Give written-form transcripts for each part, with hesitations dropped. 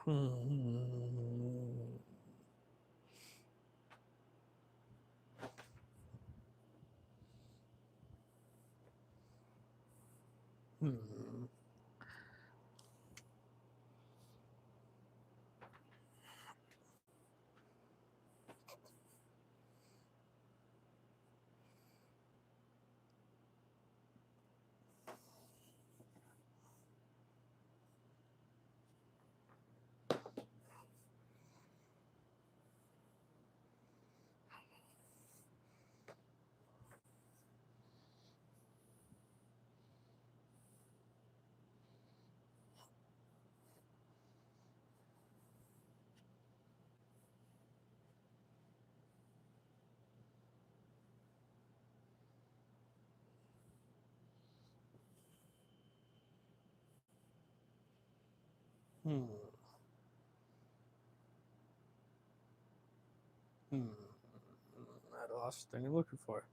Hmm. Hmm. Hmm. Hmm. I lost the thing you're looking for.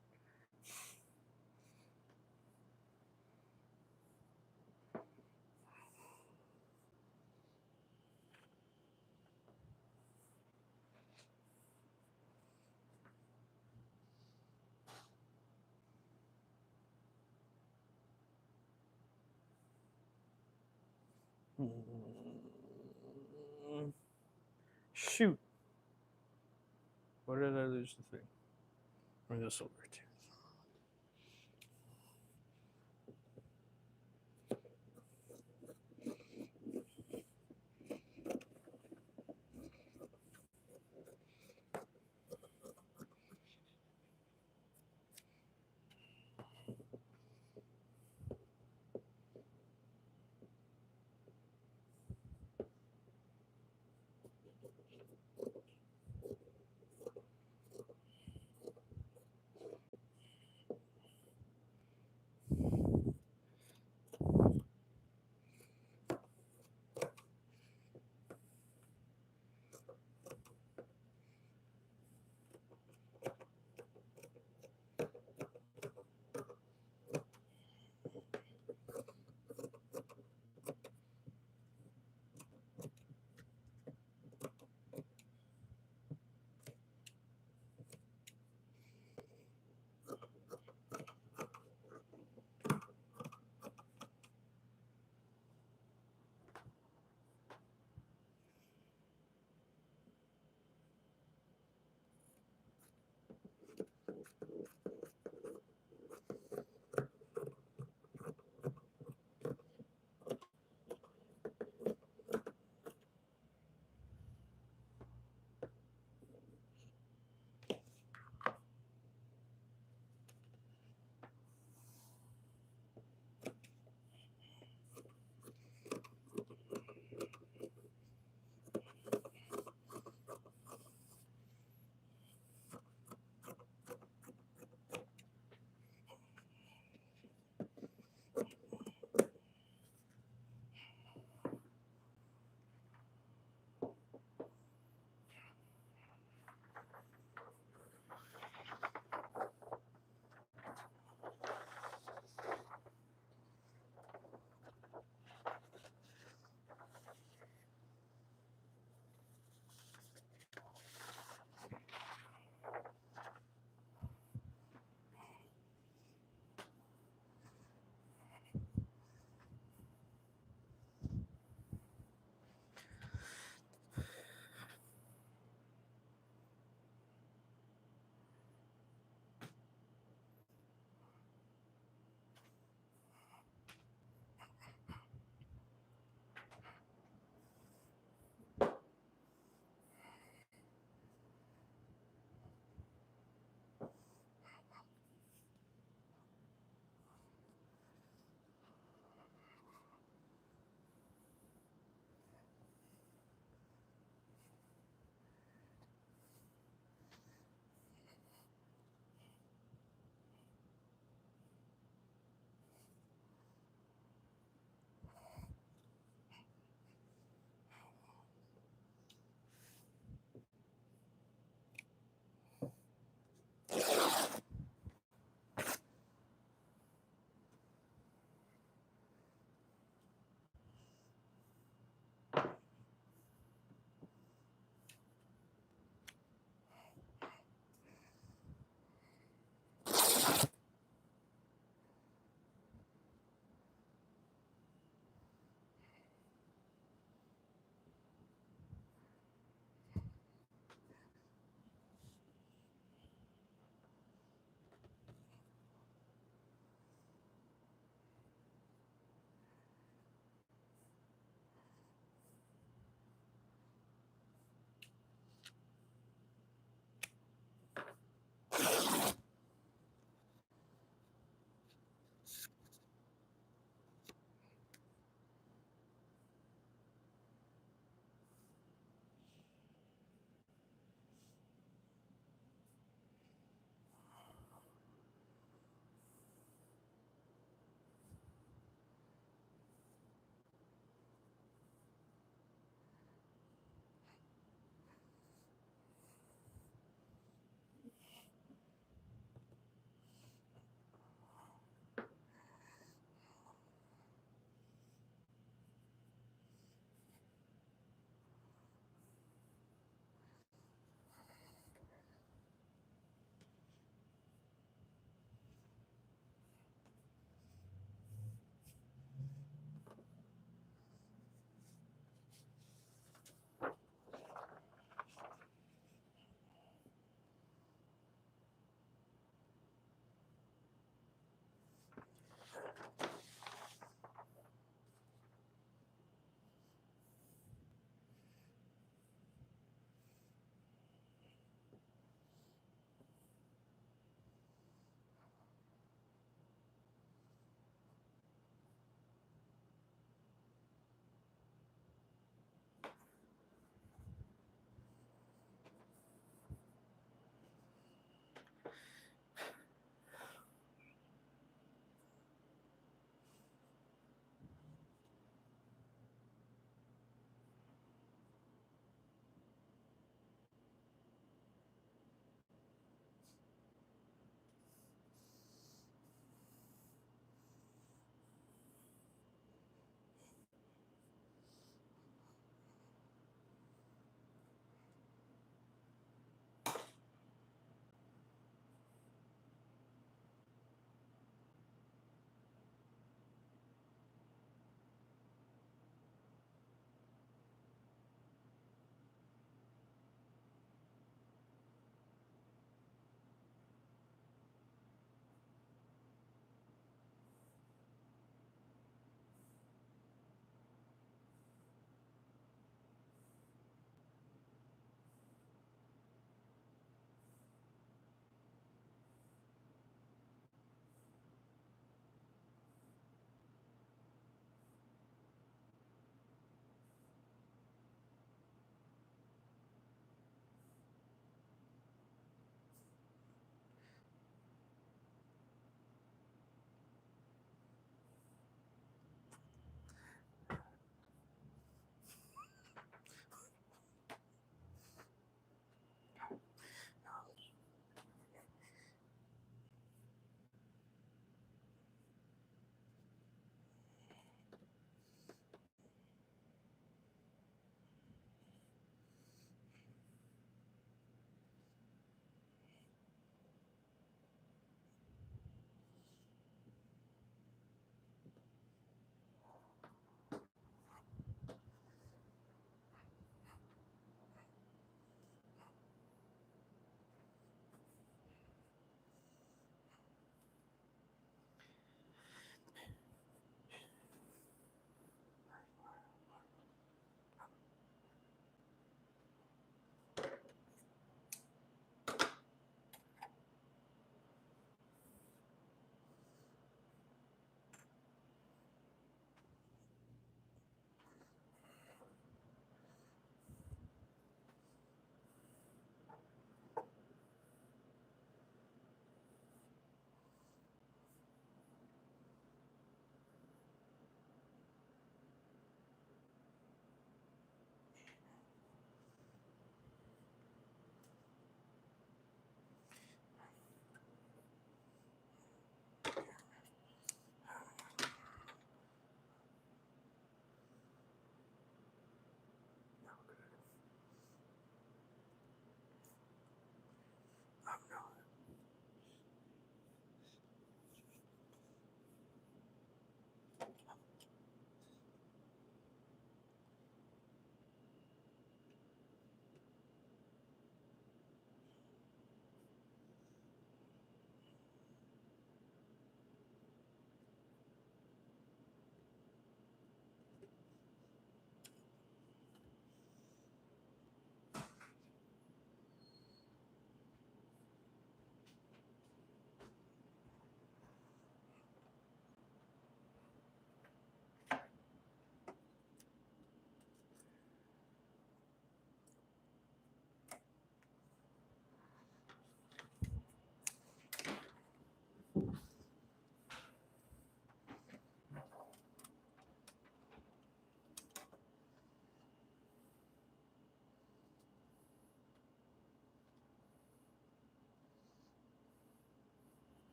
Hmm. Shoot. Where did I lose the thing? Bring this over to.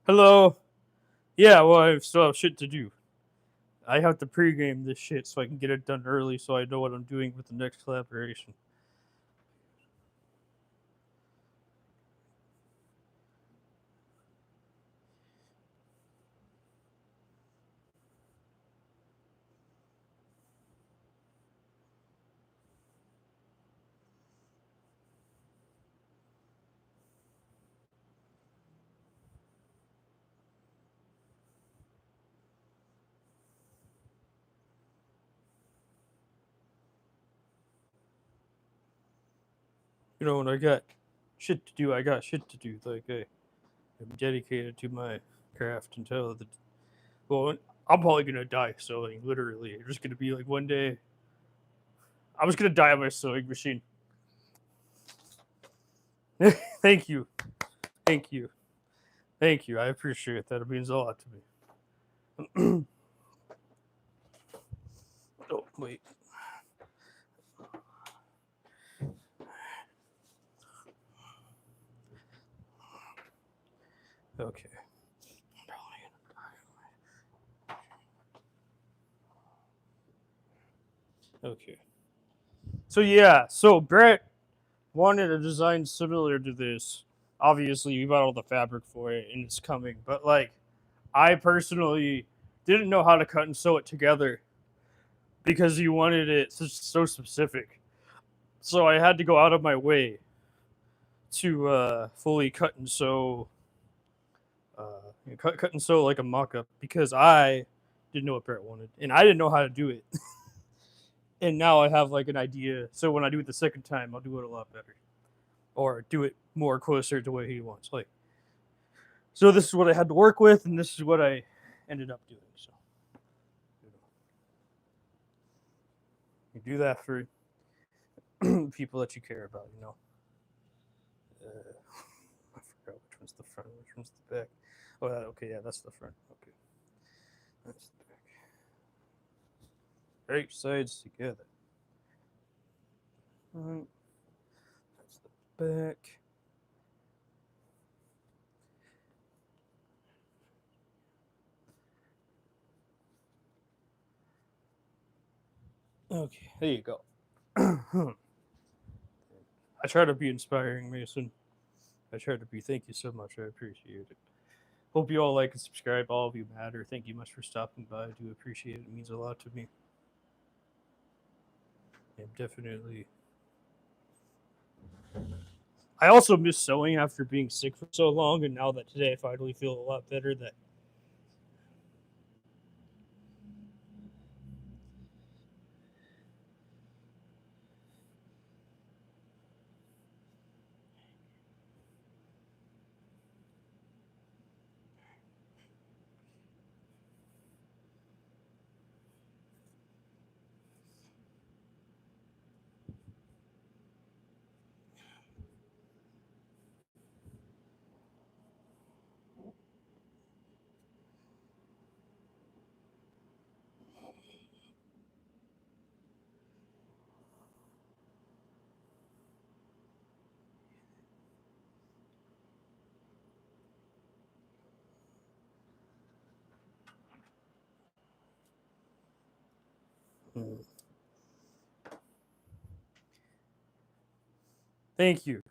Hello. Yeah, well, I still have shit to do. I have to pregame this shit so I can get it done early so I know what I'm doing with the next collaboration. You know, when I got shit to do, I got shit to do. Like, I'm dedicated to my craft until the. Well, I'm probably gonna die, so, like, literally, it's just gonna be like one day. I was gonna die on my sewing machine. Thank you. Thank you. Thank you. I appreciate that. It means a lot to me. Oh, wait. Okay. Okay. So yeah, so Brett wanted a design similar to this. Obviously, we bought all the fabric for it, and it's coming. But like, I personally didn't know how to cut and sew it together because he wanted it so specific. So I had to go out of my way to fully cut and sew, cut and sew like a mock-up because I didn't know what Brett wanted, and I didn't know how to do it. And now I have like an idea. So when I do it the second time, I'll do it a lot better, or do it more closer to what he wants. Like, so this is what I had to work with, and this is what I ended up doing. So you do that for people that you care about. You know, I forgot which one's the front, which one's the back. Oh, okay, yeah, that's the front. Okay, that's the back. Right sides together. Right, that's the back. Okay, there you go. I try to be inspiring, Mason. I try to be. Thank you so much. I appreciate it. Hope you all like and subscribe. All of you matter. Thank you much for stopping by. I do appreciate it. It means a lot to me. I'm definitely. I also miss sewing after being sick for so long, and now that today I finally feel a lot better. That mm. Thank you.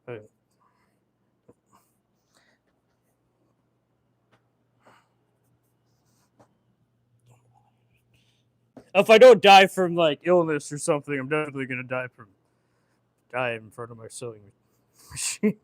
Uh, If I don't die from like illness or something, I'm definitely gonna die in front of my sewing machine.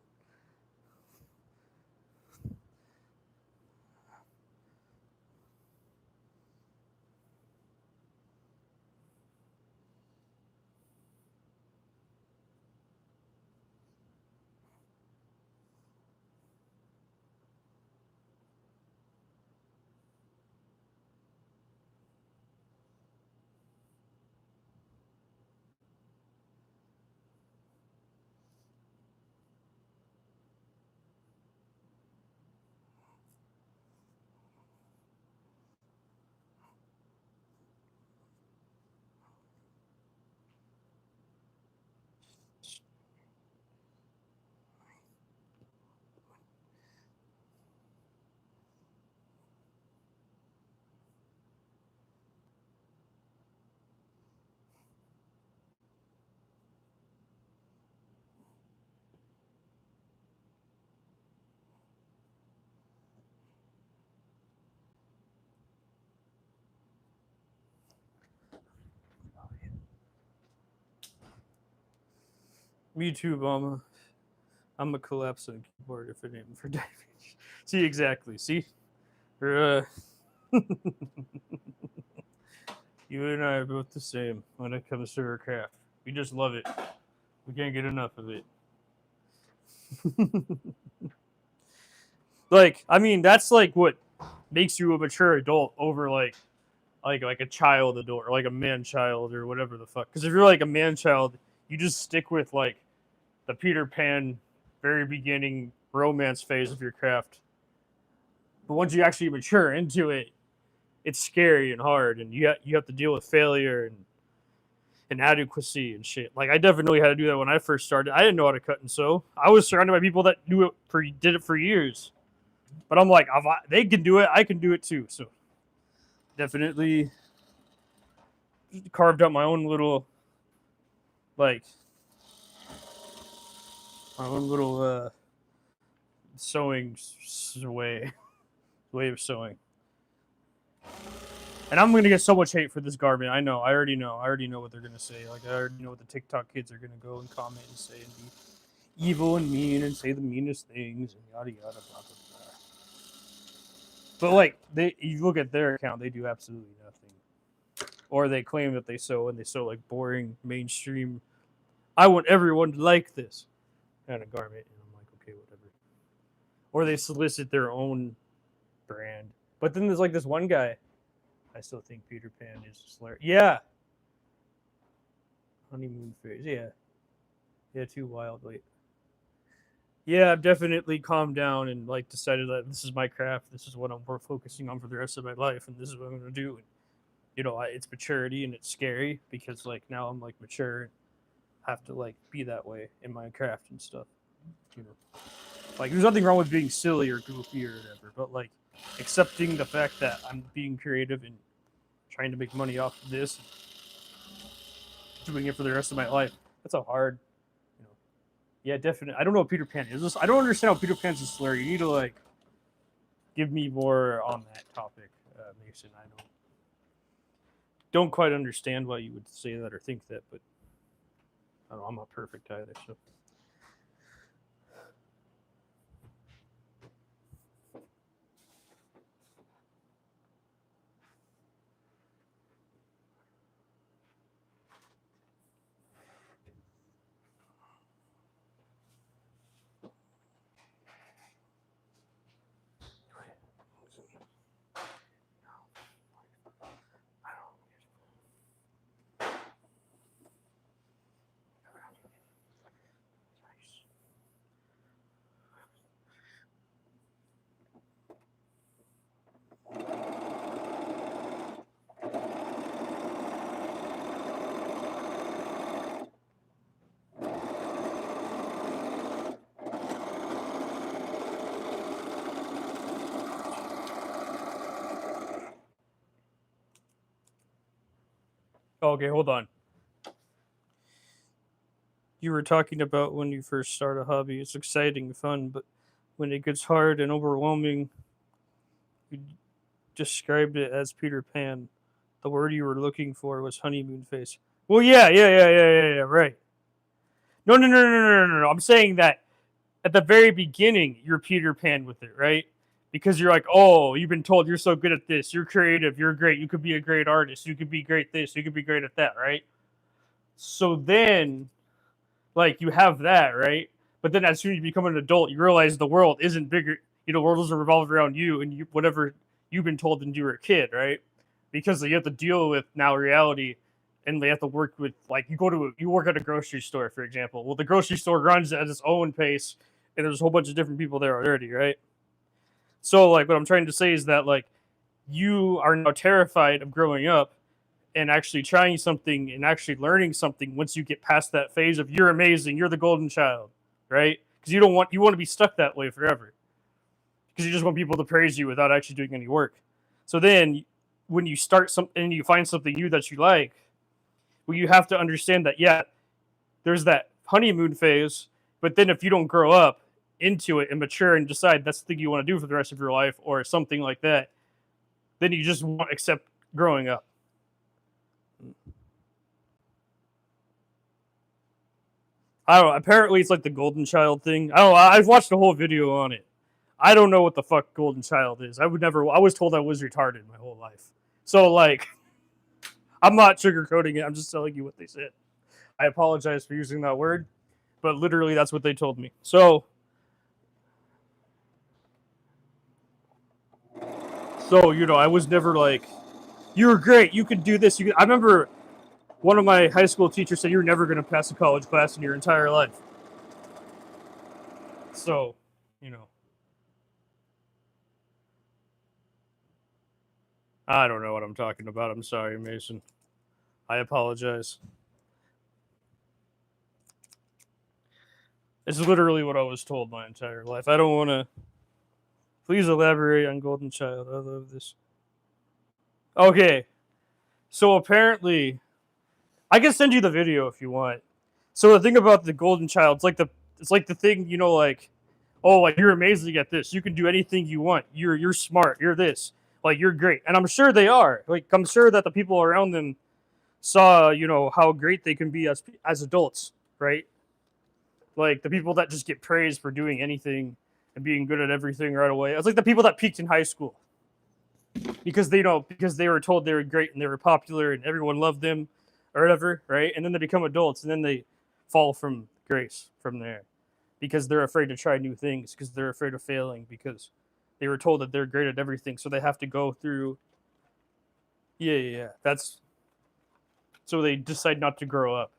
Me too, Mama. I'm a collapsing keyboard if it ain't for diabetes. See, exactly. See? We're, you and I are both the same when it comes to our craft. We just love it. We can't get enough of it. Like, I mean, that's like what makes you a mature adult over like a child adult or like a man child or whatever the fuck. Because if you're like a man child, you just stick with like the Peter Pan very beginning romance phase of your craft. But once you actually mature into it, it's scary and hard, and you have to deal with failure and inadequacy and shit. Like I definitely had to do that when I first started. I didn't know how to cut and sew. I was surrounded by people that did it for years. But I'm like, they can do it, I can do it too. So definitely carved out my own little like my own little sewing way of sewing. And I'm gonna get so much hate for this garment. I know. I already know. I already know what they're gonna say. Like I already know what the TikTok kids are gonna go and comment and say and be evil and mean and say the meanest things and yada yada blah blah blah. But like you look at their account, they do absolutely nothing. Or they claim that they sew and they sew like boring mainstream. I want everyone to like this kind of garment, and I'm like, okay, whatever. Or they solicit their own brand. But then there's like this one guy. I still think Peter Pan is hilarious. Yeah. Honeymoon phase. Yeah. Yeah, too wild. Wait. Yeah, I've definitely calmed down and like decided that this is my craft. This is what I'm focusing on for the rest of my life, and this is what I'm gonna do. And you know, it's maturity and it's scary because like now I'm like mature, and have to like be that way in my craft and stuff. You know, like there's nothing wrong with being silly or goofy or whatever, but like accepting the fact that I'm being creative and trying to make money off of this, doing it for the rest of my life. That's a hard, you know. Yeah, definitely. I don't know what Peter Pan is. I don't understand how Peter Pan's a slur. You need to like give me more on that topic, Mason. I don't quite understand why you would say that or think that, but I don't know, I'm not perfect either. So. Okay, hold on. You were talking about when you first start a hobby. It's exciting, and fun, but when it gets hard and overwhelming, you described it as Peter Pan. The word you were looking for was honeymoon face. Well, yeah, right. No. I'm saying that at the very beginning, you're Peter Pan with it, right? Because you're like, oh, you've been told you're so good at this. You're creative. You're great. You could be a great artist. You could be great this. You could be great at that, right? So then, like, you have that, right? But then as soon as you become an adult, you realize the world isn't bigger. You know, the world doesn't revolve around you and whatever you've been told when you were a kid, right? Because you have to deal with now reality, and they have to work with like you work at a grocery store, for example. Well, the grocery store runs at its own pace, and there's a whole bunch of different people there already, right? So like what I'm trying to say is that like you are now terrified of growing up and actually trying something and actually learning something once you get past that phase of you're amazing, you're the golden child, right? Because you want to be stuck that way forever. Because you just want people to praise you without actually doing any work. So then when you start something and you find something new that you like, well, you have to understand that yeah, there's that honeymoon phase, but then if you don't grow up into it and mature and decide that's the thing you want to do for the rest of your life or something like that, then you just won't accept growing up. I don't know. Apparently, it's like the golden child thing. I don't know. I've watched a whole video on it. I don't know what the fuck golden child is. I would never. I was told I was retarded my whole life. So like, I'm not sugarcoating it. I'm just telling you what they said. I apologize for using that word, but literally that's what they told me. So I was never like, you were great. You could do this. I remember one of my high school teachers said you're never going to pass a college class in your entire life. So, you know, I don't know what I'm talking about. I'm sorry, Mason. I apologize. It's literally what I was told my entire life. I don't want to. Please elaborate on Golden Child. I love this. Okay, so apparently, I can send you the video if you want. So the thing about the Golden Child, it's like the thing, like, oh, like you're amazing at this. You can do anything you want. You're smart. You're this. Like you're great. And I'm sure they are. Like I'm sure that the people around them saw, how great they can be as adults, right? Like the people that just get praised for doing anything and being good at everything right away. It's like the people that peaked in high school because they were told they were great and they were popular and everyone loved them or whatever, right? And then they become adults and then they fall from grace from there because they're afraid to try new things because they're afraid of failing because they were told that they're great at everything, so they have to go through. Yeah. That's so they decide not to grow up.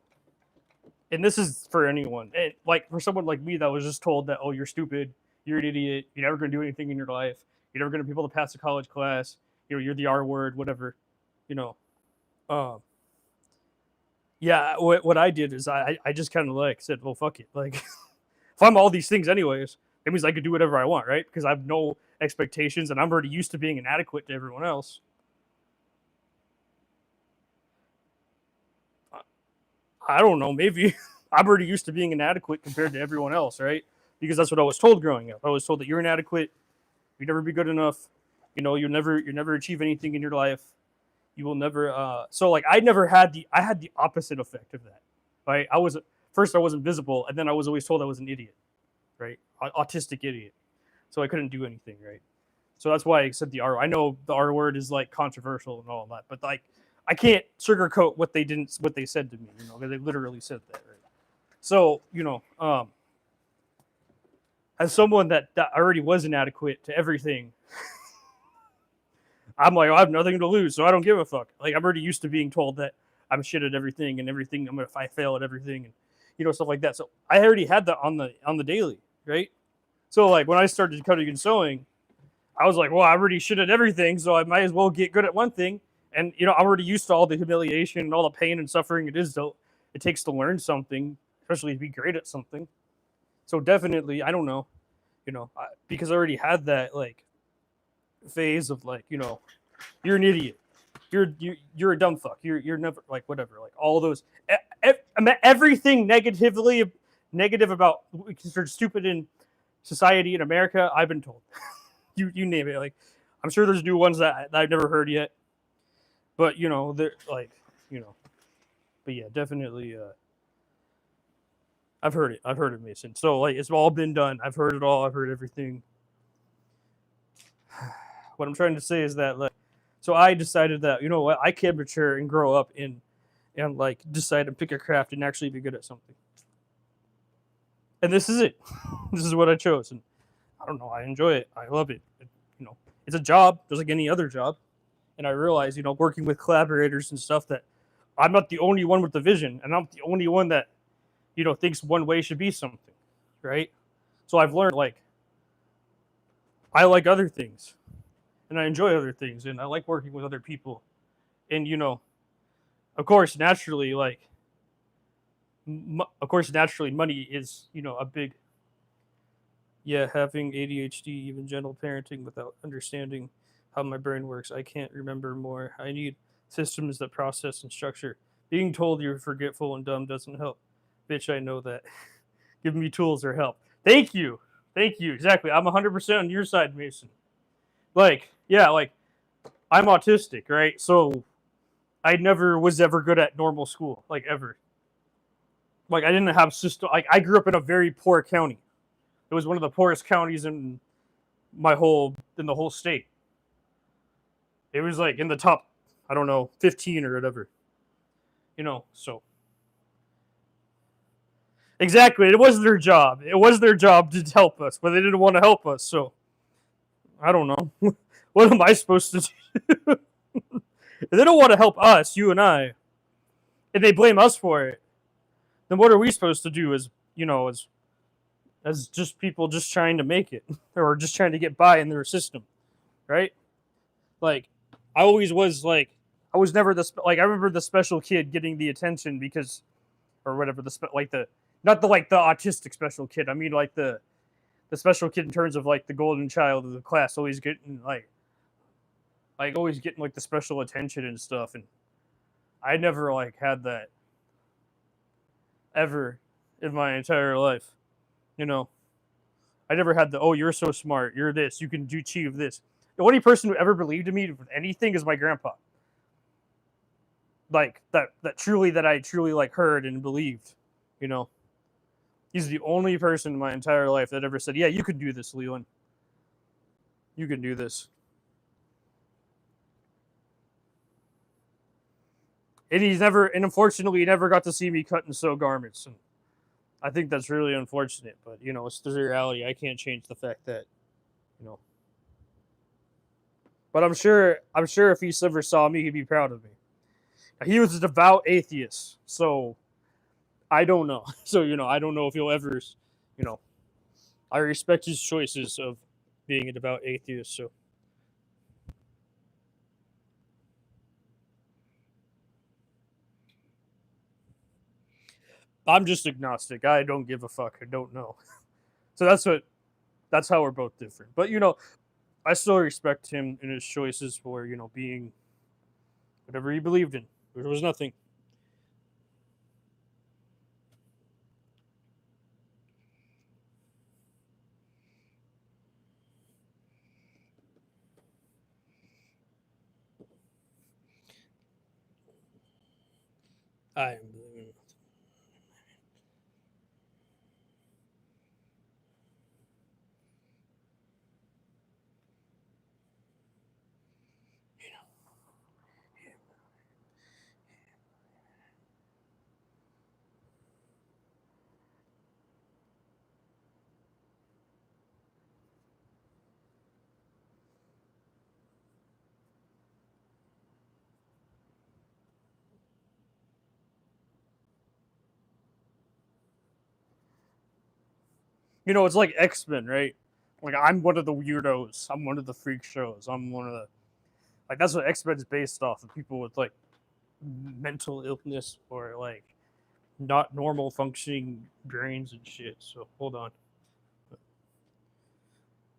And this is for anyone. And like for someone like me that was just told that, oh, you're stupid, you're an idiot, you're never gonna do anything in your life, you're never gonna be able to pass a college class, you're the R word, whatever, you know. Um, yeah, what I did is I just kind of like said, well, fuck it. Like, if I'm all these things anyways, that means I could do whatever I want, right? Because I have no expectations and I'm already used to being inadequate to everyone else. I don't know, maybe I'm already used to being inadequate compared to everyone else, right? Because that's what I was told growing up. I was told that you're inadequate, you never be good enough, you never achieve anything in your life. You will never. So like I had the opposite effect of that, right? First I wasn't visible, and then I was always told I was an idiot, right? Autistic idiot. So I couldn't do anything, right? So that's why I said the R. I know the R word is like controversial and all that, but like I can't sugarcoat what they said to me, because they literally said that, right? So as someone that already was inadequate to everything, I'm like, I have nothing to lose, so I don't give a fuck. Like I'm already used to being told that I'm shit at everything and everything. If I fail at everything and stuff like that. So I already had that on the daily, right? So like when I started cutting and sewing, I was like, well, I already shit at everything, so I might as well get good at one thing. And I'm already used to all the humiliation and all the pain and suffering it takes to learn something, especially to be great at something. So definitely, I don't know, because I already had that like phase of like, you're an idiot, you're a dumb fuck, you're never like whatever, like all those everything negative about what we consider stupid in society in America. I've been told. You name it. Like I'm sure there's new ones that I've never heard yet, but they're like you know. But yeah, definitely. I've heard it. I've heard it, Mason. So like it's all been done. I've heard it all. I've heard everything. What I'm trying to say is that like, so I decided that what, I can mature and grow up and like decide to pick a craft and actually be good at something. And this is it. This is what I chose, and I don't know. I enjoy it. I love it. It's a job, just like any other job. And I realize, working with collaborators and stuff, that I'm not the only one with the vision, and I'm not the only one that, thinks one way should be something, right? So I've learned like I like other things, and I enjoy other things, and I like working with other people, and of course, naturally, like, money is a big. Yeah, having ADHD, even gentle parenting without understanding how my brain works. I can't remember more. I need systems that process and structure. Being told you're forgetful and dumb doesn't help. Bitch, I know that. Give me tools or help. Thank you. Thank you. Exactly. I'm 100% on your side, Mason. Like, yeah, like, I'm autistic, right? So I never was ever good at normal school, like, ever. Like I didn't have system. Like I grew up in a very poor county. It was one of the poorest counties in the whole state. It was like in the top, I don't know, 15 or whatever. So exactly, it was their job. It was their job to help us, but they didn't want to help us. So I don't know. What am I supposed to do? If they don't want to help us, you and I, and they blame us for it, then what are we supposed to do as just people just trying to make it or just trying to get by in their system, right? Like I always was like I was never I remember the special kid getting the attention because or whatever like the not the like the autistic special kid. I mean like the special kid in terms of like the golden child of the class always getting like always getting like the special attention and stuff, and I never like had that ever in my entire life. You know, I never had the oh you're so smart, you're this, you can achieve this. The only person who ever believed in me with anything is my grandpa. Like that I truly like heard and believed. You know, he's the only person in my entire life that ever said, "Yeah, you can do this, Leland. You can do this." And unfortunately, he never got to see me cut and sew garments. And I think that's really unfortunate. But it's the reality. I can't change the fact that, you know. But I'm sure if he ever saw me, he'd be proud of me. He was a devout atheist, so I don't know. So I don't know if he'll ever, I respect his choices of being a devout atheist. So. I'm just agnostic. I don't give a fuck. I don't know. So that's how we're both different. But I still respect him in his choices for, being whatever he believed in. There was nothing. I am believing. It's like X-Men, right? Like I'm one of the weirdos. I'm one of the freak shows. I'm one of the that's what X-Men is based off of, people with like mental illness or like not normal functioning brains and shit. So hold on.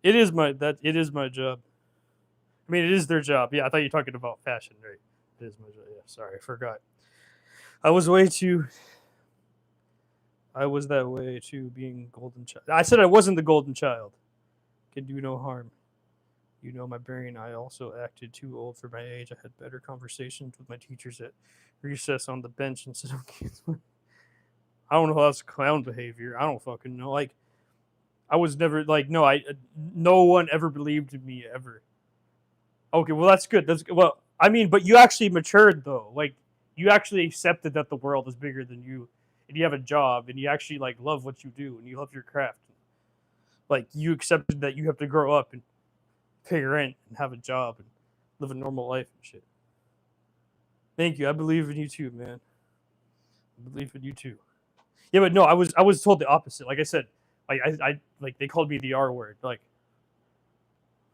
It is my job. I mean, it is their job. Yeah, I thought you were talking about fashion, right? It is my job. Yeah, sorry, I forgot. I was way too. I was that way too, being golden child. I said I wasn't the golden child. Can do no harm. My brain. I also acted too old for my age. I had better conversations with my teachers at recess on the bench instead of kids. I don't know how that's clown behavior. I don't fucking know. Like, I was never like no. No one ever believed in me ever. Okay, well that's good. That's good. Well, I mean, but you actually matured though. Like, you actually accepted that the world is bigger than you, and you have a job, and you actually like love what you do, and you love your craft. Like, you accepted that you have to grow up and pay rent and have a job and live a normal life and shit. Thank you. I believe in you too, man. I believe in you too. Yeah, but no, I was told the opposite. Like I said, I like they called me the R word. Like,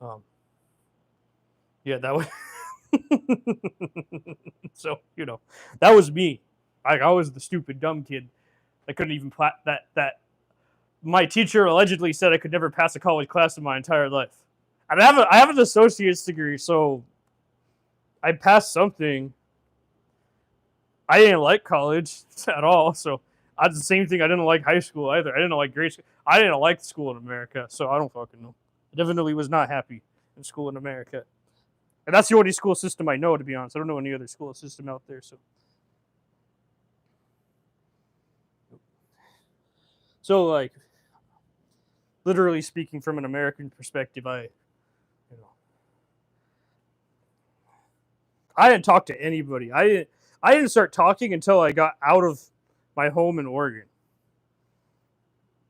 um, yeah, that was. So that was me. Like, I was the stupid dumb kid. I couldn't even that. My teacher allegedly said I could never pass a college class in my entire life. And I have an associate's degree, so I passed something. I didn't like college at all, so I did the same thing. I didn't like high school either. I didn't like grade school. I didn't like school in America, so I don't fucking know. I definitely was not happy in school in America. And that's the only school system I know, to be honest. I don't know any other school system out there, so. So like, literally speaking from an American perspective, you know, I didn't talk to anybody. I didn't start talking until I got out of my home in Oregon.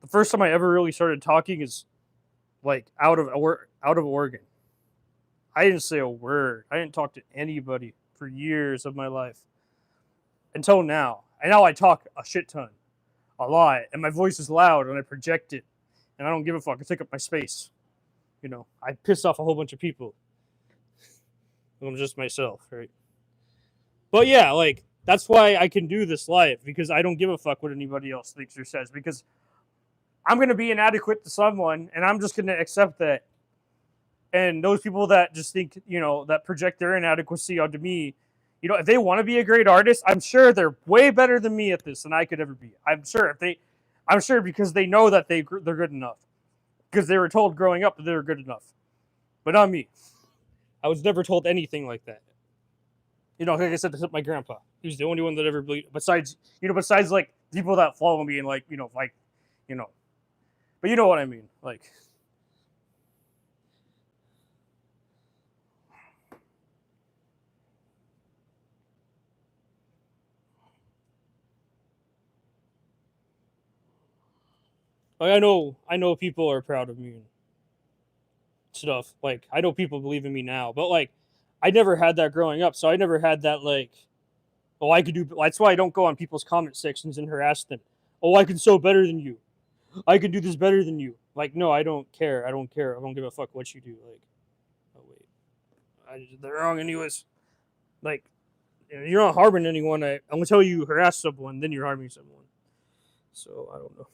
The first time I ever really started talking is like out of Oregon. I didn't say a word. I didn't talk to anybody for years of my life until now. And now I talk a shit ton, a lot, and my voice is loud and I project it, and I don't give a fuck. I take up my space. I piss off a whole bunch of people. I'm just myself, right? But yeah, like that's why I can do this live, because I don't give a fuck what anybody else thinks or says, because I'm gonna be inadequate to someone, and I'm just gonna accept that. And those people that just think, that project their inadequacy onto me, if they want to be a great artist, I'm sure they're way better than me at this than I could ever be. I'm sure because they know that they're good enough, because they were told growing up that they were good enough, but not me. I was never told anything like that. Like I said, my grandpa, he was the only one that ever believed. Besides like people that follow me and you know, but you know what I mean, like. Like I know people are proud of me and stuff. Like I know people believe in me now, but like I never had that growing up, so I never had that like, oh, I could do. That's why I don't go on people's comment sections and harass them. Oh, I can sew better than you. I can do this better than you. Like, no, I don't care. I don't care. I don't give a fuck what you do. Like, oh wait, they're wrong anyways. Like, you're not harming anyone. I'm gonna tell you harass someone, then you're harming someone. So I don't know.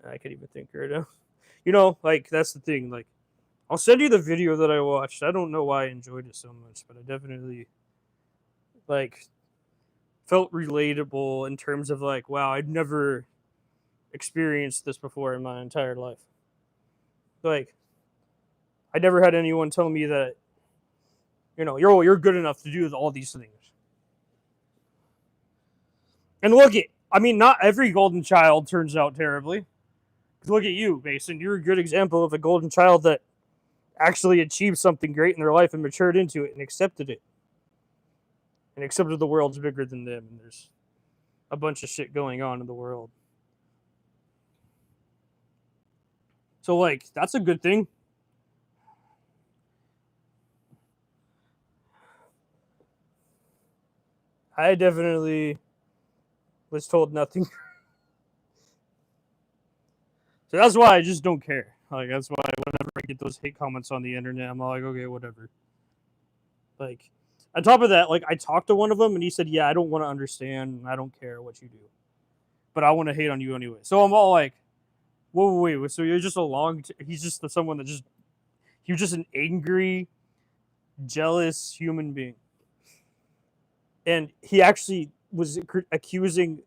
I can't even think right now. Like that's the thing. Like, I'll send you the video that I watched. I don't know why I enjoyed it so much, but I definitely like felt relatable in terms of like, wow, I'd never experienced this before in my entire life. Like, I never had anyone tell me that, you're good enough to do all these things. And not every golden child turns out terribly. Look at you, Mason. You're a good example of a golden child that actually achieved something great in their life and matured into it and accepted it. And accepted the world's bigger than them, and there's a bunch of shit going on in the world. So, like, that's a good thing. I definitely was told nothing. So that's why I just don't care. Like, that's why whenever I get those hate comments on the internet, I'm like, okay, whatever. Like, on top of that, like, I talked to one of them, and he said, yeah, I don't want to understand. I don't care what you do. But I want to hate on you anyway. So I'm all like, whoa, wait. So you're just he's just someone that just, he was just an angry, jealous human being. And he actually was accusing,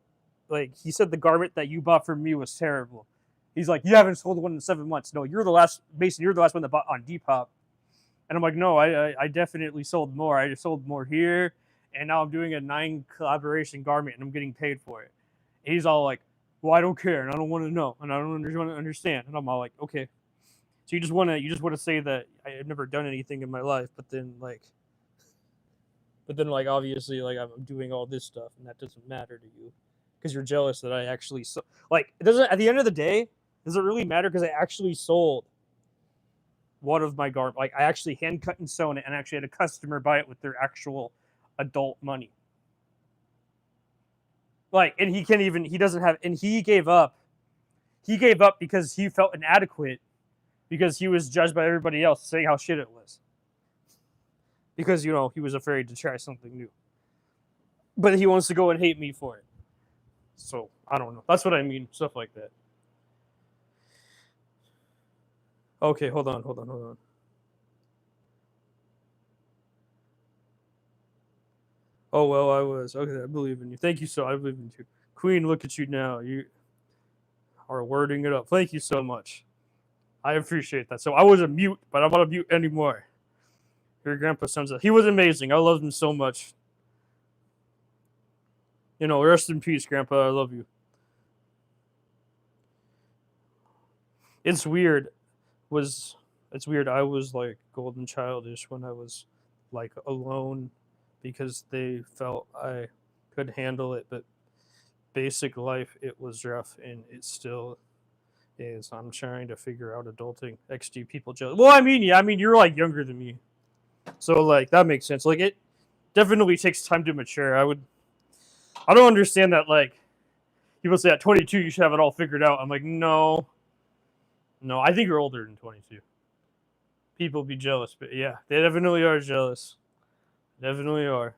like, he said the garment that you bought from me was terrible. He's like, you haven't sold one in 7 months. No, you're the last one that bought on Depop. And I'm like, no, I definitely sold more. I just sold more here, and now I'm doing a 9 collaboration garment, and I'm getting paid for it. And he's all like, well, I don't care, and I don't want to know, and I don't want to understand. And I'm all like, okay. So you just want to say that I've never done anything in my life, but then obviously like I'm doing all this stuff, and that doesn't matter to you because you're jealous that I actually like it doesn't. At the end of the day, does it really matter? Because I actually sold one of my garment. Like I actually hand cut and sewn it, and actually had a customer buy it with their actual adult money. Like, and he doesn't have, and he gave up. He gave up because he felt inadequate because he was judged by everybody else saying how shit it was. Because, he was afraid to try something new. But he wants to go and hate me for it. So, I don't know. That's what I mean. Stuff like that. Okay, hold on. Oh, well, I was. Okay, I believe in you. Thank you I believe in you. Queen, look at you now. You are wording it up. Thank you so much. I appreciate that. So I was a mute, but I'm not a mute anymore. Your grandpa sounds like he was amazing. I loved him so much. Rest in peace, Grandpa. I love you. It's weird. Was it's weird. I was like golden childish when I was like alone because they felt I could handle it, but basic life it was rough and it still is. I'm trying to figure out adulting. XD people jealous. Well, I mean, yeah, I mean you're like younger than me, so like that makes sense. Like it definitely takes time to mature. I don't understand that like people say at 22 you should have it all figured out. I'm like no, no, I think you're older than 22. People be jealous, but yeah, they definitely are jealous. Definitely are.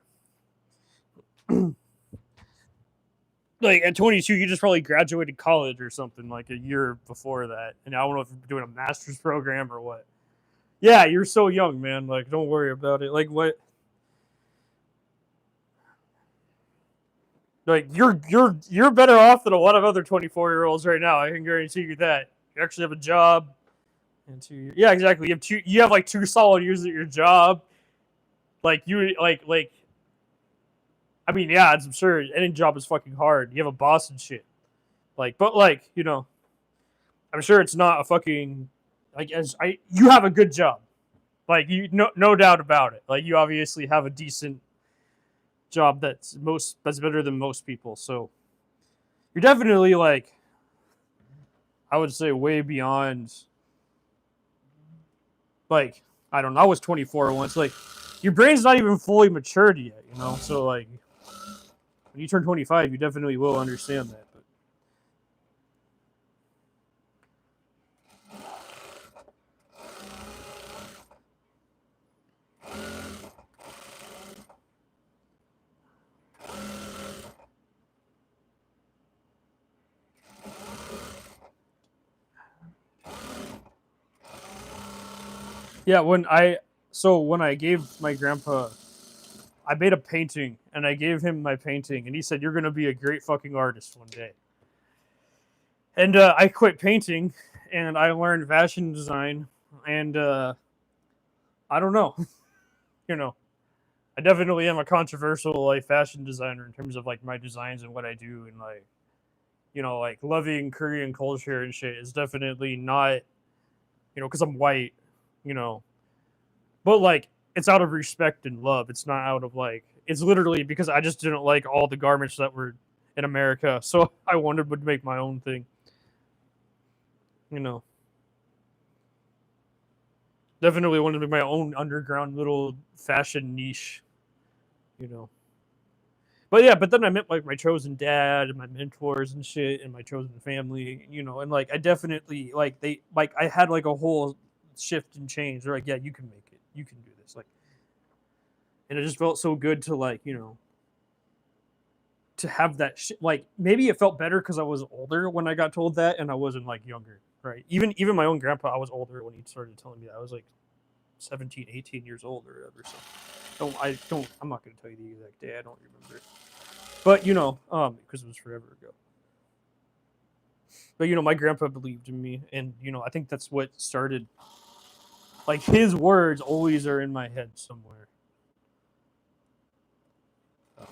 Like at 22, you just probably graduated college or something like a year before that, and I don't know if you're doing a master's program or what. Yeah, you're so young, man. Like, don't worry about it. Like, what? Like, you're better off than a lot of other 24-year-olds right now. I can guarantee you that. You actually have a job. And 2 years. Yeah, exactly. You have two. You have like 2 solid years at your job. Like you like. I mean, yeah, I'm sure any job is fucking hard. You have a boss and shit. Like, but like, I'm sure it's not a fucking like as I. You have a good job. Like you, no doubt about it. Like you obviously have a decent job that's better than most people. So you're definitely like, I would say way beyond. Like I don't know. I was 24 once. Like your brain's not even fully matured yet. So like when you turn 25, you definitely will understand that. But yeah, when I gave my grandpa, I made a painting and I gave him my painting, and he said, "You're gonna be a great fucking artist one day." And I quit painting, and I learned fashion design, and I don't know, you know, I definitely am a controversial like fashion designer in terms of like my designs and what I do, and like like loving Korean culture and shit is definitely not because I'm white, you know, but like it's out of respect and love. It's not out of like it's literally because I just didn't like all the garments that were in America, so I wanted to make my own thing. You know, definitely wanted to make my own underground little fashion niche. You know, but yeah, but then I met like my chosen dad and my mentors and shit and my chosen family. And like I definitely like they like I had like a whole shift and change. They're like, yeah, you can make it. You can do this. Like, and it just felt so good to like to have that like maybe it felt better because I was older when I got told that and I wasn't like younger, right? Even my own grandpa, I was older when he started telling me that. I was like 17, 18 years old or whatever. So I'm not gonna tell you the exact day. I don't remember. But because it was forever ago. But my grandpa believed in me, and I think that's what started. Like his words always are in my head somewhere. So,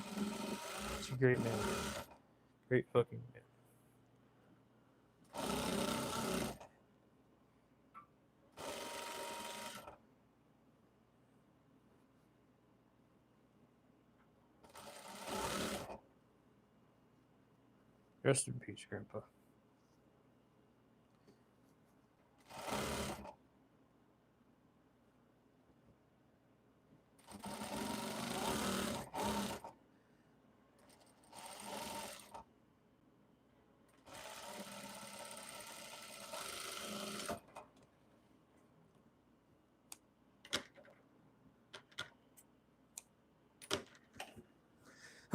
it's a great man, great fucking man. Rest in peace, Grandpa.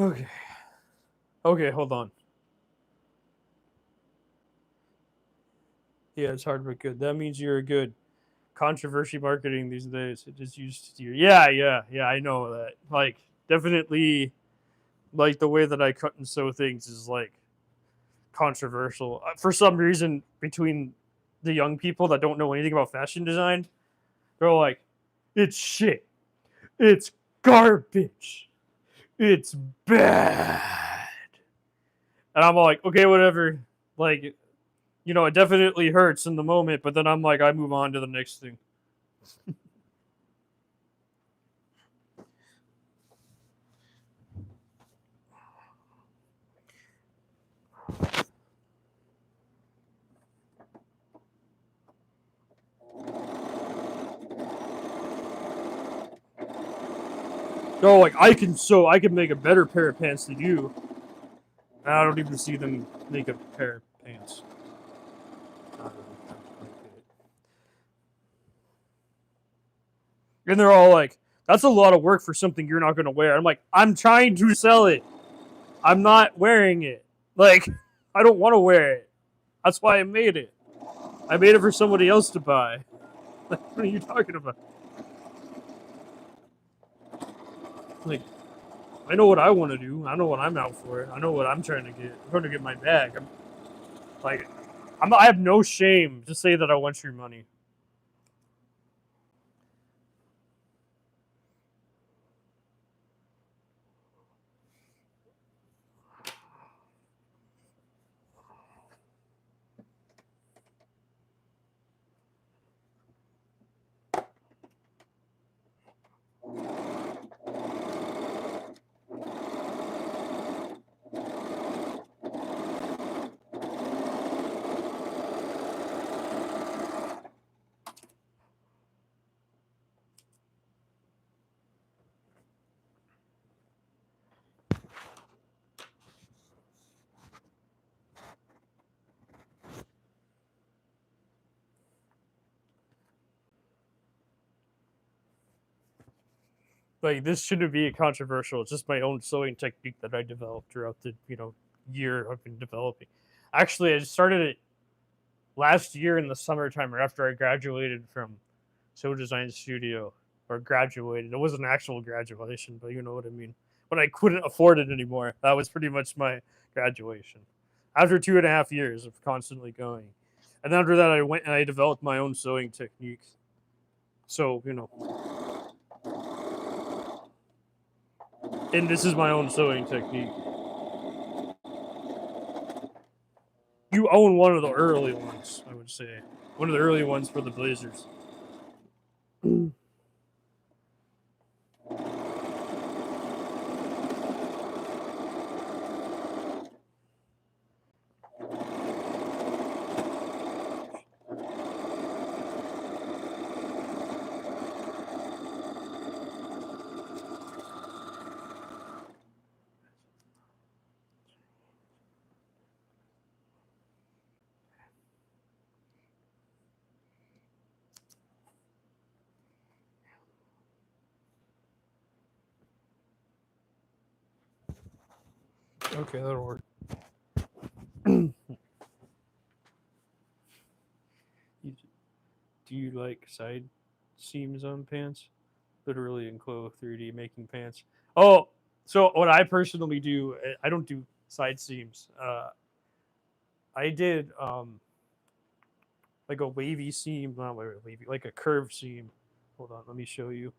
Okay. Okay, hold on. Yeah, it's hard but good. That means you're a good controversy marketing these days. It just used to. Yeah. I know that. Like, definitely, like the way that I cut and sew things is like controversial for some reason between the young people that don't know anything about fashion design. They're like, it's shit. It's garbage. It's bad. And I'm like, okay, whatever. Like, You know, it definitely hurts in the moment, but then I'm like, I move on to the next thing. No, like I can make a better pair of pants than you. And I don't even see them make a pair of pants. And they're all like, that's a lot of work for something you're not going to wear. I'm like, I'm trying to sell it. I'm not wearing it. Like, I don't want to wear it. That's why I made it. I made it for somebody else to buy. Like, what are you talking about? Like, I know what I want to do. I know what I'm out for. I know what I'm trying to get. I'm trying to get my bag. I have no shame to say that I want your money. Like, this shouldn't be controversial. It's just my own sewing technique that I developed throughout the year I've been developing. Actually, I started it last year in the summertime, or after I graduated from Sew Design Studio, or graduated. It wasn't an actual graduation, but you know what I mean. When I couldn't afford it anymore, that was pretty much my graduation. After 2.5 years of constantly going, and then after that, I went and I developed my own sewing techniques. So and this is my own sewing technique. You own one of the early ones, I would say. One of the early ones for the Blazers. Okay, that'll work. Do you like side seams on pants? Literally in Clo 3D making pants. Oh, so what I personally do, I don't do side seams. I did like a wavy seam, not wavy, like a curved seam. Hold on, let me show you.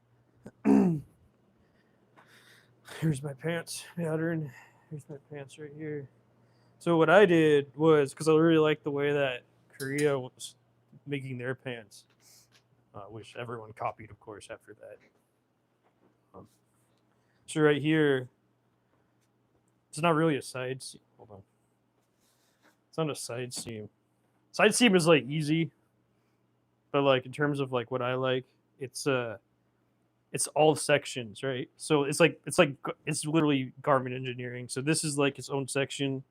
Here's my pants pattern. Here's my pants right here. So what I did was, because I really liked the way that Korea was making their pants, which everyone copied, of course, after that. So right here, it's not really a side seam. Hold on. It's not a side seam. Side seam is like easy, but like in terms of like what I like, it's it's all sections, right? So it's literally garment engineering. So this is like its own section.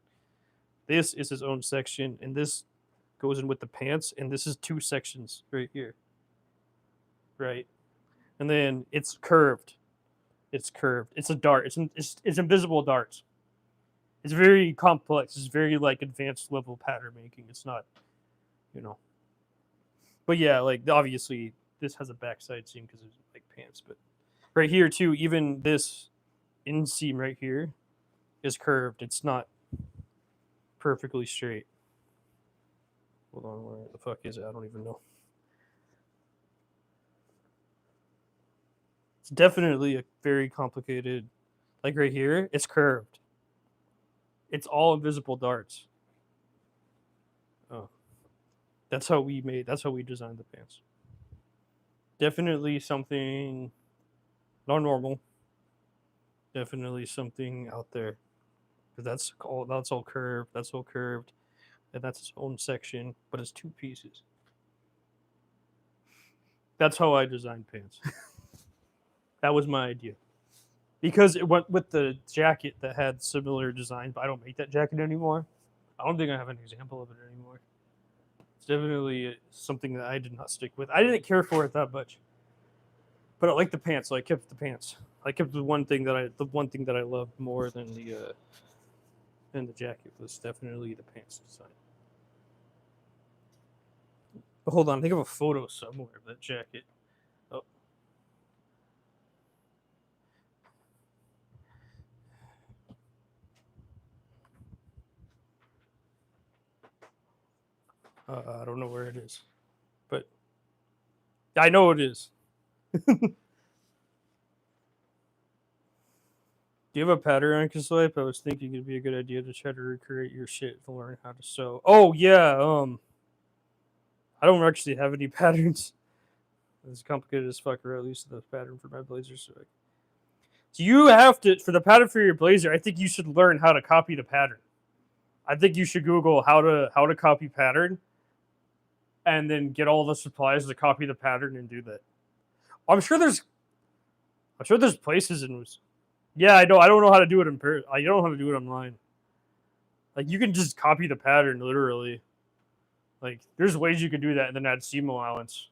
This is its own section, and this goes in with the pants, and this is two sections right here, right? And then it's curved. It's curved. It's a dart. It's invisible darts. It's very complex. It's very like advanced level pattern making. It's not, you know. But yeah, like obviously this has a backside seam because it's like pants. But right here too, even this inseam right here is curved. It's not perfectly straight. Hold on, where the fuck is it? I don't even know. It's definitely a very complicated. Like right here, it's curved. It's all invisible darts. Oh. That's how we designed the pants. Definitely something not normal. Definitely something out there. Because that's all curved. That's all curved. And that's its own section, but it's two pieces. That's how I designed pants. That was my idea. Because it went with the jacket that had similar design, but I don't make that jacket anymore. I don't think I have an example of it anymore. It's definitely something that I did not stick with. I didn't care for it that much, but I liked the pants, so I kept the pants. I kept the one thing that I loved more than the jacket was definitely the pants design. But hold on, I think I have a photo somewhere of that jacket. Oh, I don't know where it is, but I know it is. Do you have a pattern I can swipe? I was thinking it'd be a good idea to try to recreate your shit to learn how to sew. Oh yeah, I don't actually have any patterns. It's complicated as fuck, or at least the pattern for my blazer. So you have to, for the pattern for your blazer, I think you should learn how to copy the pattern. I think you should Google how to copy pattern, and then get all the supplies to copy the pattern and do that. I'm sure there's places in. Yeah, I know. I don't know how to do it in person. I don't know how to do it online. Like you can just copy the pattern literally. Like there's ways you can do that and then add seam allowance.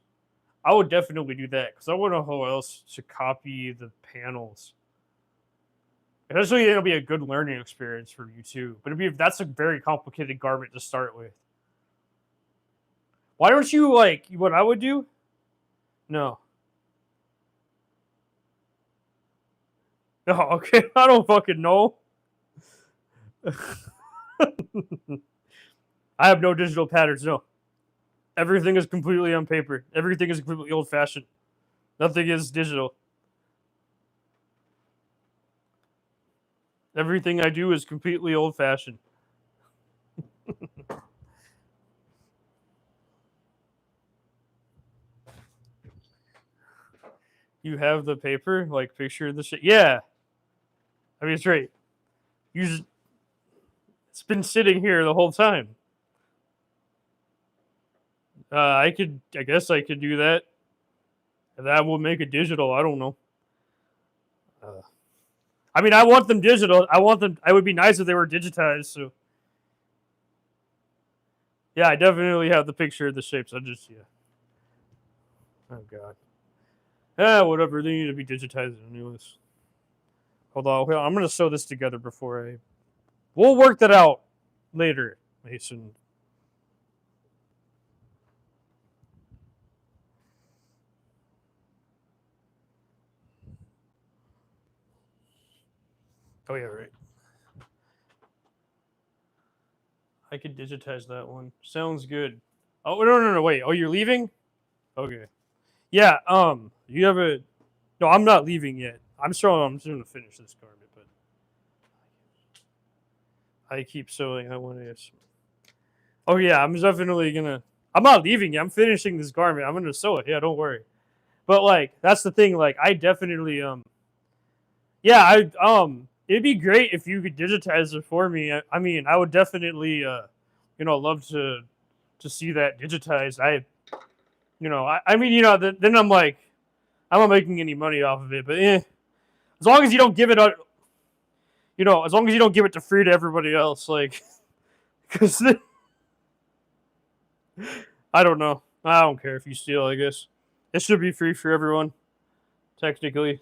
I would definitely do that because I want to know how else to copy the panels. Eventually, it'll be a good learning experience for you too. But that's a very complicated garment to start with. Why don't you like what I would do? No. No, okay. I don't fucking know. I have no digital patterns, no. Everything is completely on paper. Everything is completely old fashioned. Nothing is digital. Everything I do is completely old fashioned. You have the paper, like picture the shit. Yeah. I mean, it's right. It's been sitting here the whole time. I guess I could do that. That will make it digital. I don't know. I mean, I want them digital. I want them. It would be nice if they were digitized. So, yeah, I definitely have the picture of the shapes. Oh god. Yeah, whatever. They need to be digitized anyways. Hold on. I'm gonna sew this together before I. We'll work that out later, Mason. Oh yeah, right. I could digitize that one. Sounds good. Oh no, wait. Oh, you're leaving? Okay. Yeah. You have a. No, I'm not leaving yet. I'm just gonna finish this garment, but I keep sewing. I want to. Oh yeah, I'm definitely gonna. I'm not leaving yet. I'm finishing this garment. I'm gonna sew it. Yeah, don't worry. But like, that's the thing. Like, I definitely Yeah, it'd be great if you could digitize it for me. I mean, I would definitely love to see that digitized. I mean, then I'm like, I'm not making any money off of it, but as long as you don't give it out, as long as you don't give it to free to everybody else, like, because I don't know, I don't care if you steal. I guess it should be free for everyone, technically.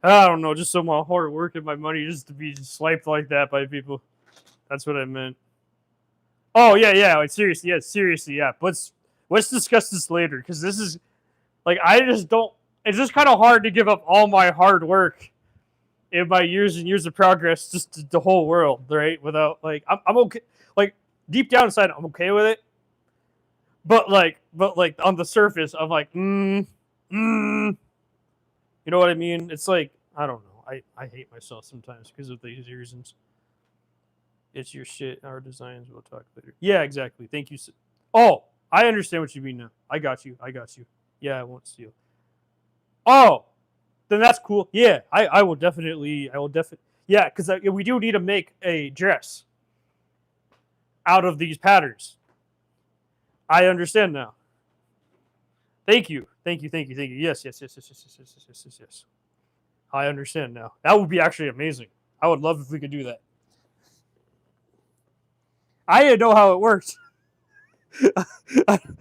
I don't know, just so my hard work and my money just to be swiped like that by people. That's what I meant. Oh yeah. Like, seriously, yeah. Let's discuss this later because this is like I just don't. It's just kind of hard to give up all my hard work in my years and years of progress just to the whole world, right? Without like I'm okay. Like deep down inside, I'm okay with it. But like on the surface, I'm like, you know what I mean? It's like I don't know. I hate myself sometimes because of these reasons. It's your shit. Our designs. We'll talk later. Yeah, exactly. Thank you. Oh, I understand what you mean now. I got you. I got you. Yeah, I won't steal. Oh, then that's cool. Yeah, I will definitely. I will definitely. Yeah, because we do need to make a dress out of these patterns. I understand now. Thank you. Thank you. Thank you. Thank you. Yes. Yes. Yes. Yes. Yes. Yes. Yes. Yes. Yes. Yes. Yes. I understand now. That would be actually amazing. I would love if we could do that. I didn't know how it worked.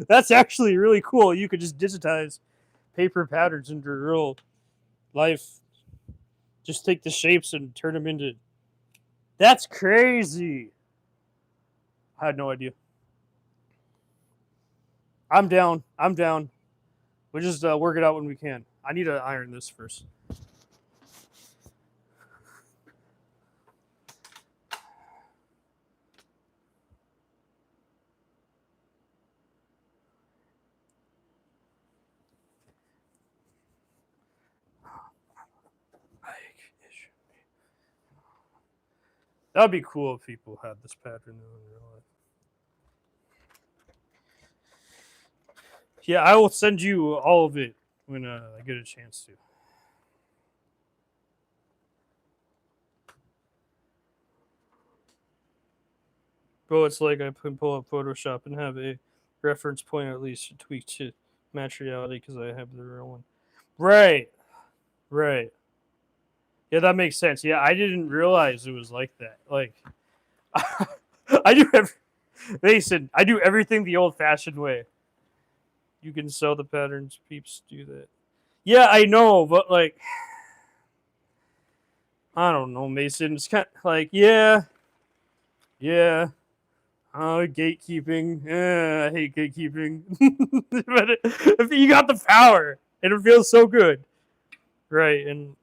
That's actually really cool. You could just digitize paper patterns into real life. Just take the shapes and turn them into. That's crazy. I had no idea. I'm down. I'm down. We'll just work it out when we can. I need to iron this first. That'd be cool if people had this pattern in real life. Yeah, I will send you all of it when I get a chance to. Bro, it's like I can pull up Photoshop and have a reference point at least tweak to match reality because I have the real one. Right, right. Yeah, that makes sense. Yeah, I didn't realize it was like that. Like, I do every, Mason, I do everything the old-fashioned way. You can sell the patterns. Peeps do that. Yeah, I know, but like, I don't know, Mason. It's kind of like, yeah, yeah. Oh, gatekeeping. I hate gatekeeping. But if you got the power, and it feels so good. Right, and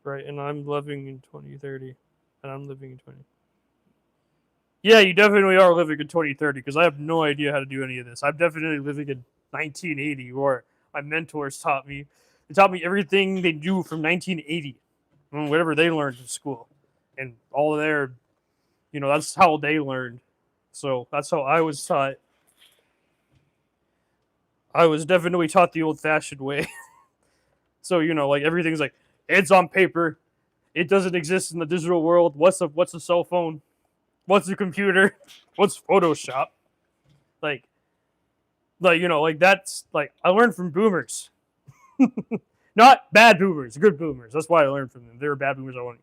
I'm living in 2030, and I'm living in 20. Yeah, you definitely are living in 2030 because I have no idea how to do any of this. I'm definitely living in 1980, where my mentors taught me. They taught me everything they do from 1980, whatever they learned in school, and all of their, that's how they learned. So that's how I was taught. I was definitely taught the old-fashioned way. So like everything's like it's on paper. It doesn't exist in the digital world. What's a cell phone? What's a computer? What's Photoshop? Like like that's like I learned from boomers. Not bad boomers, good boomers. That's why I learned from them. They were bad boomers. I want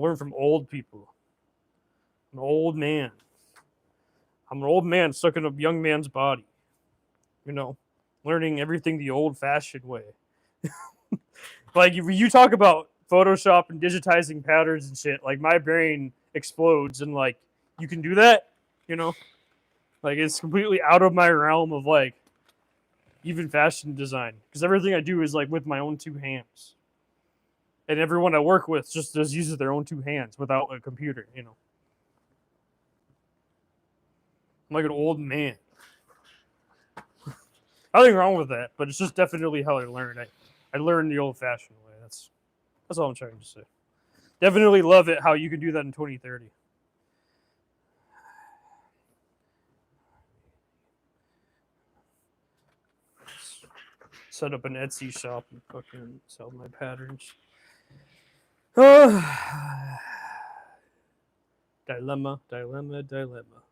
learn from old people. I'm an old man. I'm an old man stuck in a young man's body. You know, learning everything the old-fashioned way. Like if you talk about Photoshop and digitizing patterns and shit, like my brain explodes and like you can do that, you know? Like it's completely out of my realm of like even fashion design because everything I do is like with my own two hands. And everyone I work with just uses their own two hands without a computer, I'm like an old man. Nothing wrong with that, but it's just definitely how I learned. I learned the old fashioned way. That's all I'm trying to say. Definitely love it how you can do that in 2030. Set up an Etsy shop and fucking sell my patterns. Dilemma, dilemma, dilemma.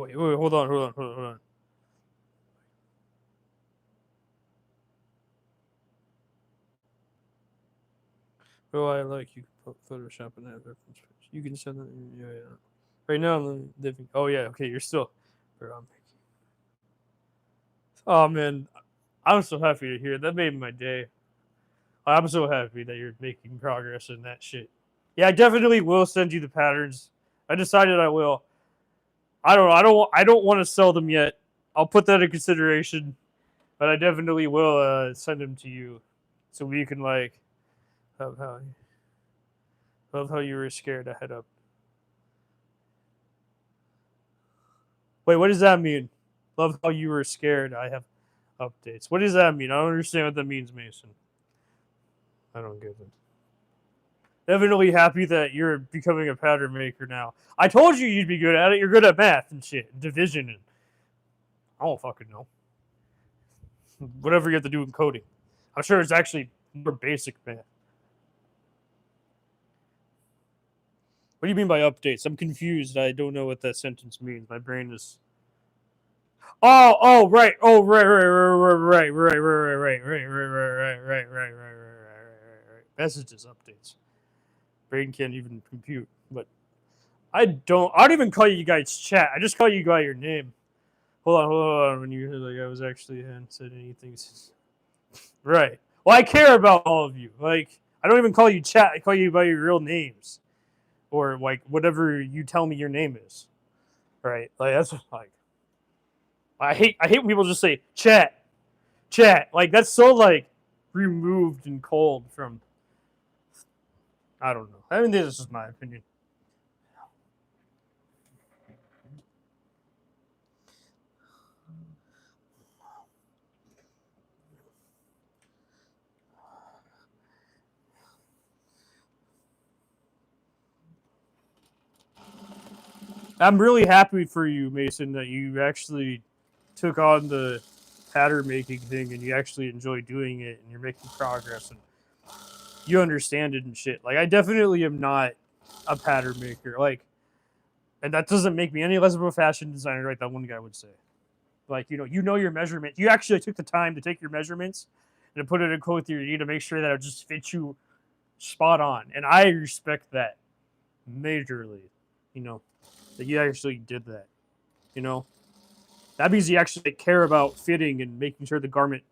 wait, hold on, hold on, hold on. Oh, I like you can put Photoshop in that reference page. You can send that. Yeah, yeah. Right now, I'm living. Oh yeah, okay. You're still. Bro, oh man, I'm so happy to hear that. Made my day. I'm so happy that you're making progress in that shit. Yeah, I definitely will send you the patterns. I decided I will. I don't know. I don't want to sell them yet. I'll put that in consideration, but I definitely will send them to you, so we can like love how you were scared to head up. Wait, what does that mean? Love how you were scared. I have updates. What does that mean? I don't understand what that means, Mason. I don't get it. Definitely happy that you're becoming a pattern maker now. I told you you'd be good at it. You're good at math and shit, division, and I don't fucking know. Whatever you have to do in coding. I'm sure it's actually more basic math. What do you mean by updates? I'm confused. I don't know what that sentence means. My brain is. Oh, right. Oh, right. Messages updates. Brain can't even compute. But I don't even call you guys chat. I just call you by your name. Hold on. When you like, I was actually hadn't said anything. Right. Well, I care about all of you. Like, I don't even call you chat. I call you by your real names, or like whatever you tell me your name is. Right. Like that's like. I hate when people just say chat. Like that's so like removed and cold from. I don't know. I mean, this is my opinion. I'm really happy for you, Mason, that you actually took on the pattern making thing and you actually enjoy doing it and you're making progress and you understand it and shit. Like I definitely am not a pattern maker. Like, and that doesn't make me any less of a fashion designer, right? That one guy would say. Like, you know your measurement. You actually took the time to take your measurements and to put it in code theory to make sure that it just fits you spot on. And I respect that majorly. You know, that you actually did that. You know, that means you actually care about fitting and making sure the garment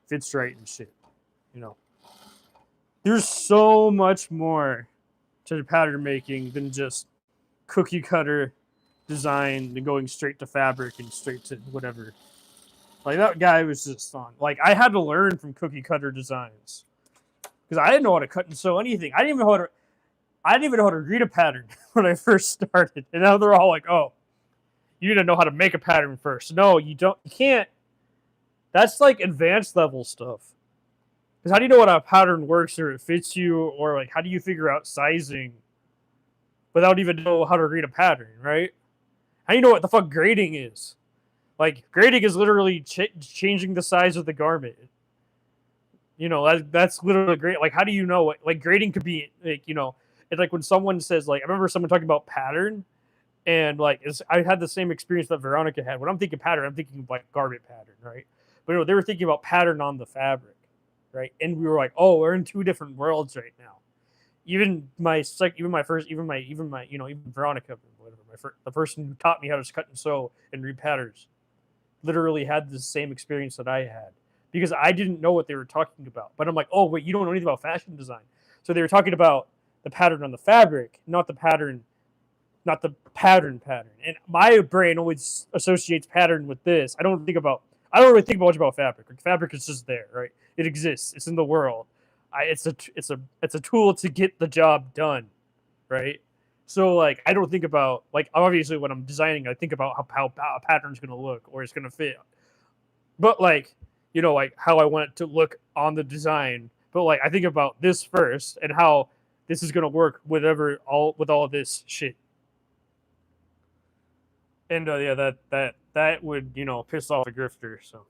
fits right and shit. You know, there's so much more to pattern making than just cookie cutter design and going straight to fabric and straight to whatever. Like that guy was just on. Like I had to learn from cookie cutter designs because I didn't know how to cut and sew anything. I didn't even know how to read a pattern when I first started. And now they're all like, "Oh, you need to know how to make a pattern first." No, you don't. You can't. That's like advanced level stuff. Because how do you know what a pattern works or it fits you, or like how do you figure out sizing without even know how to read a pattern, right? How do you know what the fuck grading is? Like grading is literally changing the size of the garment. You know that's literally great. Like how do you know? Like grading could be like it's like when someone says like I remember someone talking about pattern and like I had the same experience that Veronica had. When I'm thinking pattern, I'm thinking like garment pattern, right? But they were thinking about pattern on the fabric, right? And we were like, oh, we're in two different worlds right now. Even Veronica, whatever, the person who taught me how to cut and sew and read patterns, literally had the same experience that I had because I didn't know what they were talking about. But I'm like, oh wait, you don't know anything about fashion design. So they were talking about the pattern on the fabric, not the pattern, not the pattern. And my brain always associates pattern with this. I don't really think much about fabric. Like, fabric is just there, right? It exists. It's in the world. It's a tool to get the job done, right? So like I don't think about like obviously when I'm designing, I think about how a pattern's gonna look or it's gonna fit. But like like how I want it to look on the design. But like I think about this first and how this is gonna work with all this shit. And yeah, that would piss off a grifter. So.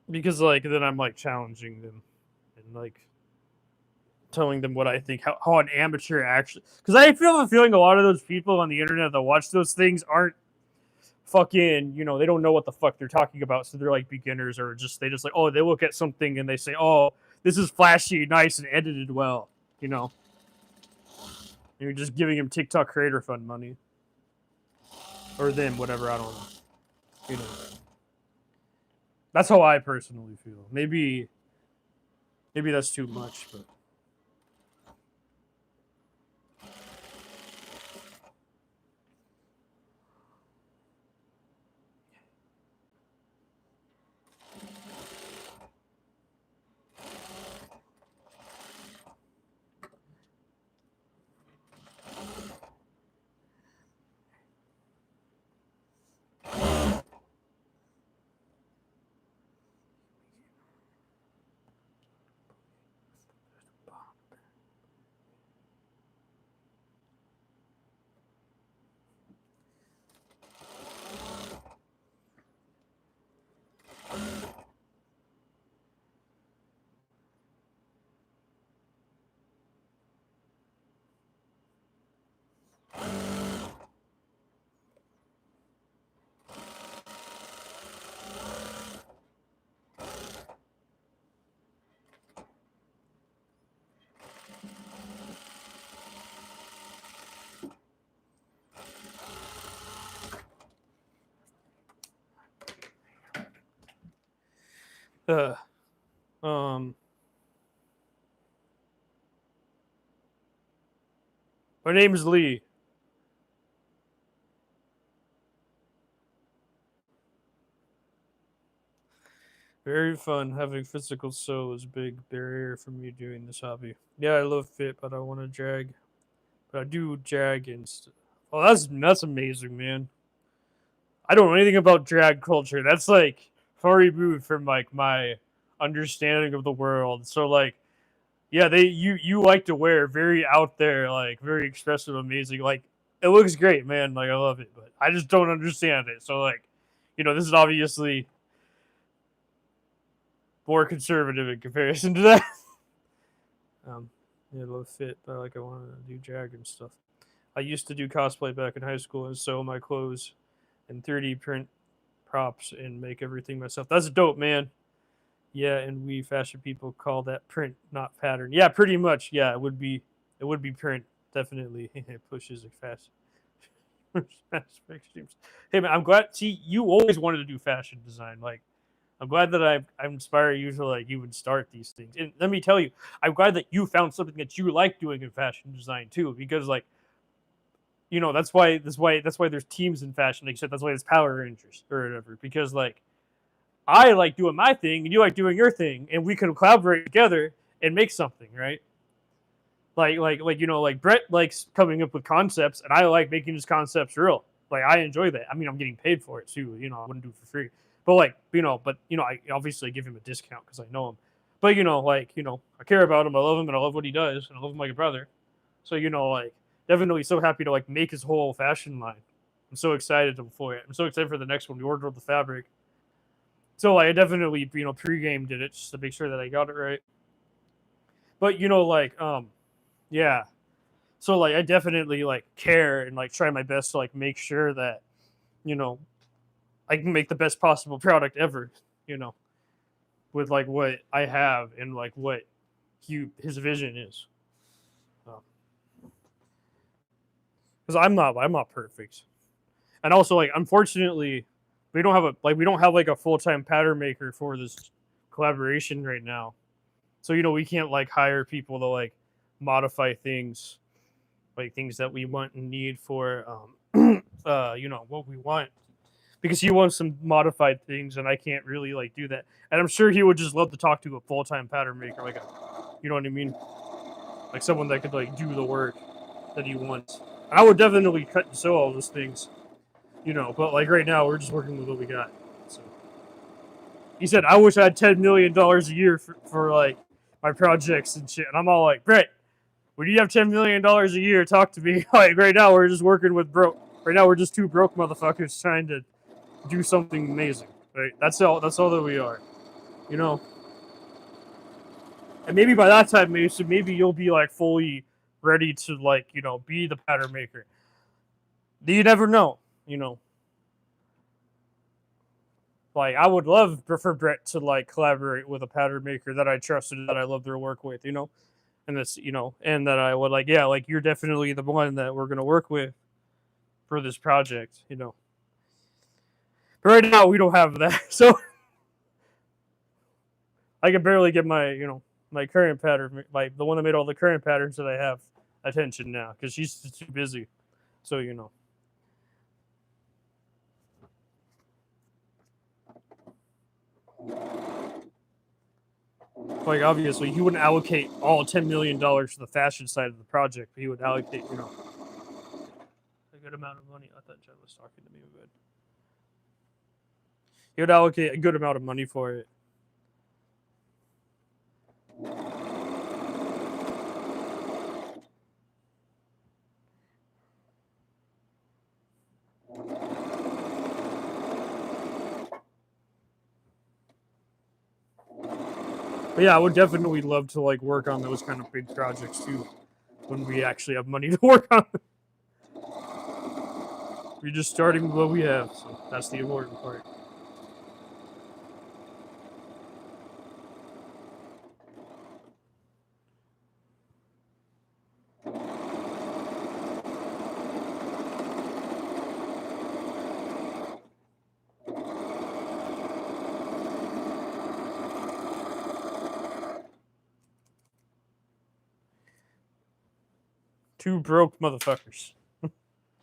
because like then I'm like challenging them and like telling them what I think, how an amateur actually. Because I feel the feeling a lot of those people on the internet that watch those things aren't fucking, they don't know what the fuck they're talking about, so they're like beginners, or they just like, oh, they look at something and they say, oh, this is flashy, nice, and edited well, and you're just giving them TikTok creator fund money, or them, whatever, I don't know, you know. That's how I personally feel. Maybe that's too much, but. Uh, my name is Lee. Very fun. Having physical soul is a big barrier for me doing this hobby. Yeah, I love fit, but I want to jag. But I do jag and stuff. Oh, that's amazing, man. I don't know anything about drag culture. That's like far removed from like my understanding of the world. So like, yeah, you like to wear very out there, like very expressive, amazing. Like it looks great, man. Like I love it, but I just don't understand it. So like, this is obviously more conservative in comparison to that. Yeah, low fit, but like I want to do drag and stuff. I used to do cosplay back in high school and sew my clothes and 3D print props and make everything myself. That's dope, man. Yeah, and we fashion people call that print, not pattern. Yeah, pretty much. Yeah, it would be print, definitely. It pushes it fast. Hey man, I'm glad. See, you always wanted to do fashion design. Like, I'm glad that I inspire you to like even start these things. And let me tell you, I'm glad that you found something that you like doing in fashion design too, because like, that's why there's teams in fashion. Like, that's why there's Power Rangers or whatever. Because like, I like doing my thing and you like doing your thing, and we can collaborate together and make something, right? Like Brett likes coming up with concepts, and I like making his concepts real. Like I enjoy that. I mean, I'm getting paid for it too. I wouldn't do it for free. But like, I obviously give him a discount because I know him. But I care about him. I love him, and I love what he does, and I love him like a brother. So like, definitely so happy to like make his whole fashion line. I'm so excited for it. I'm so excited for the next one. We ordered all the fabric. So like, I definitely pre-gamed it just to make sure that I got it right. But yeah. So like, I definitely like care and like try my best to like make sure that you know I can make the best possible product ever. You know, with like what I have and like what his vision is. Because I'm not perfect, and also like unfortunately we don't have like a full-time pattern maker for this collaboration right now. So we can't like hire people to like modify things, like things that we want and need for what we want, because he wants some modified things and I can't really like do that. And I'm sure he would just love to talk to a full-time pattern maker, like you know what I mean, like someone that could like do the work that he wants. And I would definitely cut and sew all those things, but like right now we're just working with what we got. So he said, I wish I had $10 million a year for like my projects and shit. And I'm all like, Brett, when you have $10 million a year, talk to me. Like right now, we're just working with broke. Right now, we're just two broke motherfuckers trying to do something amazing. Right? That's all. That's all that we are. you know. And maybe by that time, Mason, maybe you'll be like fully ready to like, you know, be the pattern maker. You never know, you know. Like I would love for Brett to like collaborate with a pattern maker that I trusted, that I love their work with, you know, and this, you know, and that I would like, yeah, like you're definitely the one that we're gonna work with for this project, you know. But right now we don't have that, so I can barely get my, you know, my current pattern, like the one that made all the current patterns that I have, attention now because she's too busy. So you know, like obviously he wouldn't allocate all $10 million to the fashion side of the project, but he would allocate, you know, a good amount of money. I thought Jen was talking to me good. He would allocate a good amount of money for it. But yeah, I would definitely love to like work on those kind of big projects too, when we actually have money to work on. We're just starting with what we have, so that's the important part. Two broke motherfuckers.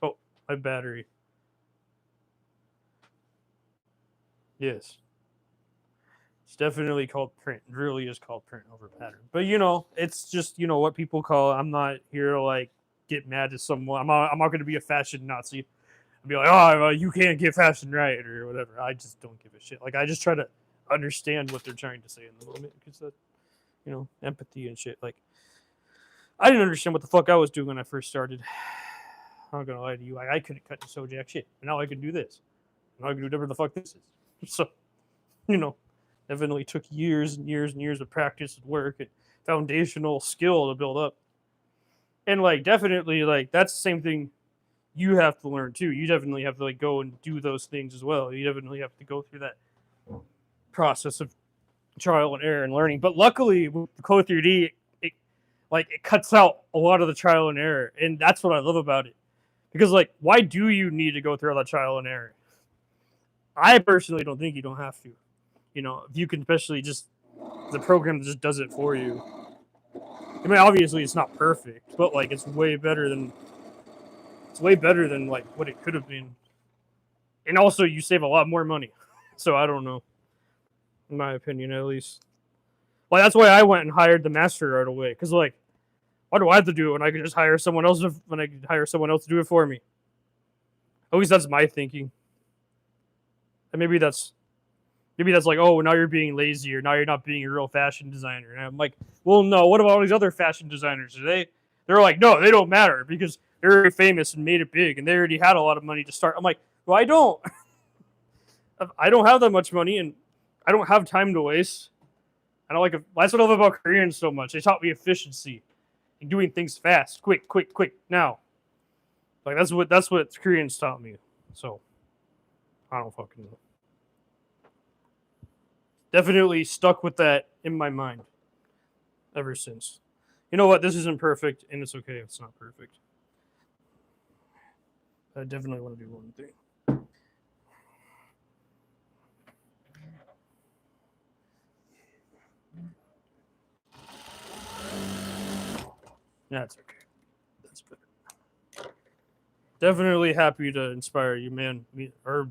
Oh, my battery. Yes. It's definitely called print. It really is called print over pattern. But you know, it's just, you know, what people call it. I'm not here to like get mad at someone. I'm not going to be a fashion Nazi and be like, oh, you can't get fashion right or whatever. I just don't give a shit. Like I just try to understand what they're trying to say in the moment because that, you know, empathy and shit. Like I didn't understand what the fuck I was doing when I first started. I'm not gonna lie to you. I couldn't cut the so jack shit. And now I can do this. Now I can do whatever the fuck this is. So, you know, definitely took years and years and years of practice and work and foundational skill to build up. And like definitely like that's the same thing you have to learn too. You definitely have to like go and do those things as well. You definitely have to go through that process of trial and error and learning. But luckily with Code 3D, it cuts out a lot of the trial and error, and that's what I love about it. Because like, why do you need to go through all that trial and error? I personally don't think you don't have to. You know, if you can, especially just the program just does it for you. I mean, obviously it's not perfect, but like it's way better than like what it could have been. And also, you save a lot more money. So I don't know, in my opinion, at least. Like that's why I went and hired the master right away. Because like, why do I have to do it when I could just hire someone else? When I could hire someone else to do it for me. At least that's my thinking. And maybe that's like, oh, now you're being lazy, or now you're not being a real fashion designer. And I'm like, well, no. What about all these other fashion designers? They're like, no, they don't matter because they're very famous and made it big, and they already had a lot of money to start. I'm like, well, I don't. I don't have that much money, and I don't have time to waste. I don't like. That's what I love about Koreans so much. They taught me efficiency and doing things fast, quick, quick, quick. Now, like that's what Koreans taught me. So I don't fucking know. Definitely stuck with that in my mind ever since. You know what? This isn't perfect, and it's okay if it's not perfect. I definitely want to do one thing. That's okay. That's better. Definitely happy to inspire you, man. Or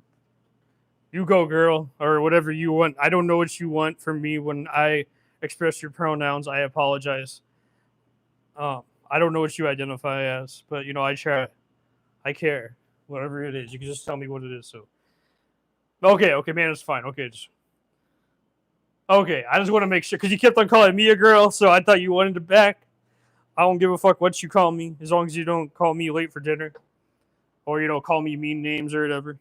you go, girl, or whatever you want. I don't know what you want from me when I express your pronouns. I apologize. I don't know what you identify as, but you know, I try. I care. Whatever it is, you can just tell me what it is. So, okay, okay, man, it's fine. Okay, okay. I just want to make sure because you kept on calling me a girl, so I thought you wanted to back. I don't give a fuck what you call me, as long as you don't call me late for dinner, or you don't call me mean names or whatever.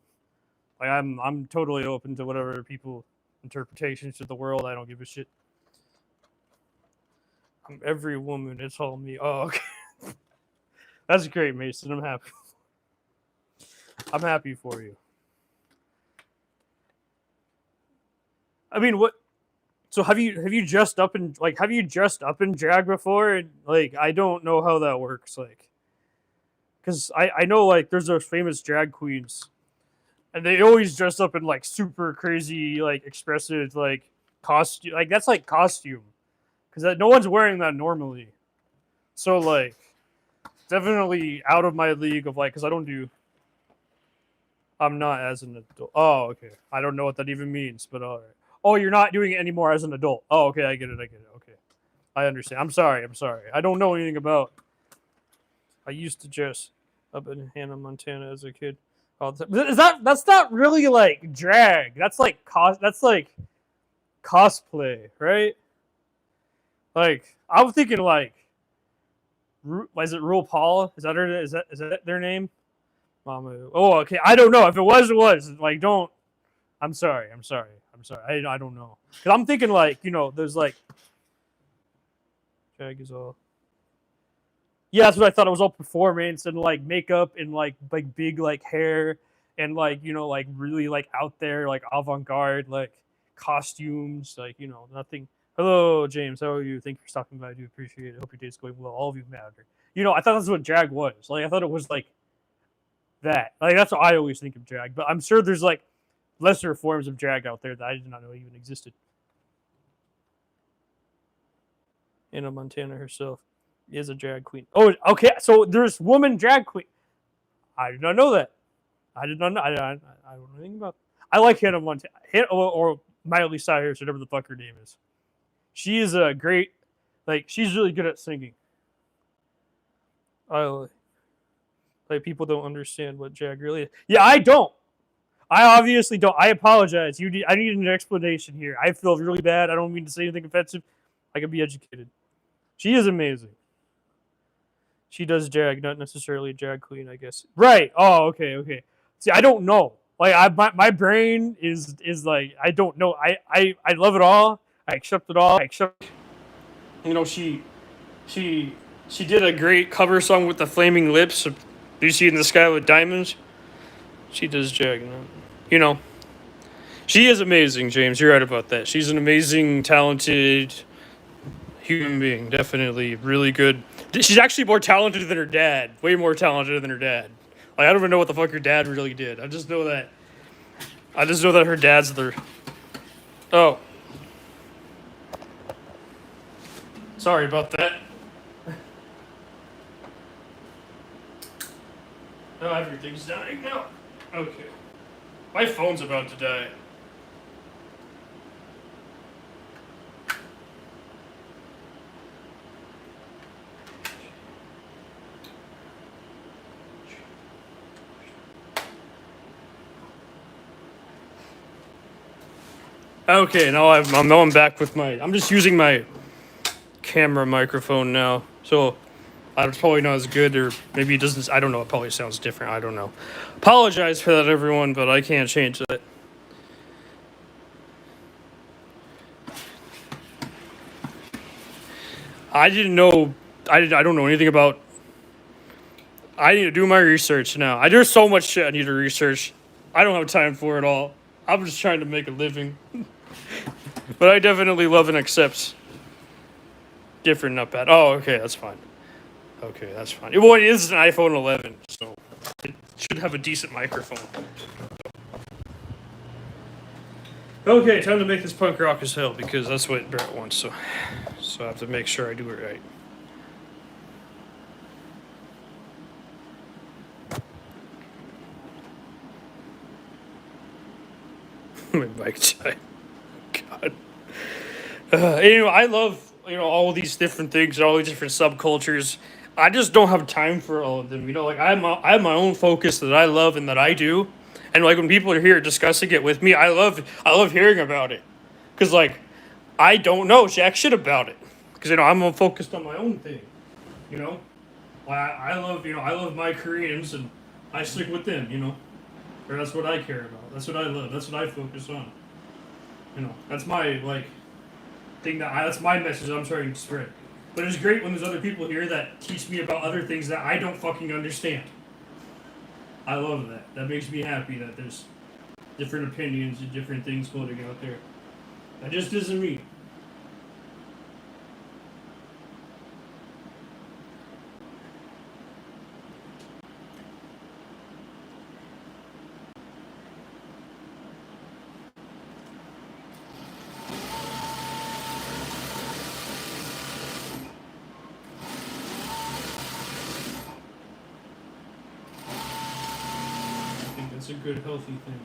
Like I'm totally open to whatever people interpretations to the world. I don't give a shit. I'm every woman. It's all me. Oh, okay. That's great, Mason. I'm happy. I'm happy for you. I mean, what? So have you dressed up in drag before? And like, I don't know how that works. Like, because I know like there's those famous drag queens, and they always dress up in like super crazy like expressive like costume. Like that's like costume, because no one's wearing that normally. So like, definitely out of my league of like, because I don't do. I'm not as an adult. Oh, okay. I don't know what that even means, but all right. Oh, you're not doing it anymore as an adult. Oh, okay. I get it. Okay. I understand. I'm sorry. I don't know anything about. I used to dress up in Hannah Montana as a kid. Oh, that's not really like drag. That's like That's like cosplay, right? Like I'm thinking like, is it RuPaul? Is that her? Is that their name? Mama. Oh, okay. I don't know. If it was, it was. Like, don't. I'm sorry. I don't know. Because I'm thinking, like, there's like. Jag is all. Yeah, that's what I thought. It was all performance and like makeup and like big like hair and like, like really like out there, like avant garde, like costumes, like, nothing. Hello, James. How are you? Thank you for stopping by. I do appreciate it. Hope your day's going well. All of you matter. I thought that's what drag was. Like, I thought it was like that. Like, that's what I always think of drag. But I'm sure there's like lesser forms of drag out there that I did not know even existed. Anna Montana herself is a drag queen. Oh, okay. So there's woman drag queen. I did not know that. I did not know. I don't know anything about. I like Hannah Montana or Miley Cyrus, whatever the fuck her name is. She is a great. Like, she's really good at singing. Like, people don't understand what drag really is. Yeah, I don't. I obviously don't. I apologize. I need an explanation here. I feel really bad. I don't mean to say anything offensive. I can be educated. She is amazing. She does drag, not necessarily a drag queen, I guess. Right. Oh, okay. See, I don't know. Like, my brain is like, I don't know. I love it all. I accept it all. She did a great cover song with the Flaming Lips. Do you see In the Sky with Diamonds? She does drag. She is amazing, James. You're right about that. She's an amazing, talented human being. Definitely really good. She's actually more talented than her dad. Way more talented than her dad. Like, I don't even know what the fuck her dad really did. I just know that her dad's the. Oh. Sorry about that. Oh, everything's dying now. Okay. My phone's about to die. Okay, now I'm back with I'm just using my camera microphone now. So it's probably not as good, or maybe it doesn't. I don't know. It probably sounds different. I don't know. Apologize for that, everyone, but I can't change that. I didn't know. I don't know anything about. I need to do my research now. There's so much shit I need to research. I don't have time for it all. I'm just trying to make a living. But I definitely love and accept different, not bad. Oh, okay, that's fine. Okay, that's fine. Well, it is an iPhone 11, so it should have a decent microphone. Okay, time to make this punk rock as hell, because that's what Brett wants, so I have to make sure I do it right. My mic died. God. Anyway, I love all these different things and all these different subcultures. I just don't have time for all of them. Like, I have my own focus that I love and that I do, and like when people are here discussing it with me, I love hearing about it, because like I don't know jack shit about it, because I'm focused on my own thing. I love my Koreans and I stick with them. Or that's what I care about. That's what I love. That's what I focus on. That's my like thing that's my message I'm trying to spread. But it's great when there's other people here that teach me about other things that I don't fucking understand. I love that. That makes me happy that there's different opinions and different things floating out there. That just isn't me. I think that's a good, healthy thing.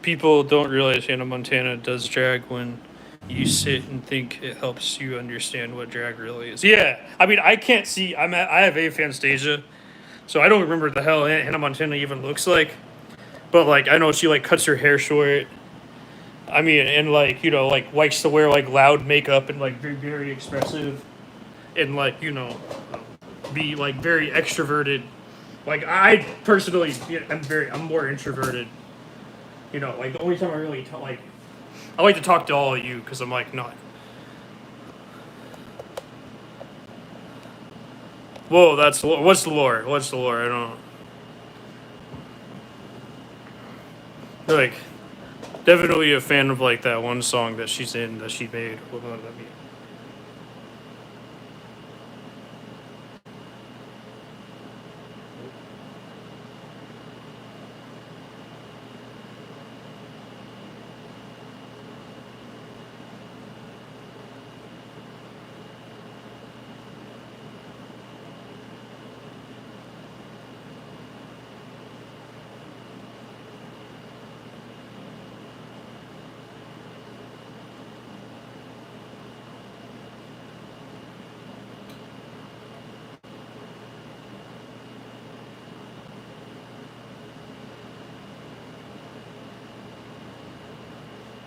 People don't realize Hannah Montana does drag when you sit and think it helps you understand what drag really is. Yeah, I mean, I can't see. I have aphantasia, so I don't remember what the hell Hannah Montana even looks like. But like, I know she like cuts her hair short. I mean, and like like likes to wear like loud makeup and like very expressive, and like be like very extroverted. Like I personally, I'm more introverted. Like the only time I really like, I like to talk to all of you because I'm like not. Whoa, what's the lore? What's the lore? I don't know. Like, definitely a fan of like that one song that she's in that she made. What would that be?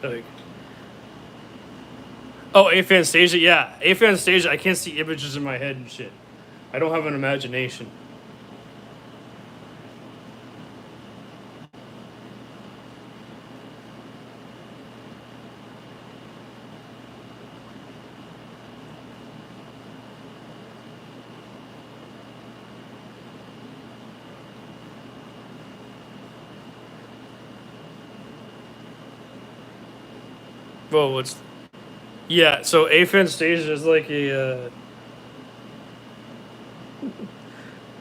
Like, oh, Aphantasia, yeah, Aphantasia. I can't see images in my head and shit. I don't have an imagination. Well, what's yeah? So Aphantasia is like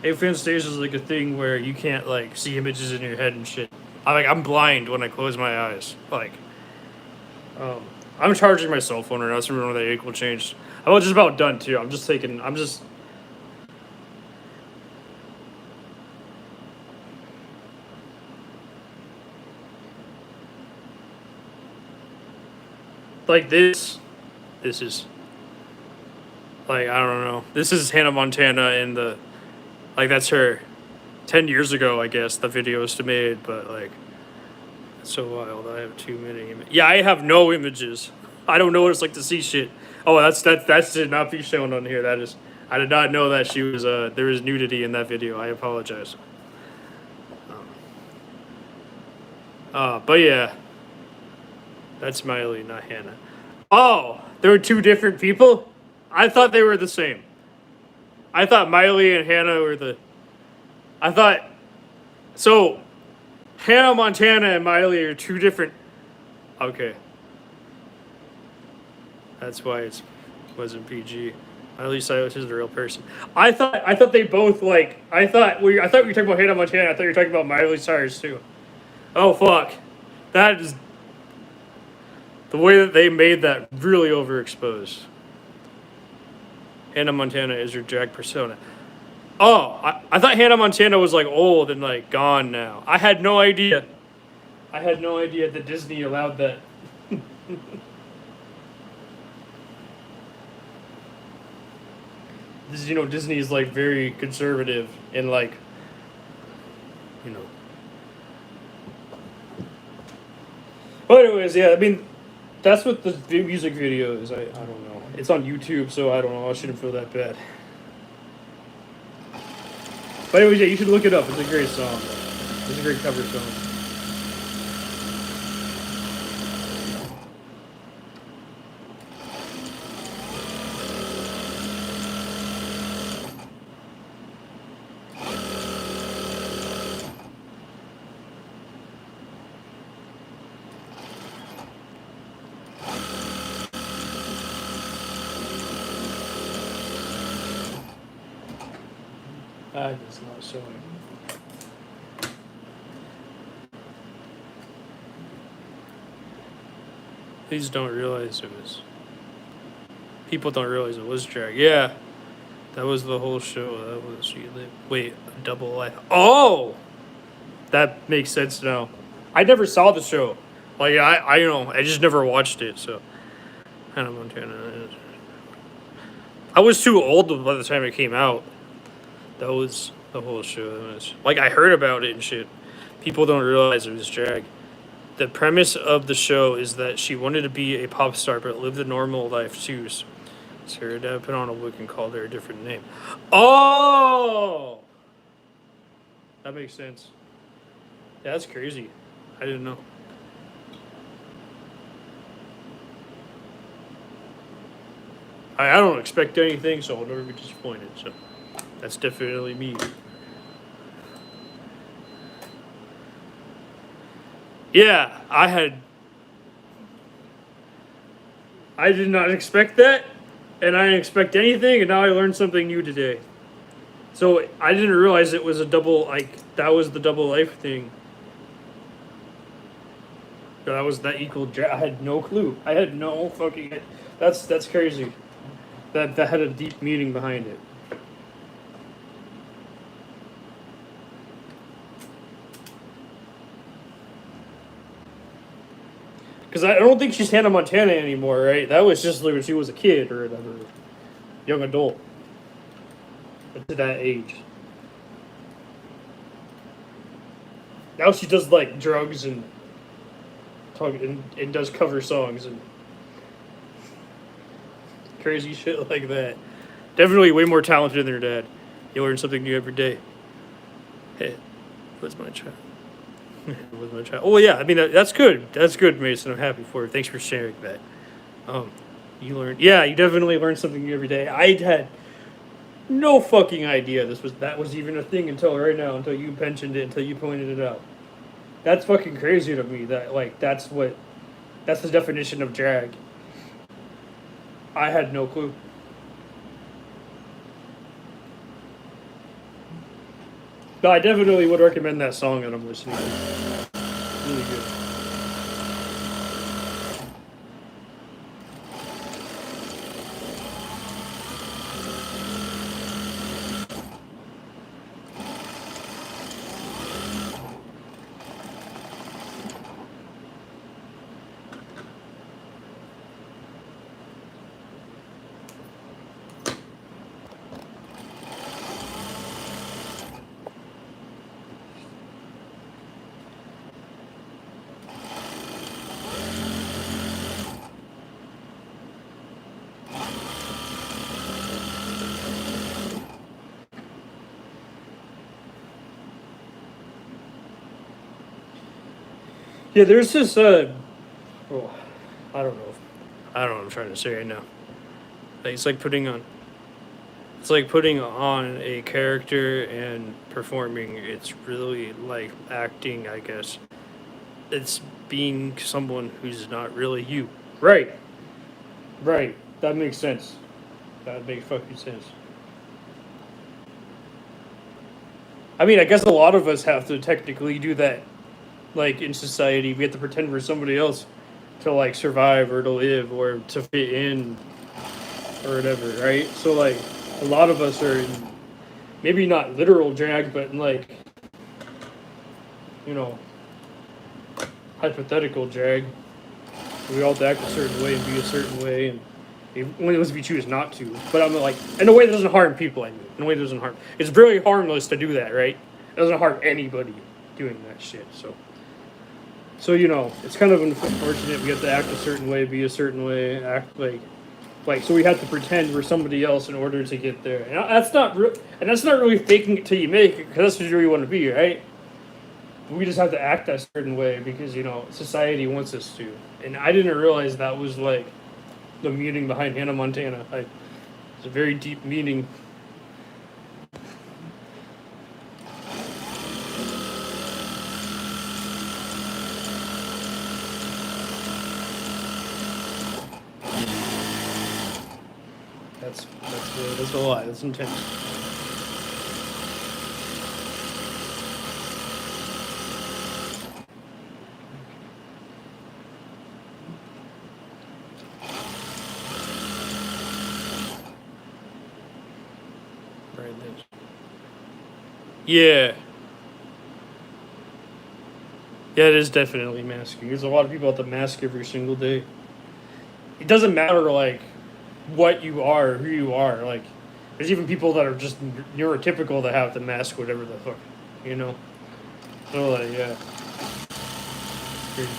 Aphantasia is like a thing where you can't like see images in your head and shit. I'm blind when I close my eyes. Like, um, I'm charging my cell phone right now. So remember that equal change. I'm just about done too. I'm just taking. I'm just like this. This is like I don't know. This is Hannah Montana and the like. That's her. 10 years ago, I guess the video was made, but like. It's so wild. I have too many. Yeah, I have no images. I don't know what it's like to see shit. Oh, that did not be shown on here. That is, I did not know that she was. There was nudity in that video. I apologize. But yeah, that's Miley, not Hannah. Oh, there were two different people. I thought they were the same. I thought Miley and Hannah were the. I thought so. Hannah Montana and Miley are two different. Okay. That's why it wasn't PG. Miley Cyrus is a real person. I thought they both like. I thought we were talking about Hannah Montana. I thought you were talking about Miley Cyrus too. Oh fuck, that is. The way that they made that really overexposed. Hannah Montana is your drag persona. Oh, I thought Hannah Montana was like old and like gone now. I had no idea. I had no idea that Disney allowed that. Disney is like very conservative and like, you know. But anyways, yeah, I mean, that's what the music video is. I don't know. It's on YouTube, so I don't know. I shouldn't feel that bad. But anyways, yeah, you should look it up. It's a great song. It's a great cover song. It's not showing. Please don't realize it was. People don't realize it was drag. Yeah, that was the whole show. That was wait, a double life. Oh, that makes sense now. I never saw the show. Like I know I just never watched it. So Hannah Montana. I was too old by the time it came out. That was the whole show. It was, like I heard about it and shit. People don't realize it was drag. The premise of the show is that she wanted to be a pop star but lived a normal life too. So her dad put on a wig and called her a different name. Oh, that makes sense. Yeah, that's crazy. I didn't know. I don't expect anything, so I'll never be disappointed. So that's definitely me. Yeah, I did not expect that, and I didn't expect anything, and now I learned something new today. So I didn't realize it was a double, like, that was the double life thing. That was that equal. I had no clue. I had no fucking. That's crazy. That had a deep meaning behind it. Because I don't think she's Hannah Montana anymore, right? That was just like when she was a kid or whatever, young adult. To that age. Now she does like drugs and and does cover songs and crazy shit like that. Definitely way more talented than her dad. You learn something new every day. Hey, what's my child? With my child. Oh yeah, I mean that's good. That's good, Mason. I'm happy for it. Thanks for sharing that. You learned. Yeah, you definitely learn something new every day. I had no fucking idea that was even a thing until right now. Until you mentioned it. Until you pointed it out. That's fucking crazy to me. That like that's the definition of drag. I had no clue. No, I definitely would recommend that song that I'm listening to. Really good. Yeah, there's this oh, I don't know. I don't know what I'm trying to say right now. Like, it's like putting on a character and performing. It's really like acting, I guess. It's being someone who's not really you. Right. Right. That makes sense. That makes fucking sense. I mean, I guess a lot of us have to technically do that. Like in society, we have to pretend we're somebody else to like survive or to live or to fit in or whatever, right? So like a lot of us are in maybe not literal drag, but in like, you know, hypothetical drag. We all have to act a certain way and be a certain way, and only if we choose not to. But I'm like, in a way that doesn't harm people. I mean, in a way that doesn't harm. It's really harmless to do that, right? It doesn't harm anybody doing that shit. So you know, it's kind of unfortunate. We have to act a certain way, be a certain way, act like so we have to pretend we're somebody else in order to get there. And that's not and that's not really faking it till you make it, because that's what you really want to be, right? We just have to act that certain way because you know society wants us to. And I didn't realize that was like the meaning behind Hannah Montana. It's a very deep meaning. That's a lot. That's intense. Right. Yeah. Yeah, it is definitely masking. There's a lot of people at the mask every single day. It doesn't matter like what you are, who you are. Like, there's even people that are just neurotypical that have to mask whatever the fuck, you know. So like, yeah, crazy.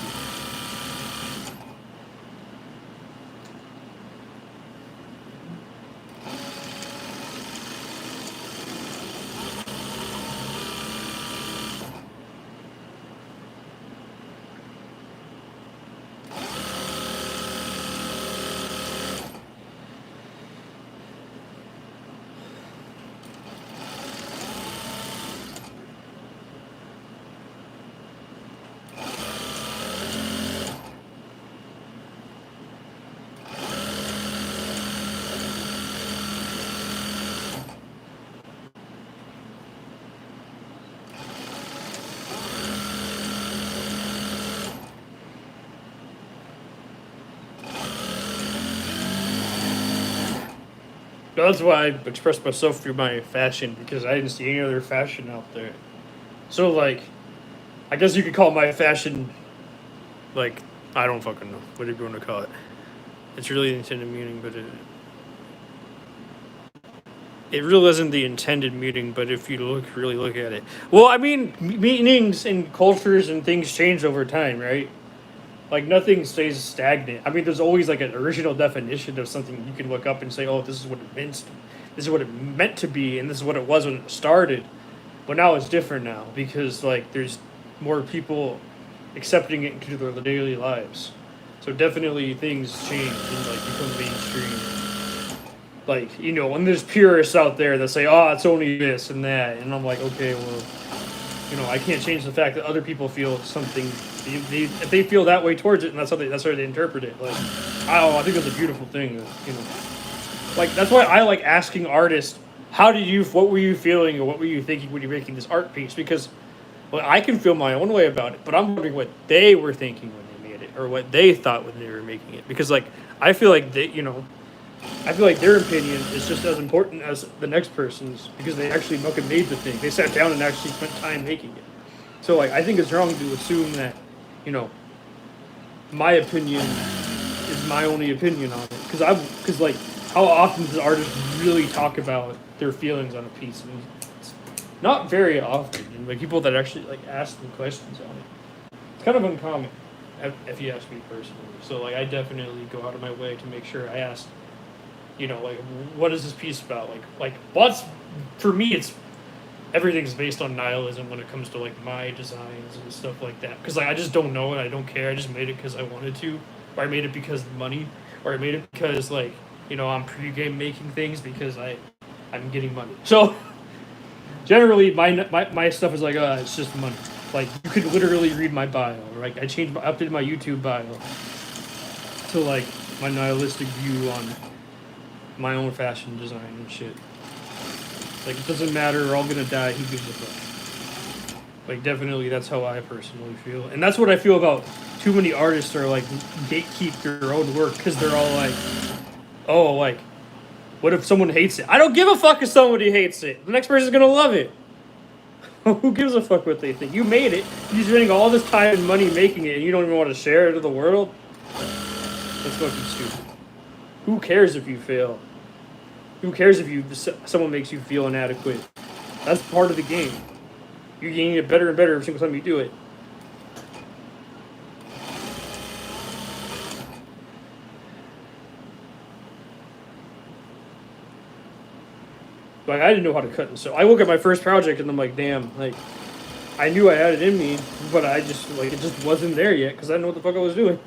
That's why I expressed myself through my fashion because I didn't see any other fashion out there. So like, I guess you could call my fashion like I don't fucking know what you want to call it. It's really the intended meaning, but it really isn't the intended meaning. But if you really look at it, well, I mean, meanings and cultures and things change over time, right? Like nothing stays stagnant. I mean, there's always like an original definition of something you can look up and say, "Oh, this is what it meant. This is what it meant to be, and this is what it was when it started." But now it's different now because like there's more people accepting it into their daily lives. So definitely things change and like become mainstream. Like you know, when there's purists out there that say, "Oh, it's only this and that," and I'm like, okay, well, you know, I can't change the fact that other people feel something. If they feel that way towards it, and that's how they interpret it. Like, I think it's a beautiful thing. You know, like that's why I like asking artists, what were you feeling, or what were you thinking when you're making this art piece? Because, well, I can feel my own way about it, but I'm wondering what they were thinking when they made it, or what they thought when they were making it. Because, like, I feel like I feel like their opinion is just as important as the next person's because they actually fucking made the thing. They sat down and actually spent time making it. So like I think it's wrong to assume that, you know, my opinion is my only opinion on it. Because like how often does artists really talk about their feelings on a piece? And it's not very often. And like people that actually like ask them questions on it, it's kind of uncommon. If you ask me personally. So like I definitely go out of my way to make sure I ask, you know, like what is this piece about? Like what's for me it's everything's based on nihilism when it comes to like my designs and stuff like that. Because like I just don't know and I don't care. I just made it because I wanted to, or I made it because of money, or I made it because like you know I'm pre-game making things because I'm getting money. So generally my stuff is like it's just money. Like you could literally read my bio. Like I updated my YouTube bio to like my nihilistic view on my own fashion design and shit. Like it doesn't matter, we're all gonna die, who gives a fuck? Like definitely that's how I personally feel. And that's what I feel about too many artists are like gatekeep their own work because they're all like, oh, like, what if someone hates it? I don't give a fuck if somebody hates it. The next person's gonna love it. Who gives a fuck what they think? You made it. You're spending all this time and money making it, and you don't even want to share it to the world. That's fucking stupid. Who cares if you fail? Who cares if someone makes you feel inadequate? That's part of the game. You're getting it better and better every single time you do it. Like, I didn't know how to cut and sew. I look at my first project and I'm like, damn, like, I knew I had it in me, but I just, like, it just wasn't there yet because I didn't know what the fuck I was doing.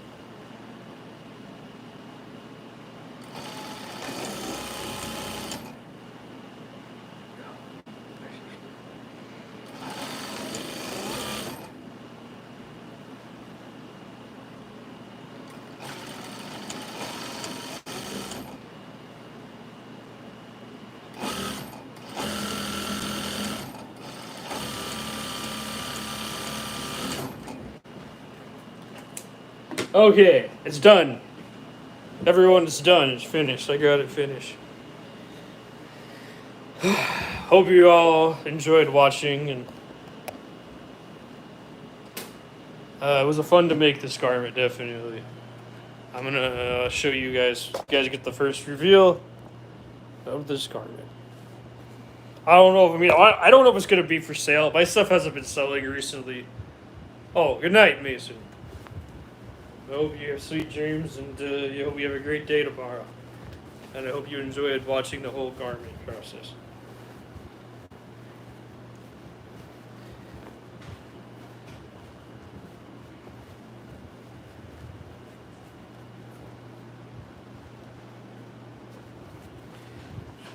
Okay, it's done. Everyone, it's done. It's finished. I got it finished. Hope you all enjoyed watching, and it was a fun to make this garment, definitely. I'm gonna show you guys. You guys get the first reveal of this garment. I don't know. I don't know if it's gonna be for sale. My stuff hasn't been selling recently. Oh, good night, Mason. I hope you have sweet dreams, and I hope you have a great day tomorrow. And I hope you enjoyed watching the whole garment process.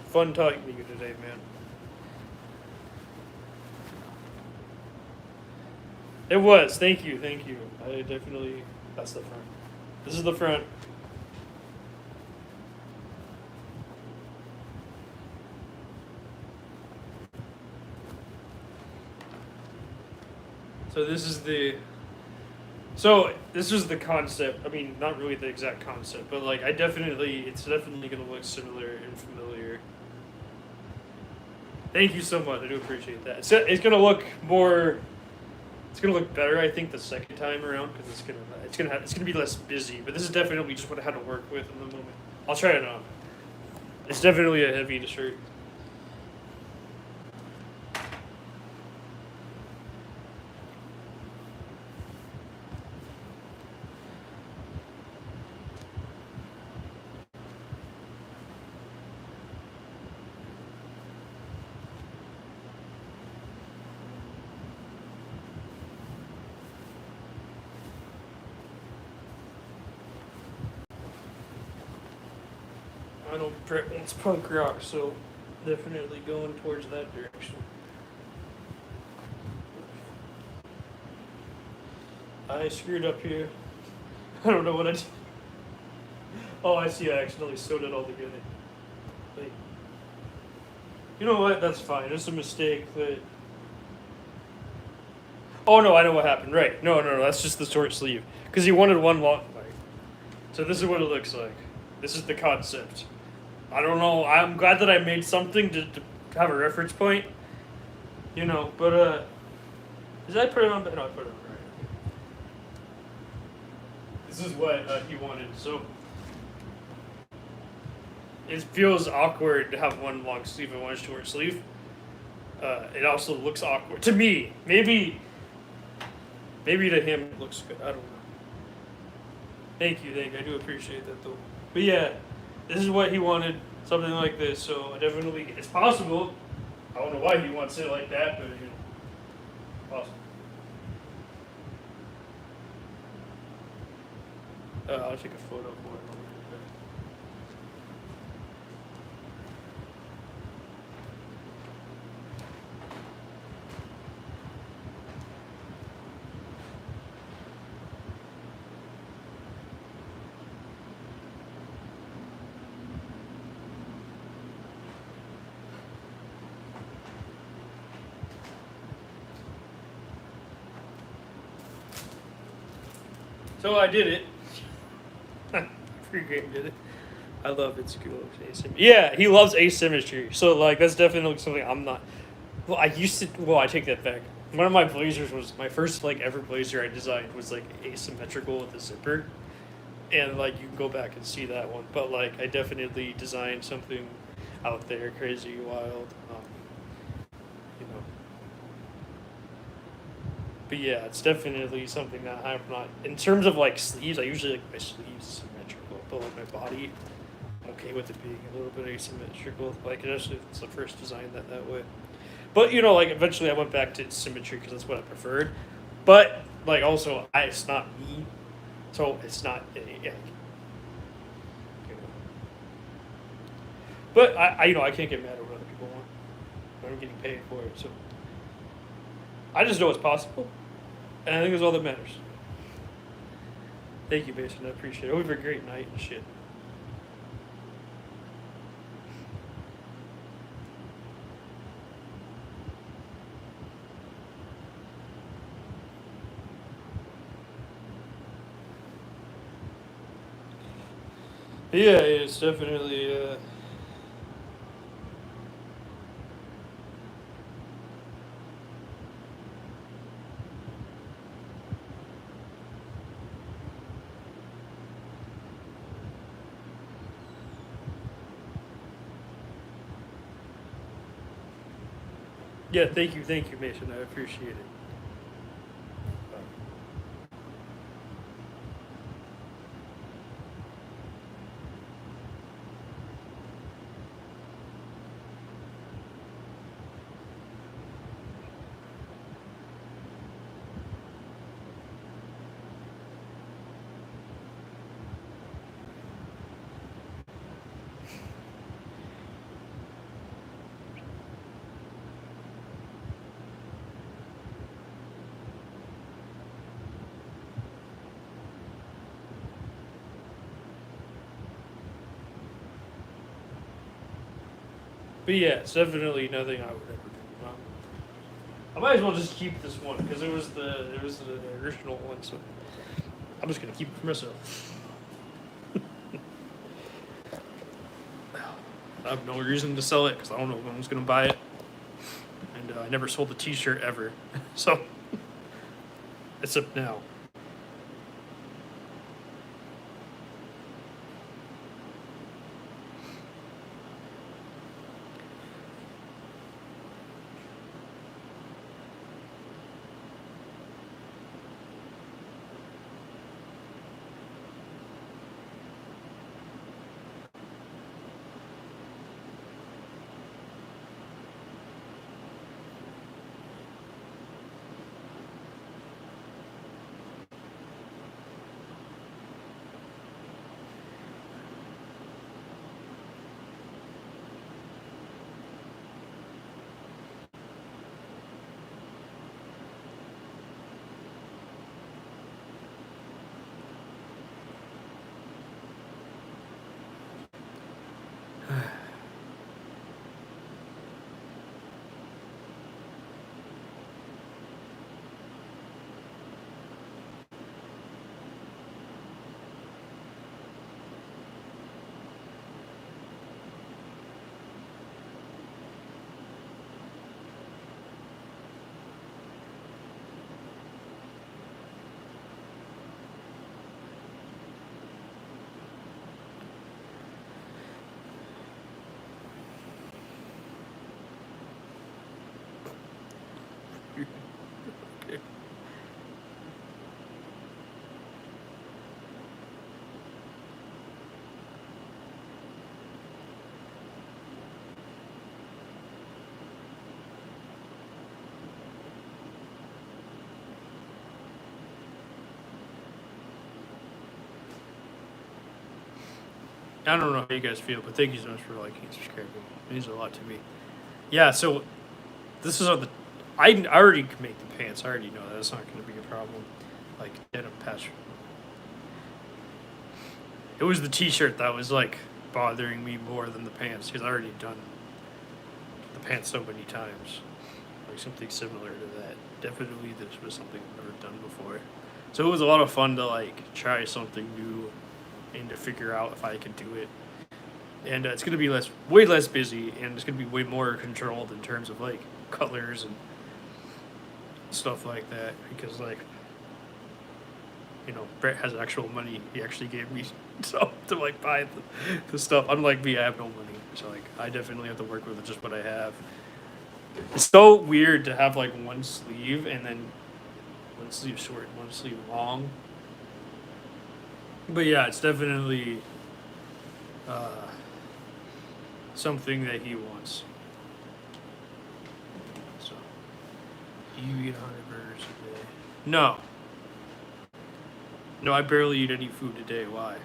Fun talking to you today, man. It was. Thank you. Thank you. I definitely... That's the front. This is the front. So this is the... So this is the concept. I mean, not really the exact concept, but like, it's definitely going to look similar and familiar. Thank you so much. I do appreciate that. It's going to look more... It's gonna look better, I think, the second time around because it's gonna be less busy. But this is definitely just what I had to work with in the moment. I'll try it on. It's definitely a heavy shirt. I know Brett wants punk rock, so definitely going towards that direction. I screwed up here. I don't know what I did. Oh, I see. I accidentally sewed it all together. Wait. You know what? That's fine. It's a mistake. But... Oh no, I know what happened. Right. No. That's just the short sleeve. Because he wanted one long. So this is what it looks like. This is the concept. I don't know. I'm glad that I made something to have a reference point. You know, but did I put it on? No, I put it on right. This is what he wanted. So it feels awkward to have one long sleeve and one short sleeve. It also looks awkward to me. Maybe to him it looks good. I don't know. Thank you. I do appreciate that though. But yeah, this is what he wanted, something like this. So I definitely, it's possible. I don't know why he wants it like that, but you know, possible. I'll take a photo for it. So I did it. Free game did it. I love it. School of asymmetry. Yeah, he loves asymmetry. So like that's definitely something I'm not. Well, I used to. Well, I take that back. One of my blazers was my first like ever blazer I designed was like asymmetrical with a zipper, and like you can go back and see that one. But like I definitely designed something out there, crazy, wild. You know. But yeah, it's definitely something that I'm not. In terms of like sleeves, I usually like my sleeves symmetrical, but like my body, I'm okay with it being a little bit asymmetrical. Like especially it's the first design that way. But you know, like eventually I went back to symmetry because that's what I preferred. But like also, it's not me, so it's not. Yeah, you know. But I you know I can't get mad at what other people want. I'm getting paid for it, so I just know it's possible, and I think that's all that matters. Thank you, Mason. I appreciate it. Hope you have a great night and shit. Yeah, it's definitely. Yeah, thank you, Mason. I appreciate it. But yeah, it's definitely nothing I would ever do. I might as well just keep this one because it was the original one, so I'm just gonna keep it for myself. I have no reason to sell it because I don't know if anyone's gonna buy it, and I never sold a T-shirt ever, so except now. I don't know how you guys feel, but thank you so much for liking and subscribing. It means a lot to me. Yeah, so this is on the. I already can make the pants. I already know that. That's not going to be a problem. Like denim patch. It was the T-shirt that was like bothering me more than the pants because I already done the pants so many times. Like something similar to that. Definitely, this was something I've never done before. So it was a lot of fun to like try something new and to figure out if I could do it. And it's gonna be way less busy, and it's gonna be way more controlled in terms of like colors and stuff like that. Because like, Brett has actual money. He actually gave me stuff to like buy the stuff. Unlike me, I have no money, so like I definitely have to work with just what I have. It's so weird to have like one sleeve and then one sleeve short and one sleeve long. But yeah, it's definitely uh, something that he wants. So you eat 100 burgers a day? No, no, I barely eat any food a day. Why?